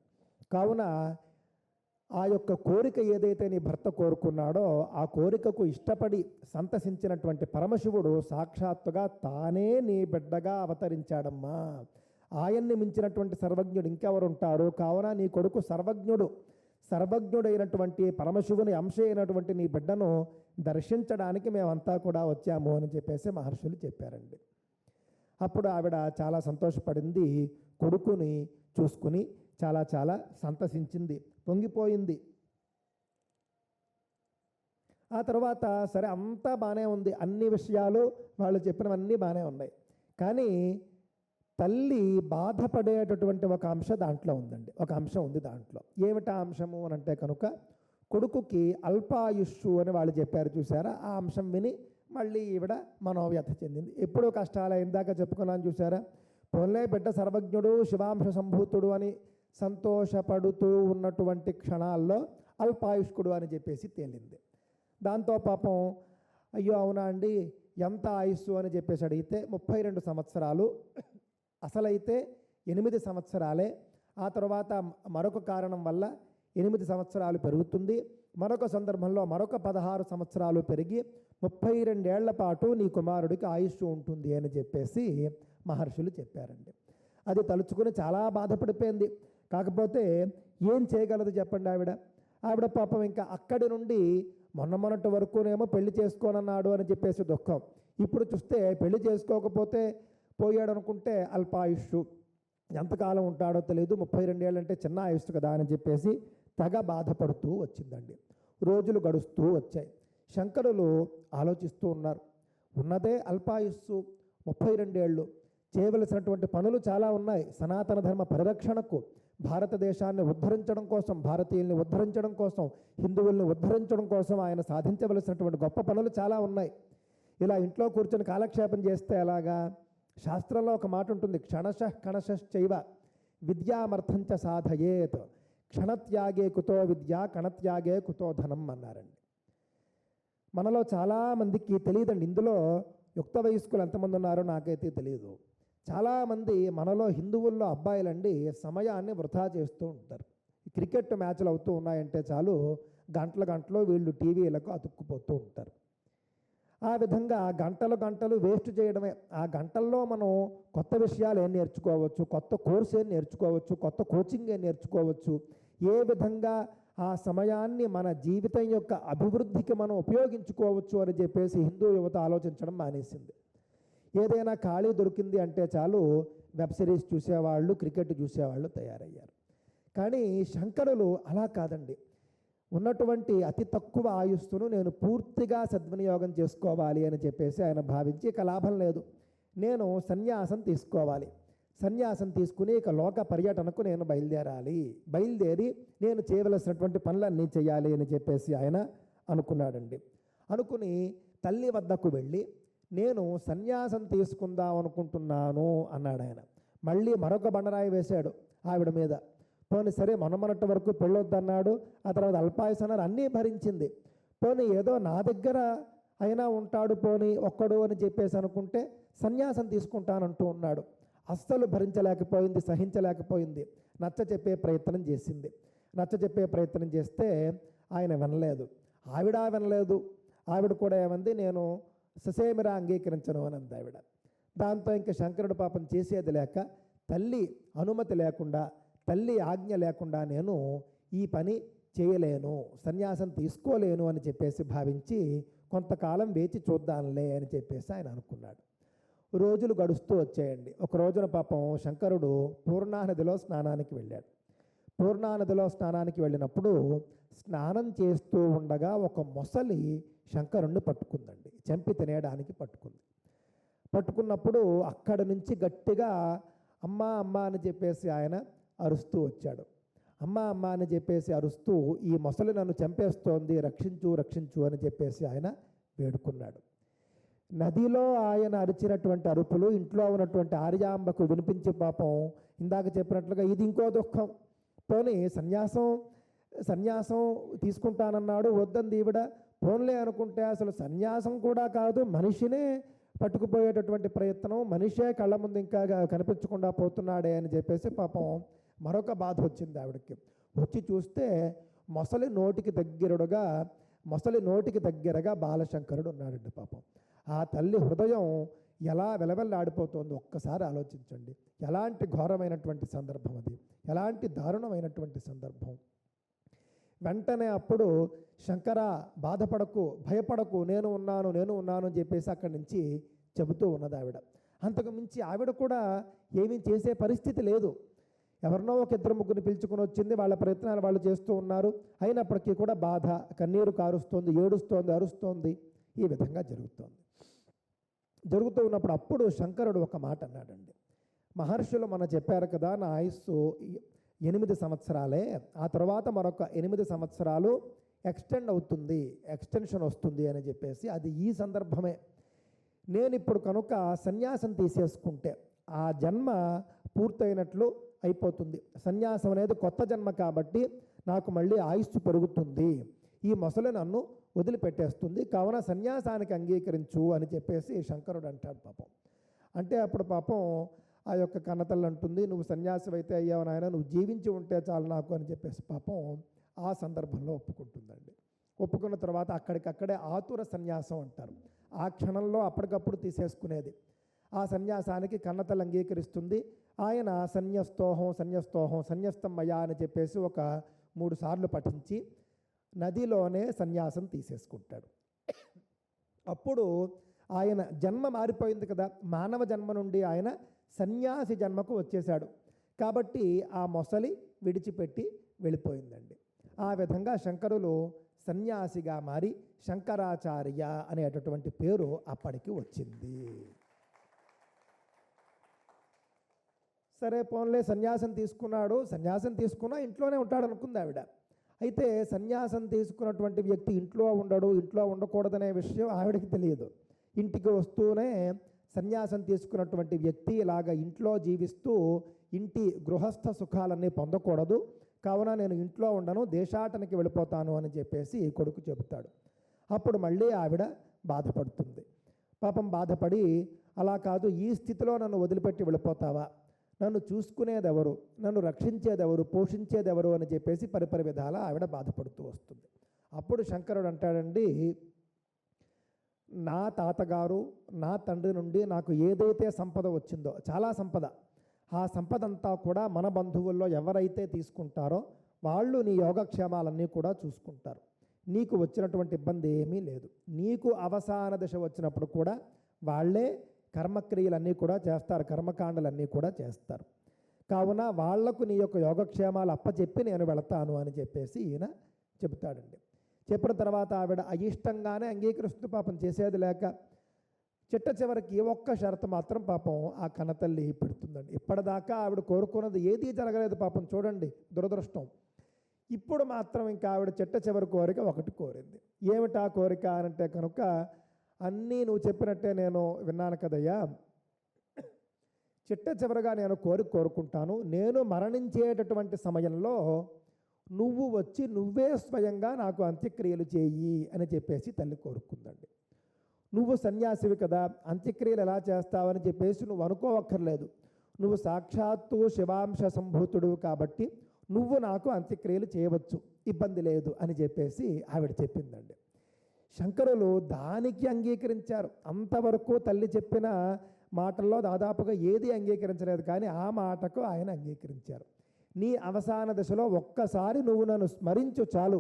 కావున ఆ యొక్క కోరిక ఏదైతే నీ భర్త కోరుకున్నాడో ఆ కోరికకు ఇష్టపడి సంతసించినటువంటి పరమశివుడు సాక్షాత్తుగా తానే నీ బిడ్డగా అవతరించాడమ్మా. ఆయన్ని మించినటువంటి సర్వజ్ఞుడు ఇంకెవరు ఉంటారు, కావున నీ కొడుకు సర్వజ్ఞుడైనటువంటి పరమశివుని అంశ అయినటువంటి నీ బిడ్డను దర్శించడానికి మేమంతా కూడా వచ్చాము అని చెప్పేసి మహర్షులు చెప్పారండి. అప్పుడు ఆవిడ చాలా సంతోషపడింది. కొడుకుని చూసుకుని చాలా చాలా సంతసించింది, పొంగిపోయింది. ఆ తర్వాత సరే అంతా బాగానే ఉంది, అన్ని విషయాలు వాళ్ళు చెప్పినవన్నీ బాగానే ఉన్నాయి. కానీ తల్లి బాధపడేటటువంటి ఒక అంశం దాంట్లో ఉందండి. ఒక అంశం ఉంది దాంట్లో. ఏమిటా అంశము అని అంటే కనుక కొడుకుకి అల్పాయుష్షు అని వాళ్ళు చెప్పారు చూసారా, ఆ అంశం విని మళ్ళీ ఈవిడ మనోవ్యథ చెందింది. ఎప్పుడూ కష్టాలు ఇందాక చెప్పుకున్నాను చూసారా, పోన్లే బిడ్డ సర్వజ్ఞుడు శివాంశ సంభూతుడు అని సంతోషపడుతూ ఉన్నటువంటి క్షణాల్లో అల్పాయుష్కుడు అని చెప్పేసి తేలింది. దాంతో పాపం అయ్యో అవునా అండి, ఎంత ఆయుస్సు అని చెప్పేసి అడిగితే 32 సంవత్సరాలు. అసలైతే 8 సంవత్సరాలే. ఆ తర్వాత మరొక కారణం వల్ల 8 సంవత్సరాలు పెరుగుతుంది. మరొక సందర్భంలో మరొక 16 సంవత్సరాలు పెరిగి 32 ఏళ్ల పాటు నీ కుమారుడికి ఆయుష్ ఉంటుంది అని చెప్పేసి మహర్షులు చెప్పారండి. అది తలుచుకుని చాలా బాధపడిపోయింది. కాకపోతే ఏం చేయగలదు చెప్పండి ఆవిడ పాపం ఇంకా అక్కడి నుండి మొన్నటి వరకునేమో పెళ్లి చేసుకోనన్నాడు అని చెప్పేసి దుఃఖం. ఇప్పుడు చూస్తే పెళ్లి చేసుకోకపోతే పోయాడు అనుకుంటే అల్పాయుష్షు, ఎంతకాలం ఉంటాడో తెలియదు, 32 ఏళ్ళంటే చిన్న ఆయుష్ కదా అని చెప్పేసి తెగ బాధపడుతూ వచ్చిందండి. రోజులు గడుస్తూ వచ్చాయి. శంకరులు ఆలోచిస్తూ ఉన్నారు, ఉన్నదే అల్పాయుస్సు 32 ఏళ్ళు, చేయవలసినటువంటి పనులు చాలా ఉన్నాయి. సనాతన ధర్మ పరిరక్షణకు, భారతదేశాన్ని ఉద్ధరించడం కోసం, భారతీయుల్ని ఉద్ధరించడం కోసం, హిందువుల్ని ఉద్ధరించడం కోసం ఆయన సాధించవలసినటువంటి గొప్ప పనులు చాలా ఉన్నాయి. ఇలా ఇంట్లో కూర్చొని కాలక్షేపం చేస్తే ఎలాగా? శాస్త్రంలో ఒక మాట ఉంటుంది, కణశశ్చైవ విద్యామర్థంచ సాధయేత్, క్షణత్యాగే కుతో విద్య కణత్యాగే కుతో ధనం అన్నారండి. మనలో చాలామందికి తెలియదండి. ఇందులో యుక్త వయస్కులు ఎంతమంది ఉన్నారో నాకైతే తెలియదు. చాలామంది మనలో హిందువుల్లో అబ్బాయిలండి సమయాన్ని వృధా చేస్తూ ఉంటారు. క్రికెట్ మ్యాచ్లు అవుతూ ఉన్నాయంటే చాలు గంటలు వీళ్ళు టీవీలకు అతుక్కుపోతూ ఉంటారు. ఆ విధంగా గంటలు వేస్ట్ చేయడమే. ఆ గంటల్లో మనం కొత్త విషయాలు ఏం నేర్చుకోవచ్చు, కొత్త కోర్సు ఏం నేర్చుకోవచ్చు, కొత్త కోచింగ్ ఏం నేర్చుకోవచ్చు, ఏ విధంగా ఆ సమయాన్ని మన జీవితం యొక్క అభివృద్ధికి మనం ఉపయోగించుకోవచ్చు అని చెప్పేసి హిందూ యువత ఆలోచించడం మానేసింది. ఏదైనా ఖాళీ దొరికింది అంటే చాలు వెబ్ సిరీస్ చూసేవాళ్ళు, క్రికెట్ చూసేవాళ్ళు తయారయ్యారు. కానీ శంకరులు అలా కాదండి. ఉన్నటువంటి అతి తక్కువ ఆయుస్సును నేను పూర్తిగా సద్వినియోగం చేసుకోవాలి అని చెప్పేసి ఆయన భావించి ఇక లాభం లేదు, నేను సన్యాసం తీసుకోవాలి, సన్యాసం తీసుకుని ఇక లోక పర్యటనకు నేను బయలుదేరి నేను చేయవలసినటువంటి పనులన్నీ చేయాలి అని చెప్పేసి ఆయన అనుకున్నాడండి. అనుకుని తల్లి వద్దకు వెళ్ళి నేను సన్యాసం తీసుకుందాం అనుకుంటున్నాను అన్నాడు ఆయన. మళ్ళీ మరొక బండరాయి వేశాడు ఆవిడ మీద. పోనీ సరే మొన్నటి వరకు పెళ్ళొద్దన్నాడు, ఆ తర్వాత అల్పాయుస్ అన్నారు, అన్నీ భరించింది. పోనీ ఏదో నా దగ్గర అయినా ఉంటాడు పోనీ ఒక్కడు అని చెప్పేసి అనుకుంటే సన్యాసం తీసుకుంటానంటూ ఉన్నాడు. అస్సలు భరించలేకపోయింది, సహించలేకపోయింది. నచ్చ చెప్పే ప్రయత్నం చేస్తే ఆయన వినలేదు, ఆవిడ వినలేదు. ఆవిడ కూడా ఏమంది, నేను ససేమిరా అంగీకరించను అని అంది ఆవిడ. దాంతో ఇంక శంకరుడు పాపం చేసేది లేక తల్లి అనుమతి లేకుండా, తల్లి ఆజ్ఞ లేకుండా నేను ఈ పని చేయలేను, సన్యాసం తీసుకోలేను అని చెప్పేసి భావించి కొంతకాలం వేచి చూద్దాంలే అని చెప్పేసి ఆయన అనుకున్నాడు. రోజులు గడుస్తూ వచ్చాయండి. ఒక రోజున పాపం శంకరుడు పూర్ణానదిలో స్నానానికి వెళ్ళాడు. పూర్ణానదిలో స్నానానికి వెళ్ళినప్పుడు స్నానం చేస్తూ ఉండగా ఒక మొసలి శంకరుణ్ణి పట్టుకుందండి, చంపి తినేయడానికి పట్టుకున్నప్పుడు అక్కడి నుంచి గట్టిగా అమ్మా అమ్మ అని చెప్పేసి ఆయన అరుస్తూ వచ్చాడు. అమ్మ అని చెప్పేసి అరుస్తూ ఈ మొసలి నన్ను చంపేస్తోంది, రక్షించు అని చెప్పేసి ఆయన వేడుకున్నాడు. నదిలో ఆయన అరిచినటువంటి అరుపులు ఇంట్లో ఉన్నటువంటి ఆర్యాంబకు వినిపించి పాపం ఇందాక చెప్పినట్లుగా ఇది ఇంకో దుఃఖం. పోనీ సన్యాసం తీసుకుంటానన్నాడు, వద్దంది ఈవిడ. పోన్లే అనుకుంటే అసలు సన్యాసం కూడా కాదు, మనిషినే పట్టుకుపోయేటటువంటి ప్రయత్నం, మనిషే కళ్ళ ముందు ఇంకా కనిపించకుండా పోతున్నాడే అని చెప్పేసి పాపం మరొక బాధ వచ్చింది ఆవిడకి. వచ్చి చూస్తే మొసలి నోటికి దగ్గరగా బాలశంకరుడు ఉన్నాడండి. పాపం ఆ తల్లి హృదయం ఎలా వెలవెల్లాడిపోతుందో ఒక్కసారి ఆలోచించండి. ఎలాంటి ఘోరమైనటువంటి సందర్భం అది, ఎలాంటి దారుణమైనటువంటి సందర్భం. వెంటనే అప్పుడు శంకర బాధపడకు, భయపడకు, నేను ఉన్నాను అని చెప్పేసి అక్కడి నుంచి చెబుతూ ఉన్నది ఆవిడ. అంతకు మించి ఆవిడ కూడా ఏమీ చేసే పరిస్థితి లేదు. ఎవరినో ఒక ఇద్దరు ముగ్గురిని పిలుచుకుని వచ్చింది, వాళ్ళ ప్రయత్నాలు వాళ్ళు చేస్తూ ఉన్నారు. అయినప్పటికీ కూడా బాధ, కన్నీరు కారుస్తోంది, ఏడుస్తోంది, అరుస్తోంది. ఈ విధంగా జరుగుతూ ఉన్నప్పుడు అప్పుడు శంకరుడు ఒక మాట అన్నాడండి. మహర్షులు మన చెప్పారు కదా, నా ఆయుస్సు 8 సంవత్సరాలే, ఆ తర్వాత మరొక 8 సంవత్సరాలు ఎక్స్టెన్షన్ వస్తుంది అని చెప్పేసి, అది ఈ సందర్భమే. నేను ఇప్పుడు కనుక సన్యాసం తీసేసుకుంటే ఆ జన్మ పూర్తయినట్లు అయిపోతుంది. సన్యాసం అనేది కొత్త జన్మ కాబట్టి నాకు మళ్ళీ ఆయుస్సు పెరుగుతుంది. ఈ మొసలు నన్ను వదిలిపెట్టేస్తుంది, కావున సన్యాసానికి అంగీకరించు అని చెప్పేసి శంకరుడు అంటాడు పాపం. అంటే అప్పుడు పాపం ఆ యొక్క కన్నతల్లి అంటుంది, నువ్వు సన్యాసి అయితే అయ్యావు నాయన, నువ్వు జీవించి ఉంటే చాలు నాకు అని చెప్పేసి పాపం ఆ సందర్భంలో ఒప్పుకుంటుందండి. ఒప్పుకున్న తర్వాత అక్కడికక్కడే ఆతుర సన్యాసం అంటారు. ఆ క్షణంలో అప్పటికప్పుడు తీసేసుకునేది. ఆ సన్యాసానికి కన్నతల్లి అంగీకరిస్తుంది. ఆయన సన్యస్తోహం సన్యస్తోహం సన్యస్తం మయా అని చెప్పేసి ఒక 3 సార్లు పఠించి నదిలోనే సన్యాసం తీసేసుకుంటాడు. అప్పుడు ఆయన జన్మ మారిపోయింది కదా, మానవ జన్మ నుండి ఆయన సన్యాసి జన్మకు వచ్చేశాడు. కాబట్టి ఆ మొసలి విడిచిపెట్టి వెళ్ళిపోయిందండి. ఆ విధంగా శంకరులు సన్యాసిగా మారి శంకరాచార్య అనేటటువంటి పేరు అప్పటికి వచ్చింది. సరే పోన్లే, సన్యాసం తీసుకున్నాడు, సన్యాసం తీసుకున్నా ఇంట్లోనే ఉంటాడు అనుకుంది ఆవిడ. అయితే సన్యాసం తీసుకున్నటువంటి వ్యక్తి ఇంట్లో ఉండడు, ఇంట్లో ఉండకూడదనే విషయం ఆవిడకి తెలియదు. ఇంటికి వస్తూనే సన్యాసం తీసుకున్నటువంటి వ్యక్తి ఇలాగ ఇంట్లో జీవిస్తూ ఇంటి గృహస్థ సుఖాలన్నీ పొందకూడదు, కావున నేను ఇంట్లో ఉండను, దేశాటనకి వెళ్ళిపోతాను అని చెప్పేసి కొడుకు చెబుతాడు. అప్పుడు మళ్ళీ ఆవిడ బాధపడుతుంది. పాపం బాధపడి, అలా కాదు, ఈ స్థితిలో నన్ను వదిలిపెట్టి వెళ్ళిపోతావా, నన్ను చూసుకునేదెవరు, నన్ను రక్షించేదెవరు, పోషించేదెవరు అని చెప్పేసి పరిపరి విధాల ఆవిడ బాధపడుతూ వస్తుంది. అప్పుడు శంకరుడు అంటాడండి, నా తాతగారు నా తండ్రి నుండి నాకు ఏదైతే సంపద వచ్చిందో, చాలా సంపద, ఆ సంపద అంతా కూడా మన బంధువుల్లో ఎవరైతే తీసుకుంటారో వాళ్ళు నీ యోగక్షేమాలన్నీ కూడా చూసుకుంటారు. నీకు వచ్చినటువంటి ఇబ్బంది ఏమీ లేదు. నీకు అవసాన దశ వచ్చినప్పుడు కూడా వాళ్ళే కర్మక్రియలన్నీ కూడా చేస్తారు, కర్మకాండలన్నీ కూడా చేస్తారు. కావున వాళ్లకు నీ యొక్క యోగక్షేమాలు అప్పచెప్పి నేను వెళతాను అని చెప్పేసి ఈయన చెబుతాడండి. చెప్పిన తర్వాత ఆవిడ అయిష్టంగానే అంగీకరిస్తూ పాపం చేసేది లేక చిట్ట చివరికి ఒక్క షరతు మాత్రం పాపం ఆ కన్నతల్లి పెడుతుందండి. ఇప్పటిదాకా ఆవిడ కోరుకున్నది ఏదీ జరగలేదు పాపం, చూడండి దురదృష్టం. ఇప్పుడు మాత్రం ఇంకా ఆవిడ చిట్ట చివరి కోరిక ఒకటి కోరింది. ఏమిటా కోరిక అంటే కనుక, అన్నీ నువ్వు చెప్పినట్టే నేను విన్నాను కదయ్యా, చిట్ట చివరిగా నేను కోరుకుంటాను, నేను మరణించేటటువంటి సమయంలో నువ్వు వచ్చి నువ్వే స్వయంగా నాకు అంత్యక్రియలు చేయి అని చెప్పేసి తల్లి కోరుకుందండి. నువ్వు సన్యాసివి కదా, అంత్యక్రియలు ఎలా చేస్తావని చెప్పేసి నువ్వు అనుకోవక్కర్లేదు, నువ్వు సాక్షాత్తు శివాంశ సంభూతుడు కాబట్టి నువ్వు నాకు అంత్యక్రియలు చేయవచ్చు, ఇబ్బంది లేదు అని చెప్పేసి ఆవిడ చెప్పిందండి. శంకరులు దానికి అంగీకరించారు. అంతవరకు తల్లి చెప్పిన మాటల్లో దాదాపుగా ఏది అంగీకరించలేదు, కానీ ఆ మాటకు ఆయన అంగీకరించారు. నీ అవసాన దశలో ఒక్కసారి నువ్వు నన్ను స్మరించు చాలు,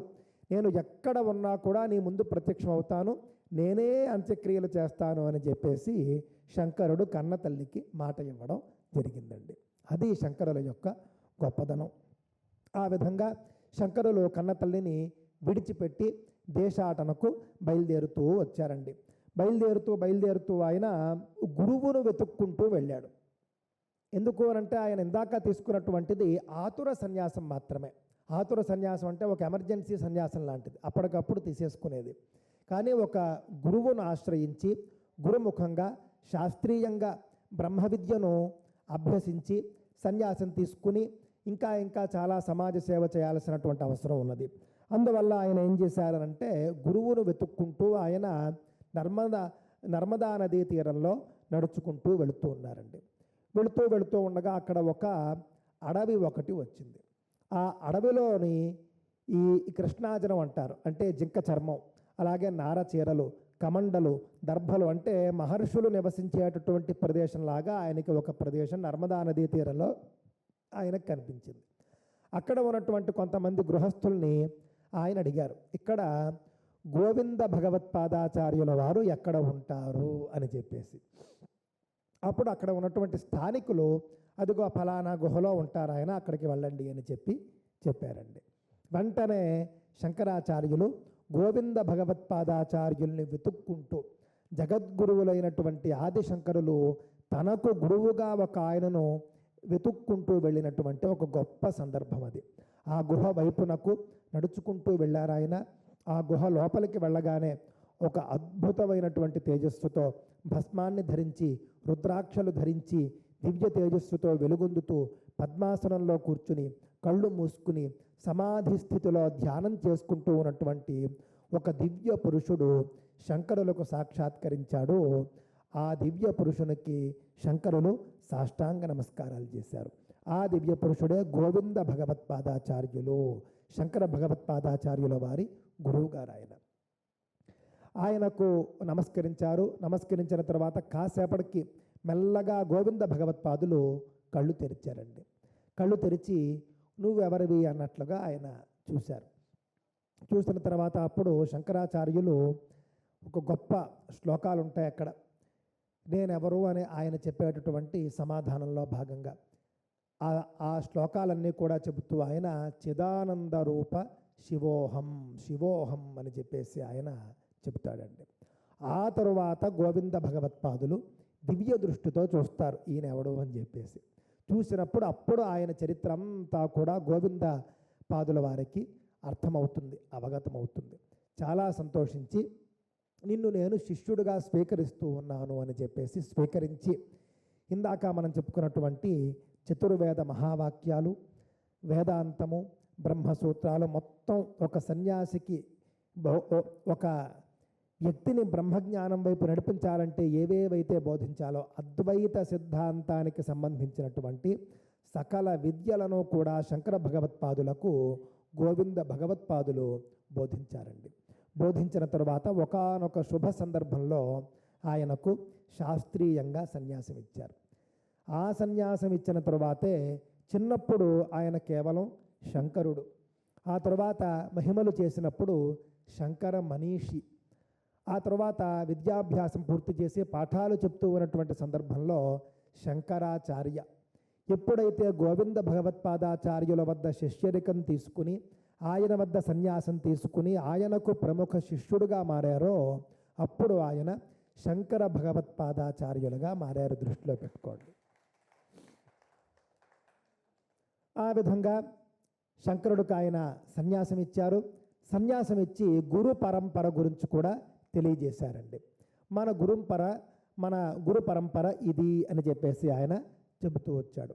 నేను ఎక్కడ ఉన్నా కూడా నీ ముందు ప్రత్యక్షం అవుతాను, నేనే అంత్యక్రియలు చేస్తాను అని చెప్పేసి శంకరుడు కన్న తల్లికి మాట ఇవ్వడం జరిగిందండి. అది శంకరుల యొక్క గొప్పదనం. ఆ విధంగా శంకరులు కన్న తల్లిని విడిచిపెట్టి దేశాటనకు బయలుదేరుతూ వచ్చారండి. బయలుదేరుతూ ఆయన గురువును వెతుక్కుంటూ వెళ్ళాడు. ఎందుకు అనంటే ఆయన ఇందాక తీసుకున్నటువంటిది ఆతుర సన్యాసం మాత్రమే. ఆతుర సన్యాసం అంటే ఒక ఎమర్జెన్సీ సన్యాసం లాంటిది, అప్పటికప్పుడు తీసేసుకునేది. కానీ ఒక గురువును ఆశ్రయించి గురుముఖంగా శాస్త్రీయంగా బ్రహ్మ విద్యను అభ్యసించి సన్యాసం తీసుకుని ఇంకా చాలా సమాజ సేవ చేయాల్సినటువంటి అవసరం ఉన్నది. అందువల్ల ఆయన ఏం చేశారంటే గురువును వెతుక్కుంటూ ఆయన నర్మదా నదీ తీరంలో నడుచుకుంటూ వెళుతూ ఉన్నారండి. వెళుతూ ఉండగా అక్కడ ఒక అడవి ఒకటి వచ్చింది. ఆ అడవిలోని ఈ కృష్ణాజనం అంటారు, అంటే జింక చర్మం, అలాగే నార చీరలు, కమండలు, దర్భలు, అంటే మహర్షులు నివసించేటటువంటి ప్రదేశంలాగా ఆయనకి ఒక ప్రదేశం నర్మదా నదీ తీరంలో ఆయనకు కనిపించింది. అక్కడ ఉన్నటువంటి కొంతమంది గృహస్థుల్ని ఆయన అడిగారు, ఇక్కడ గోవింద భగవత్పాదాచార్యుల వారు ఎక్కడ ఉంటారు అని చెప్పేసి. అప్పుడు అక్కడ ఉన్నటువంటి స్థానికులు, అదిగో ఫలానా గుహలో ఉంటారు ఆయన, అక్కడికి వెళ్ళండి అని చెప్పారండి. వెంటనే శంకరాచార్యులు గోవింద భగవత్పాదాచార్యుల్ని వెతుక్కుంటూ, జగద్గురువులైనటువంటి ఆదిశంకరులు తనకు గురువుగా ఒక ఆయనను వెతుక్కుంటూ వెళ్ళినటువంటి ఒక గొప్ప సందర్భం అది. ఆ గుహ వైపునకు నడుచుకుంటూ వెళ్ళారు ఆయన. ఆ గుహ లోపలికి వెళ్ళగానే ఒక అద్భుతమైనటువంటి తేజస్సుతో భస్మాన్ని ధరించి, రుద్రాక్షలు ధరించి, దివ్య తేజస్సుతో వెలుగొందుతూ పద్మాసనంలో కూర్చుని కళ్ళు మూసుకుని సమాధి స్థితిలో ధ్యానం చేసుకుంటూ ఉన్నటువంటి ఒక దివ్య పురుషుడు శంకరులకు సాక్షాత్కరించాడు. ఆ దివ్య పురుషునికి శంకరులు సాష్టాంగ నమస్కారాలు చేశారు. ఆ దివ్య పురుషుడే గోవింద భగవత్పాదాచార్యులు, శంకర భగవత్పాదాచార్యుల వారి గురువుగారు ఆయన. ఆయనకు నమస్కరించారు. నమస్కరించిన తర్వాత కాసేపటికి మెల్లగా గోవింద భగవత్పాదులు కళ్ళు తెరిచారండి. కళ్ళు తెరిచి నువ్వెవరివి అన్నట్లుగా ఆయన చూశారు. చూసిన తర్వాత అప్పుడు శంకరాచార్యులు ఒక గొప్ప శ్లోకాలు ఉంటాయి అక్కడ, నేనెవరు అని ఆయన చెప్పేటటువంటి సమాధానంలో భాగంగా ఆ శ్లోకాలన్నీ కూడా చెబుతూ ఆయన చిదానంద రూప శివోహం శివోహం అని చెప్పేసి ఆయన చెబుతాడండి. ఆ తరువాత గోవింద భగవత్పాదులు దివ్య దృష్టితో చూస్తారు ఈయన ఎవడు అని చెప్పేసి. చూసినప్పుడు అప్పుడు ఆయన చరిత్ర అంతా కూడా గోవింద పాదుల వారికి అర్థమవుతుంది, అవగతమవుతుంది. చాలా సంతోషించి నిన్ను నేను శిష్యుడిగా స్వీకరిస్తూ ఉన్నాను అని చెప్పేసి స్వీకరించి ఇందాక మనం చెప్పుకున్నటువంటి చతుర్వేద మహావాక్యాలు, వేదాంతము, బ్రహ్మసూత్రాలు మొత్తం ఒక సన్యాసికి ఒక వ్యక్తిని బ్రహ్మజ్ఞానం వైపు నడిపించాలంటే ఏవేవైతే బోధించాలో అద్వైత సిద్ధాంతానికి సంబంధించినటువంటి సకల విద్యలను కూడా శంకర భగవత్పాదులకు గోవింద భగవత్పాదులు బోధించారండి. బోధించిన తరువాత ఒకానొక శుభ సందర్భంలో ఆయనకు శాస్త్రీయంగా సన్యాసం ఇచ్చారు. ఆ సన్యాసం ఇచ్చిన తరువాతే చిన్నప్పుడు ఆయన కేవలం శంకరుడు, ఆ తర్వాత మహిమలు చేసినప్పుడు శంకర మనీషి, ఆ తర్వాత విద్యాభ్యాసం పూర్తి చేసి పాఠాలు చెప్తూ ఉన్నటువంటి సందర్భంలో శంకరాచార్య. ఎప్పుడైతే గోవింద భగవత్పాదాచార్యుల వద్ద శిష్యరికం తీసుకుని ఆయన వద్ద సన్యాసం తీసుకుని ఆయనకు ప్రముఖ శిష్యుడుగా మారారో అప్పుడు ఆయన శంకర భగవత్పాదాచార్యులుగా మారారు. దృష్టిలో పెట్టుకోండి. ఆ విధంగా శంకరుడికి ఆయన సన్యాసం ఇచ్చారు. సన్యాసం ఇచ్చి గురు పరంపర గురించి కూడా తెలియజేశారండి. మన గురు పరంపర ఇది అని చెప్పేసి ఆయన చెబుతూ వచ్చాడు.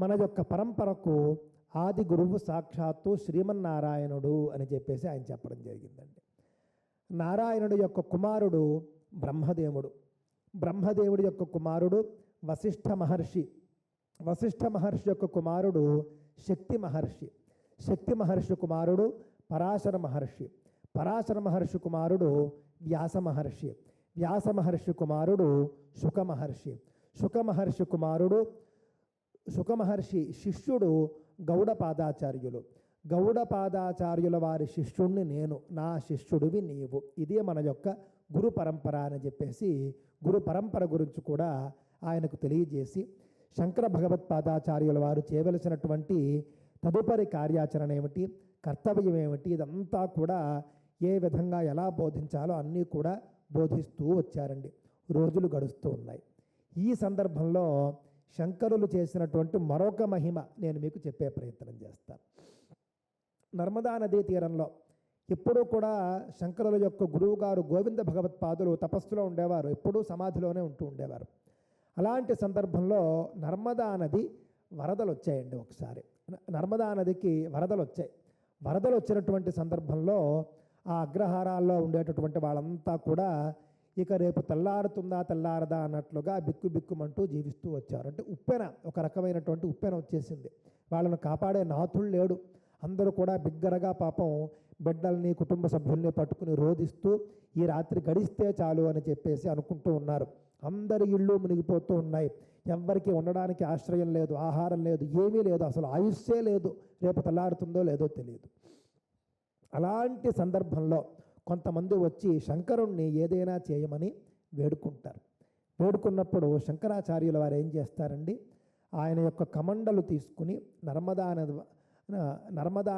మన యొక్క పరంపరకు ఆది గురువు సాక్షాత్తు శ్రీమన్నారాయణుడు అని చెప్పేసి ఆయన చెప్పడం జరిగిందండి. నారాయణుడు యొక్క కుమారుడు బ్రహ్మదేవుడు, బ్రహ్మదేవుడి యొక్క కుమారుడు వశిష్ఠ మహర్షి, వశిష్ఠ మహర్షి యొక్క కుమారుడు శక్తి మహర్షి, శక్తి మహర్షి కుమారుడు పరాశర మహర్షి, పరాశర మహర్షి కుమారుడు వ్యాస మహర్షి, వ్యాస మహర్షి కుమారుడు శుక మహర్షి, శుక మహర్షి కుమారుడు శుక మహర్షి శిష్యుడు గౌడపాదాచార్యులు, గౌడపాదాచార్యుల వారి శిష్యుణ్ణి నేను, నా శిష్యుడివి నీవు. ఇదే మన యొక్క గురు పరంపర అని చెప్పేసి గురు పరంపర గురించి కూడా ఆయనకు తెలియజేసి శంకర భగవత్పాదాచార్యుల వారు చేయవలసినటువంటి తదుపరి కార్యాచరణ ఏమిటి, కర్తవ్యం ఏమిటి, ఇదంతా కూడా ఏ విధంగా ఎలా బోధించాలో అన్నీ కూడా బోధిస్తూ వచ్చారండి. రోజులు గడుస్తూ ఉన్నాయి. ఈ సందర్భంలో శంకరులు చేసినటువంటి మరొక మహిమ నేను మీకు చెప్పే ప్రయత్నం చేస్తాను. నర్మదా నదీ తీరంలో ఎప్పుడూ కూడా శంకరుల యొక్క గురువు గారు గోవింద భగవత్పాదులు తపస్సులో ఉండేవారు, ఎప్పుడూ సమాధిలోనే ఉంటూ ఉండేవారు. అలాంటి సందర్భంలో నర్మదా నది వరదలు వచ్చాయండి. ఒకసారి నర్మదా నదికి వరదలు వచ్చాయి. వరదలు వచ్చినటువంటి సందర్భంలో ఆ అగ్రహారాల్లో ఉండేటటువంటి వాళ్ళంతా కూడా ఇక రేపు తెల్లారుతుందా తెల్లారదా అన్నట్లుగా బిక్కు బిక్కుమంటూ జీవిస్తూ వచ్చారు. అంటే ఉప్పెన, ఒక రకమైనటువంటి ఉప్పెన వచ్చేసింది. వాళ్ళను కాపాడే నాథుడు లేడు. అందరూ కూడా బిగ్గరగా పాపం బిడ్డల్ని కుటుంబ సభ్యుల్ని పట్టుకుని రోధిస్తూ ఈ రాత్రి గడిస్తే చాలు అని చెప్పేసి అనుకుంటూ ఉన్నారు. అందరి ఇళ్ళు మునిగిపోతూ ఉన్నాయి. ఎవ్వరికి ఉండడానికి ఆశ్రయం లేదు, ఆహారం లేదు, ఏమీ లేదు, అసలు ఆయుష్యే లేదు. రేపు తెల్లారుతుందో లేదో తెలియదు. అలాంటి సందర్భంలో కొంతమంది వచ్చి శంకరుణ్ణి ఏదైనా చేయమని వేడుకుంటారు. వేడుకున్నప్పుడు శంకరాచార్యుల వారు ఏం చేస్తారండి, ఆయన యొక్క కమండలు తీసుకుని నర్మదా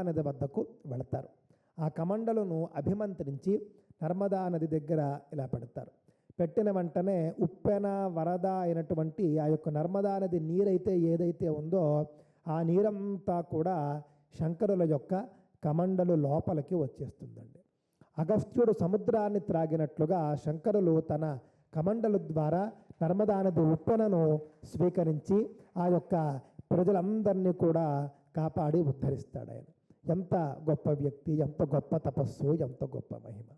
నది వద్దకు వెళతారు. ఆ కమండలను అభిమంత్రించి నర్మదా నది దగ్గర ఇలా పెడతారు. పెట్టిన వెంటనే ఉప్పెన వరద అయినటువంటి ఆ యొక్క నర్మదా నది నీరైతే ఏదైతే ఉందో ఆ నీరంతా కూడా శంకరుల యొక్క కమండలు లోపలికి వచ్చేస్తుందండి. అగస్త్యుడు సముద్రాన్ని త్రాగినట్లుగా శంకరులు తన కమండలు ద్వారా నర్మదా నది ఉప్పెనను స్వీకరించి ఆ యొక్క ప్రజలందరినీ కూడా కాపాడి ఉద్ధరిస్తాడు ఆయన. ఎంత గొప్ప వ్యక్తి, ఎంత గొప్ప తపస్సు, ఎంత గొప్ప మహిమ.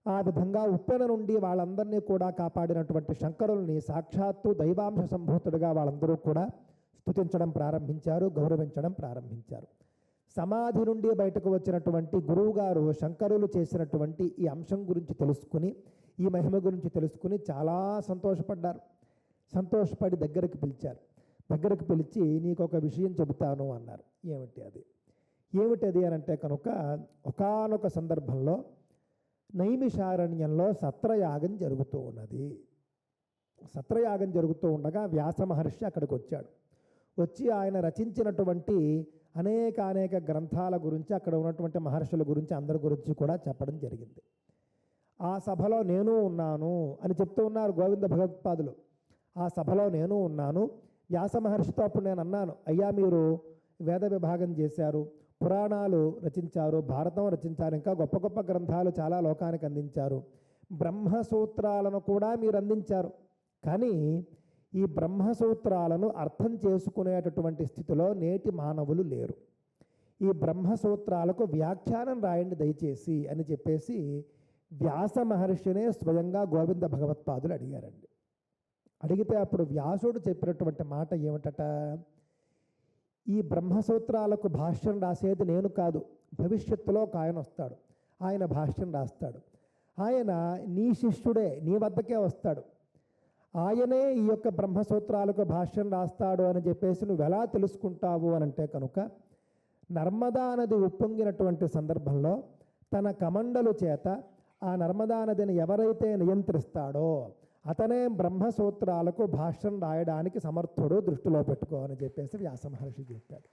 ఆ విధంగా ఉప్పెన నుండి వాళ్ళందరినీ కూడా కాపాడినటువంటి శంకరుల్ని సాక్షాత్తు దైవాంశ సంభూతుడిగా వాళ్ళందరూ కూడా స్తుతించడం ప్రారంభించారు, గౌరవించడం ప్రారంభించారు. సమాధి నుండి బయటకు వచ్చినటువంటి గురువుగారు శంకరులు చేసినటువంటి ఈ అంశం గురించి తెలుసుకుని, ఈ మహిమ గురించి తెలుసుకుని చాలా సంతోషపడ్డారు. సంతోషపడి దగ్గరికి పిలిచారు. దగ్గరికి పిలిచి నీకు ఒక విషయం చెబుతాను అన్నారు. ఏమిటది అని అంటే కనుక, ఒకానొక సందర్భంలో నైమిషారణ్యంలో సత్రయాగం జరుగుతూ ఉన్నది. సత్రయాగం జరుగుతూ ఉండగా వ్యాస మహర్షి అక్కడికి వచ్చాడు. వచ్చి ఆయన రచించినటువంటి అనేక గ్రంథాల గురించి, అక్కడ ఉన్నటువంటి మహర్షుల గురించి, అందరి గురించి కూడా చెప్పడం జరిగింది. ఆ సభలో నేను ఉన్నాను అని చెప్తూ ఉన్నారు గోవింద భగవత్పాదులు. ఆ సభలో నేను ఉన్నాను. వ్యాస మహర్షితో అప్పుడు నేను అన్నాను, అయ్యా మీరు వేద విభాగం చేశారు, పురాణాలు రచించారు, భారతం రచించారు, ఇంకా గొప్ప గొప్ప గ్రంథాలు చాలా లోకానికి అందించారు, బ్రహ్మసూత్రాలను కూడా మీరు అందించారు. కానీ ఈ బ్రహ్మసూత్రాలను అర్థం చేసుకునేటటువంటి స్థితిలో నేటి మానవులు లేరు. ఈ బ్రహ్మసూత్రాలకు వ్యాఖ్యానం రాయండి దయచేసి అని చెప్పేసి వ్యాస మహర్షినే స్వయంగా గోవింద భగవత్పాదులు అడిగారండి. అడిగితే అప్పుడు వ్యాసుడు చెప్పినటువంటి మాట ఏమిటట, ఈ బ్రహ్మసూత్రాలకు భాష్యం రాసేది నేను కాదు, భవిష్యత్తులో ఒక ఆయన వస్తాడు, ఆయన భాష్యం రాస్తాడు. ఆయన నీ శిష్యుడే, నీ వద్దకే వస్తాడు, ఆయనే ఈ యొక్క బ్రహ్మసూత్రాలకు భాష్యం రాస్తాడు అని చెప్పేసి నువ్వు ఎలా తెలుసుకుంటావు అని అంటే కనుక, నర్మదా నది ఉప్పొంగినటువంటి సందర్భంలో తన కమండలు చేత ఆ నర్మదా నదిని ఎవరైతే నియంత్రిస్తాడో అతనే బ్రహ్మసూత్రాలకు భాష్యం రాయడానికి సమర్థుడు, దృష్టిలో పెట్టుకో అని చెప్పేసి వ్యాస మహర్షి చెప్పాడు.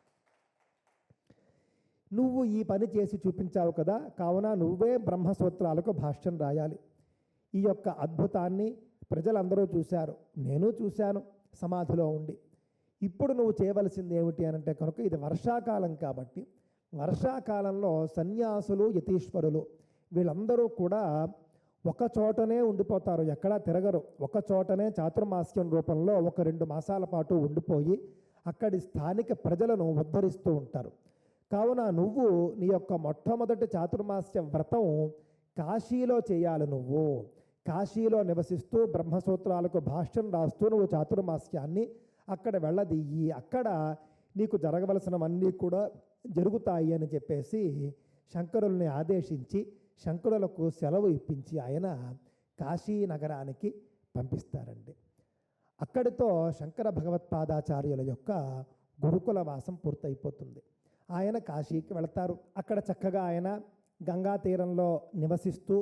నువ్వు ఈ పని చేసి చూపించావు కదా, కావున నువ్వే బ్రహ్మసూత్రాలకు భాష్యం రాయాలి. ఈ యొక్క అద్భుతాన్ని ప్రజలందరూ చూశారు, నేను చూశాను సమాధిలో ఉండి. ఇప్పుడు నువ్వు చేయవలసింది ఏమిటి అని అంటే కనుక, ఇది వర్షాకాలం కాబట్టి వర్షాకాలంలో సన్యాసులు, యతీశ్వరులు వీళ్ళందరూ కూడా ఒక చోటనే ఉండిపోతారు, ఎక్కడా తిరగరు. ఒక చోటనే చాతుర్మాస్యం రూపంలో 1-2 మాసాల పాటు ఉండిపోయి అక్కడి స్థానిక ప్రజలను ఉద్ధరిస్తూ ఉంటారు. కావున నువ్వు నీ యొక్క మొట్టమొదటి చాతుర్మాస్య వ్రతం కాశీలో చేయాలి. నువ్వు కాశీలో నివసిస్తూ బ్రహ్మసూత్రాలకు భాష్యం రాస్తూ నువ్వు చాతుర్మాస్యాన్ని అక్కడ వెళ్ళదీయి, అక్కడ నీకు జరగవలసినవన్నీ కూడా జరుగుతాయి అని చెప్పేసి శంకరుల్ని ఆదేశించి శంకరులకు సెలవు ఇప్పించి ఆయన కాశీ నగరానికి పంపిస్తారండి. అక్కడితో శంకర భగవత్పాదాచార్యుల యొక్క గురుకుల వాసం పూర్తయిపోతుంది. ఆయన కాశీకి వెళతారు. అక్కడ చక్కగా ఆయన గంగా తీరంలో నివసిస్తూ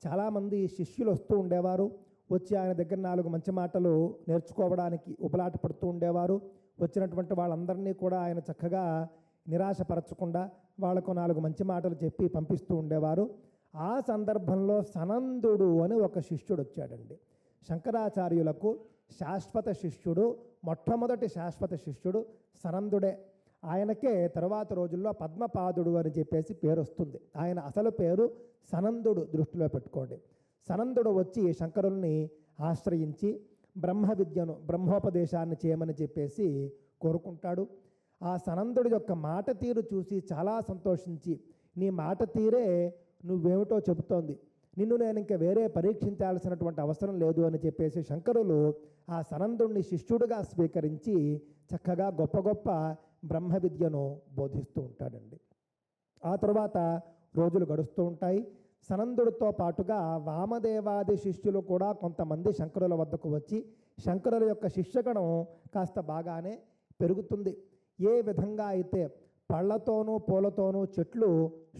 చాలామంది శిష్యులు వస్తూ ఉండేవారు. వచ్చి ఆయన దగ్గర 4 మంచి మాటలు నేర్చుకోవడానికి ఉబలాట పడుతూ ఉండేవారు. వచ్చినటువంటి వాళ్ళందరినీ కూడా ఆయన చక్కగా నిరాశపరచకుండా వాళ్లకు 4 మంచి మాటలు చెప్పి పంపిస్తూ ఉండేవారు. ఆ సందర్భంలో సనందుడు అని ఒక శిష్యుడు వచ్చాడండి. శంకరాచార్యులకు శాశ్వత శిష్యుడు, మొట్టమొదటి శాశ్వత శిష్యుడు సనందుడే. ఆయనకే తరువాత రోజుల్లో పద్మపాదుడు అని చెప్పేసి పేరు వస్తుంది. ఆయన అసలు పేరు సనందుడు, దృష్టిలో పెట్టుకోండి. సనందుడు వచ్చి శంకరుల్ని ఆశ్రయించి బ్రహ్మ విద్యను, బ్రహ్మోపదేశాన్ని చేయమని చెప్పేసి కోరుకుంటాడు. ఆ సనందుడి యొక్క మాట తీరు చూసి చాలా సంతోషించి, నీ మాట తీరే నువ్వేమిటో చెబుతోంది, నిన్ను నేను ఇంకా వేరే పరీక్షించాల్సినటువంటి అవసరం లేదు అని చెప్పేసి శంకరులు ఆ సనందుడిని శిష్యుడిగా స్వీకరించి చక్కగా గొప్ప గొప్ప బ్రహ్మ విద్యను బోధిస్తూ ఉంటాడండి. ఆ తర్వాత రోజులు గడుస్తూ ఉంటాయి. సనందుడితో పాటుగా వామదేవాది శిష్యులు కూడా కొంతమంది శంకరుల వద్దకు వచ్చి శంకరుల యొక్క శిష్యగణం కాస్త బాగానే పెరుగుతుంది. ఏ విధంగా అయితే పళ్ళతోనూ పూలతోనూ చెట్లు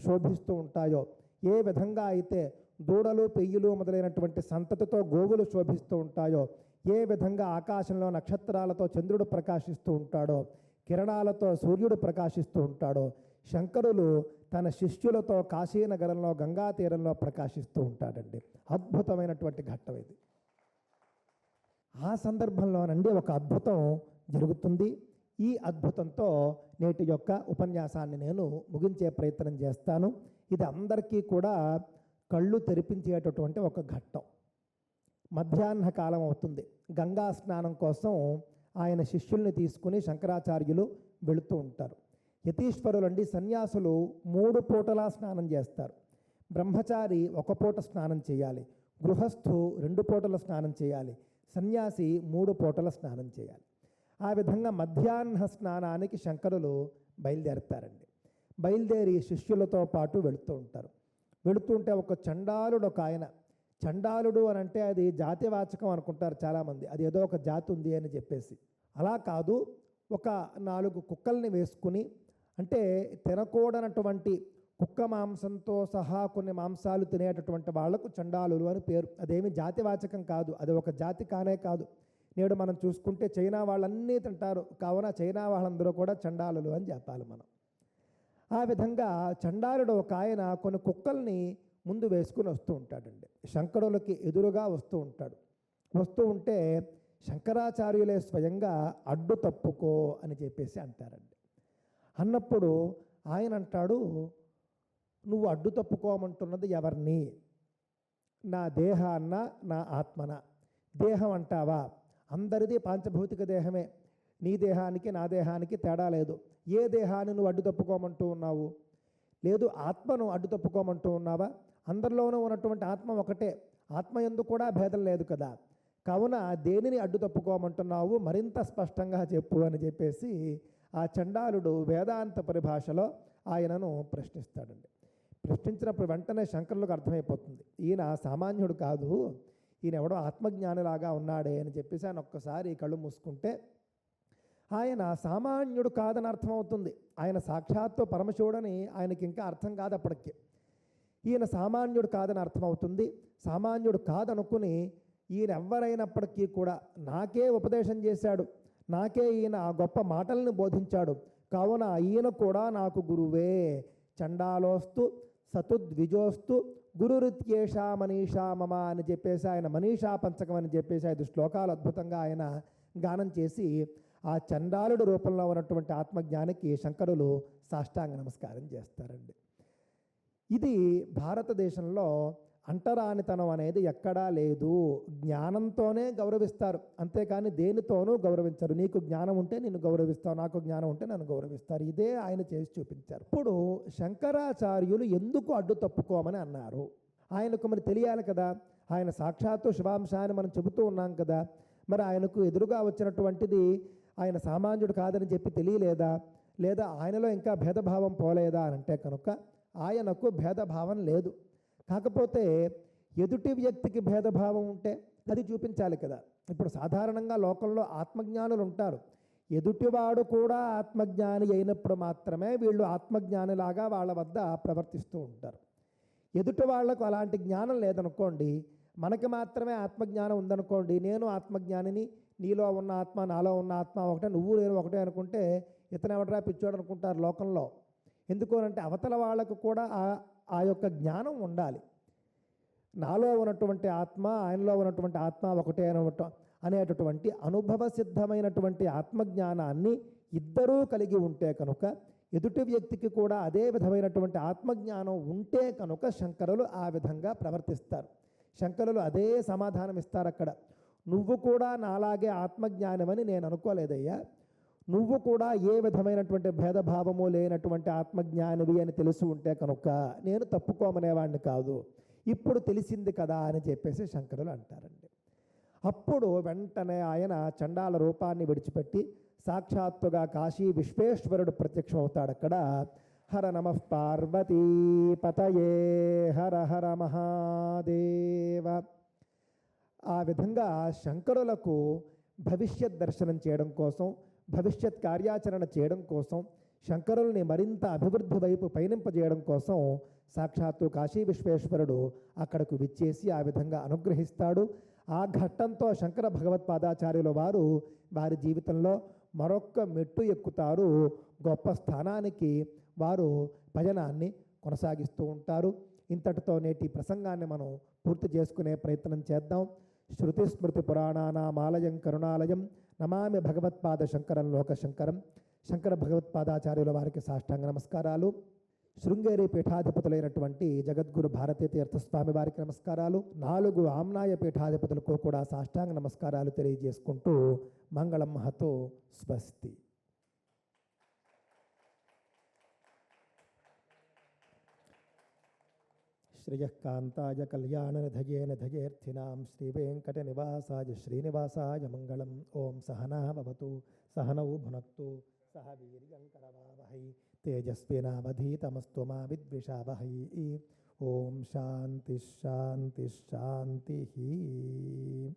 శోభిస్తూ ఉంటాయో, ఏ విధంగా అయితే దూడలు, పెయ్యులు మొదలైనటువంటి సంతతితో గోవులు శోభిస్తూ ఉంటాయో, ఏ విధంగా ఆకాశంలో నక్షత్రాలతో చంద్రుడు ప్రకాశిస్తూ ఉంటాడో, కిరణాలతో సూర్యుడు ప్రకాశిస్తూ ఉంటాడో, శంకరులు తన శిష్యులతో కాశీనగరంలో గంగా తీరంలో ప్రకాశిస్తూ ఉంటాడండి. అద్భుతమైనటువంటి ఘట్టం ఇది. ఆ సందర్భంలోనండి ఒక అద్భుతం జరుగుతుంది. ఈ అద్భుతంతో నేటి యొక్క ఉపన్యాసాన్ని నేను ముగించే ప్రయత్నం చేస్తాను. ఇది అందరికీ కూడా కళ్ళు తెరిపించేటటువంటి ఒక ఘట్టం. మధ్యాహ్న కాలం అవుతుంది. గంగా స్నానం కోసం ఆయన శిష్యుల్ని తీసుకుని శంకరాచార్యులు వెళుతూ ఉంటారు. యతీశ్వరులు అండి సన్యాసులు 3 పూటలా స్నానం చేస్తారు. బ్రహ్మచారి 1 పూట స్నానం చేయాలి, గృహస్థు 2 పూటల స్నానం చేయాలి, సన్యాసి 3 పూటల స్నానం చేయాలి. ఆ విధంగా మధ్యాహ్న స్నానానికి శంకరులు బయలుదేరుతారండి. బయలుదేరి శిష్యులతో పాటు వెళుతూ ఉంటారు. వెళుతుంటే ఒక చండాలుడు ఒక ఆయన, చండాలుడు అని అంటే అది జాతివాచకం అనుకుంటారు చాలామంది, అది ఏదో ఒక జాతి ఉంది అని చెప్పేసి. అలా కాదు, ఒక 4 కుక్కల్ని వేసుకుని, అంటే తినకూడనటువంటి కుక్క మాంసంతో సహా కొన్ని మాంసాలు తినేటటువంటి వాళ్లకు చండాలులు అని పేరు. అదేమి జాతివాచకం కాదు, అది ఒక జాతి కానే కాదు. నేడు మనం చూసుకుంటే చైనా వాళ్ళన్నీ తింటారు, కావున చైనా వాళ్ళందరూ కూడా చండాలులు అని చెప్పాలి మనం. ఆ విధంగా చండాలుడు ఒక ఆయన కొన్ని కుక్కల్ని ముందు వేసుకుని వస్తూ ఉంటాడండి. శంకరులకి ఎదురుగా వస్తూ ఉంటాడు. వస్తూ ఉంటే శంకరాచార్యులే స్వయంగా అడ్డు తప్పుకో అని చెప్పేసి అంటారండి. అన్నప్పుడు ఆయన అంటాడు, నువ్వు అడ్డు తప్పుకోమంటున్నది ఎవరిని? నా దేహాన్న నా ఆత్మన? దేహం అంటావా? అందరిది పాంచభౌతిక దేహమే, నీ దేహానికి నా దేహానికి తేడా లేదు. ఏ దేహాన్ని నువ్వు అడ్డు తప్పుకోమంటూ ఉన్నావు? లేదు, ఆత్మను అడ్డు తప్పుకోమంటూ ఉన్నావా? అందరిలోనూ ఉన్నటువంటి ఆత్మ ఒకటే, ఆత్మ యందు కూడా భేదం లేదు కదా, కావున దేనిని అడ్డు తప్పుకోమంటున్నావు మరింత స్పష్టంగా చెప్పు అని చెప్పేసి ఆ చండాలుడు వేదాంత పరిభాషలో ఆయనను ప్రశ్నిస్తాడండి. ప్రశ్నించినప్పుడు వెంటనే శంకరులకు అర్థమైపోతుంది, ఈయన సామాన్యుడు కాదు, ఈయన ఎవడో ఆత్మజ్ఞానిలాగా ఉన్నాడే అని చెప్పేసి ఆయన ఒక్కసారి కళ్ళు మూసుకుంటే ఆయన సామాన్యుడు కాదని అర్థమవుతుంది. ఆయన సాక్షాత్తు పరమశివుడని ఆయనకి ఇంకా అర్థం కాదు అప్పటికి. ఈయన సామాన్యుడు కాదని అర్థమవుతుంది. సామాన్యుడు కాదనుకుని ఈయన ఎవరైనప్పటికీ కూడా నాకే ఉపదేశం చేశాడు, నాకే ఈయన ఆ గొప్ప మాటల్ని బోధించాడు, కావున ఈయన కూడా నాకు గురువే. చండాలోస్తు సతుద్విజోస్తు గురురిత్యేషా మనీషా మమ అని చెప్పేసి ఆయన మనీషా పంచకం అని చెప్పేసి 5 శ్లోకాలు అద్భుతంగా ఆయన గానం చేసి ఆ చండాలుడు రూపంలో ఉన్నటువంటి ఆత్మజ్ఞానికి శంకరులు సాష్టాంగ నమస్కారం చేస్తారండి. ఇది భారతదేశంలో అంటరానితనం అనేది ఎక్కడా లేదు. జ్ఞానంతోనే గౌరవిస్తారు, అంతేకాని దేనితోనూ గౌరవించరు. నీకు జ్ఞానం ఉంటే నిన్ను గౌరవిస్తావు, నాకు జ్ఞానం ఉంటే నన్ను గౌరవిస్తారు. ఇదే ఆయన చేసి చూపించారు. ఇప్పుడు శంకరాచార్యులు ఎందుకు అడ్డు తప్పుకోమని అన్నారు? ఆయనకు మరి తెలియాలి కదా, ఆయన సాక్షాత్తు శివాంశ అని మనం చెబుతూ ఉన్నాం కదా, మరి ఆయనకు ఎదురుగా వచ్చినటువంటిది ఆయన సామాన్యుడు కాదని చెప్పి తెలియలేదా? లేదా ఆయనలో ఇంకా భేదభావం పోలేదా అని అంటే కనుక ఆయనకు భేదభావం లేదు. కాకపోతే ఎదుటి వ్యక్తికి భేదభావం ఉంటే అది చూపించాలి కదా. ఇప్పుడు సాధారణంగా లోకంలో ఆత్మజ్ఞానులు ఉంటారు, ఎదుటివాడు కూడా ఆత్మజ్ఞాని అయినప్పుడు మాత్రమే వీళ్ళు ఆత్మజ్ఞానిలాగా వాళ్ళ వద్ద ప్రవర్తిస్తూ ఉంటారు. ఎదుటి వాళ్లకు అలాంటి జ్ఞానం లేదనుకోండి, మనకి మాత్రమే ఆత్మజ్ఞానం ఉందనుకోండి, నేను ఆత్మజ్ఞానిని, నీలో ఉన్న ఆత్మ నాలో ఉన్న ఆత్మ ఒకటే, నువ్వు నేను ఒకటే అనుకుంటే ఇతను ఎవడరా పిచ్చోడు అనుకుంటారు లోకంలో. ఎందుకు అంటే అవతల వాళ్ళకు కూడా ఆ యొక్క జ్ఞానం ఉండాలి. నాలో ఉన్నటువంటి ఆత్మ ఆయనలో ఉన్నటువంటి ఆత్మ ఒకటే అనేటటువంటి అనుభవ సిద్ధమైనటువంటి ఆత్మజ్ఞానాన్ని ఇద్దరూ కలిగి ఉంటే కనుక, ఎదుటి వ్యక్తికి కూడా అదే విధమైనటువంటి ఆత్మజ్ఞానం ఉంటే కనుక శంకరులు ఆ విధంగా ప్రవర్తిస్తారు. శంకరులు అదే సమాధానం ఇస్తారు అక్కడ. నువ్వు కూడా నాలాగే ఆత్మజ్ఞానమని నేను అనుకోలేదయ్యా, నువ్వు కూడా ఏ విధమైనటువంటి భేదభావము లేనటువంటి ఆత్మజ్ఞానివి అని తెలిసి ఉంటే కనుక నేను తప్పుకోమనేవాడిని కాదు, ఇప్పుడు తెలిసింది కదా అని చెప్పేసి శంకరులు అంటారండి. అప్పుడు వెంటనే ఆయన చండాల రూపాన్ని విడిచిపెట్టి సాక్షాత్తుగా కాశీ విశ్వేశ్వరుడు ప్రత్యక్షం అవుతాడు అక్కడ. హర నమః పార్వతీ పతయే హర హర మహాదేవ. ఆ విధంగా శంకరులకు భవిష్యత్ దర్శనం చేయడం కోసం, భవిష్యత్ కార్యాచరణ చేయడం కోసం, శంకరుల్ని మరింత అభివృద్ధి వైపు పయనింపజేయడం కోసం సాక్షాత్తు కాశీ విశ్వేశ్వరుడు అక్కడకు విచ్చేసి ఆ విధంగా అనుగ్రహిస్తాడు. ఆ ఘట్టంతో శంకర భగవత్పాదాచార్యుల వారు వారి జీవితంలో మరొక్క మెట్టు ఎక్కుతారు. గొప్ప స్థానానికి వారు భజనాన్ని కొనసాగిస్తూ ఉంటారు. ఇంతటితో నేటి ప్రసంగాన్ని మనం పూర్తి చేసుకునే ప్రయత్నం చేద్దాం. శృతి స్మృతి పురాణానామాలయం కరుణాలయం నమామి భగవత్పాద శంకరం లోకశంకరం. శంకర భగవత్పాదాచార్యుల వారికి సాష్టాంగ నమస్కారాలు. శృంగేరి పీఠాధిపతులైనటువంటి జగద్గురు భారతీ తీర్థస్వామి వారికి నమస్కారాలు. 4 ఆమ్నాయ పీఠాధిపతులకు కూడా సాష్టాంగ నమస్కారాలు తెలియజేసుకుంటూ మంగళం మహతో స్వస్తి. శ్రియకాంతాయ కళ్యాణనిధయే నిధయేర్థినాం శ్రీవేంకటనివాసాయ శ్రీనివాసాయ మంగళం. ఓం సహనా భవతు సహనౌ భునక్తు సహ వీర్యం కరవావహై తేజస్వినావధీతమస్తు మా విద్విషావహై. ఓం శాంతి శాంతి శాంతి.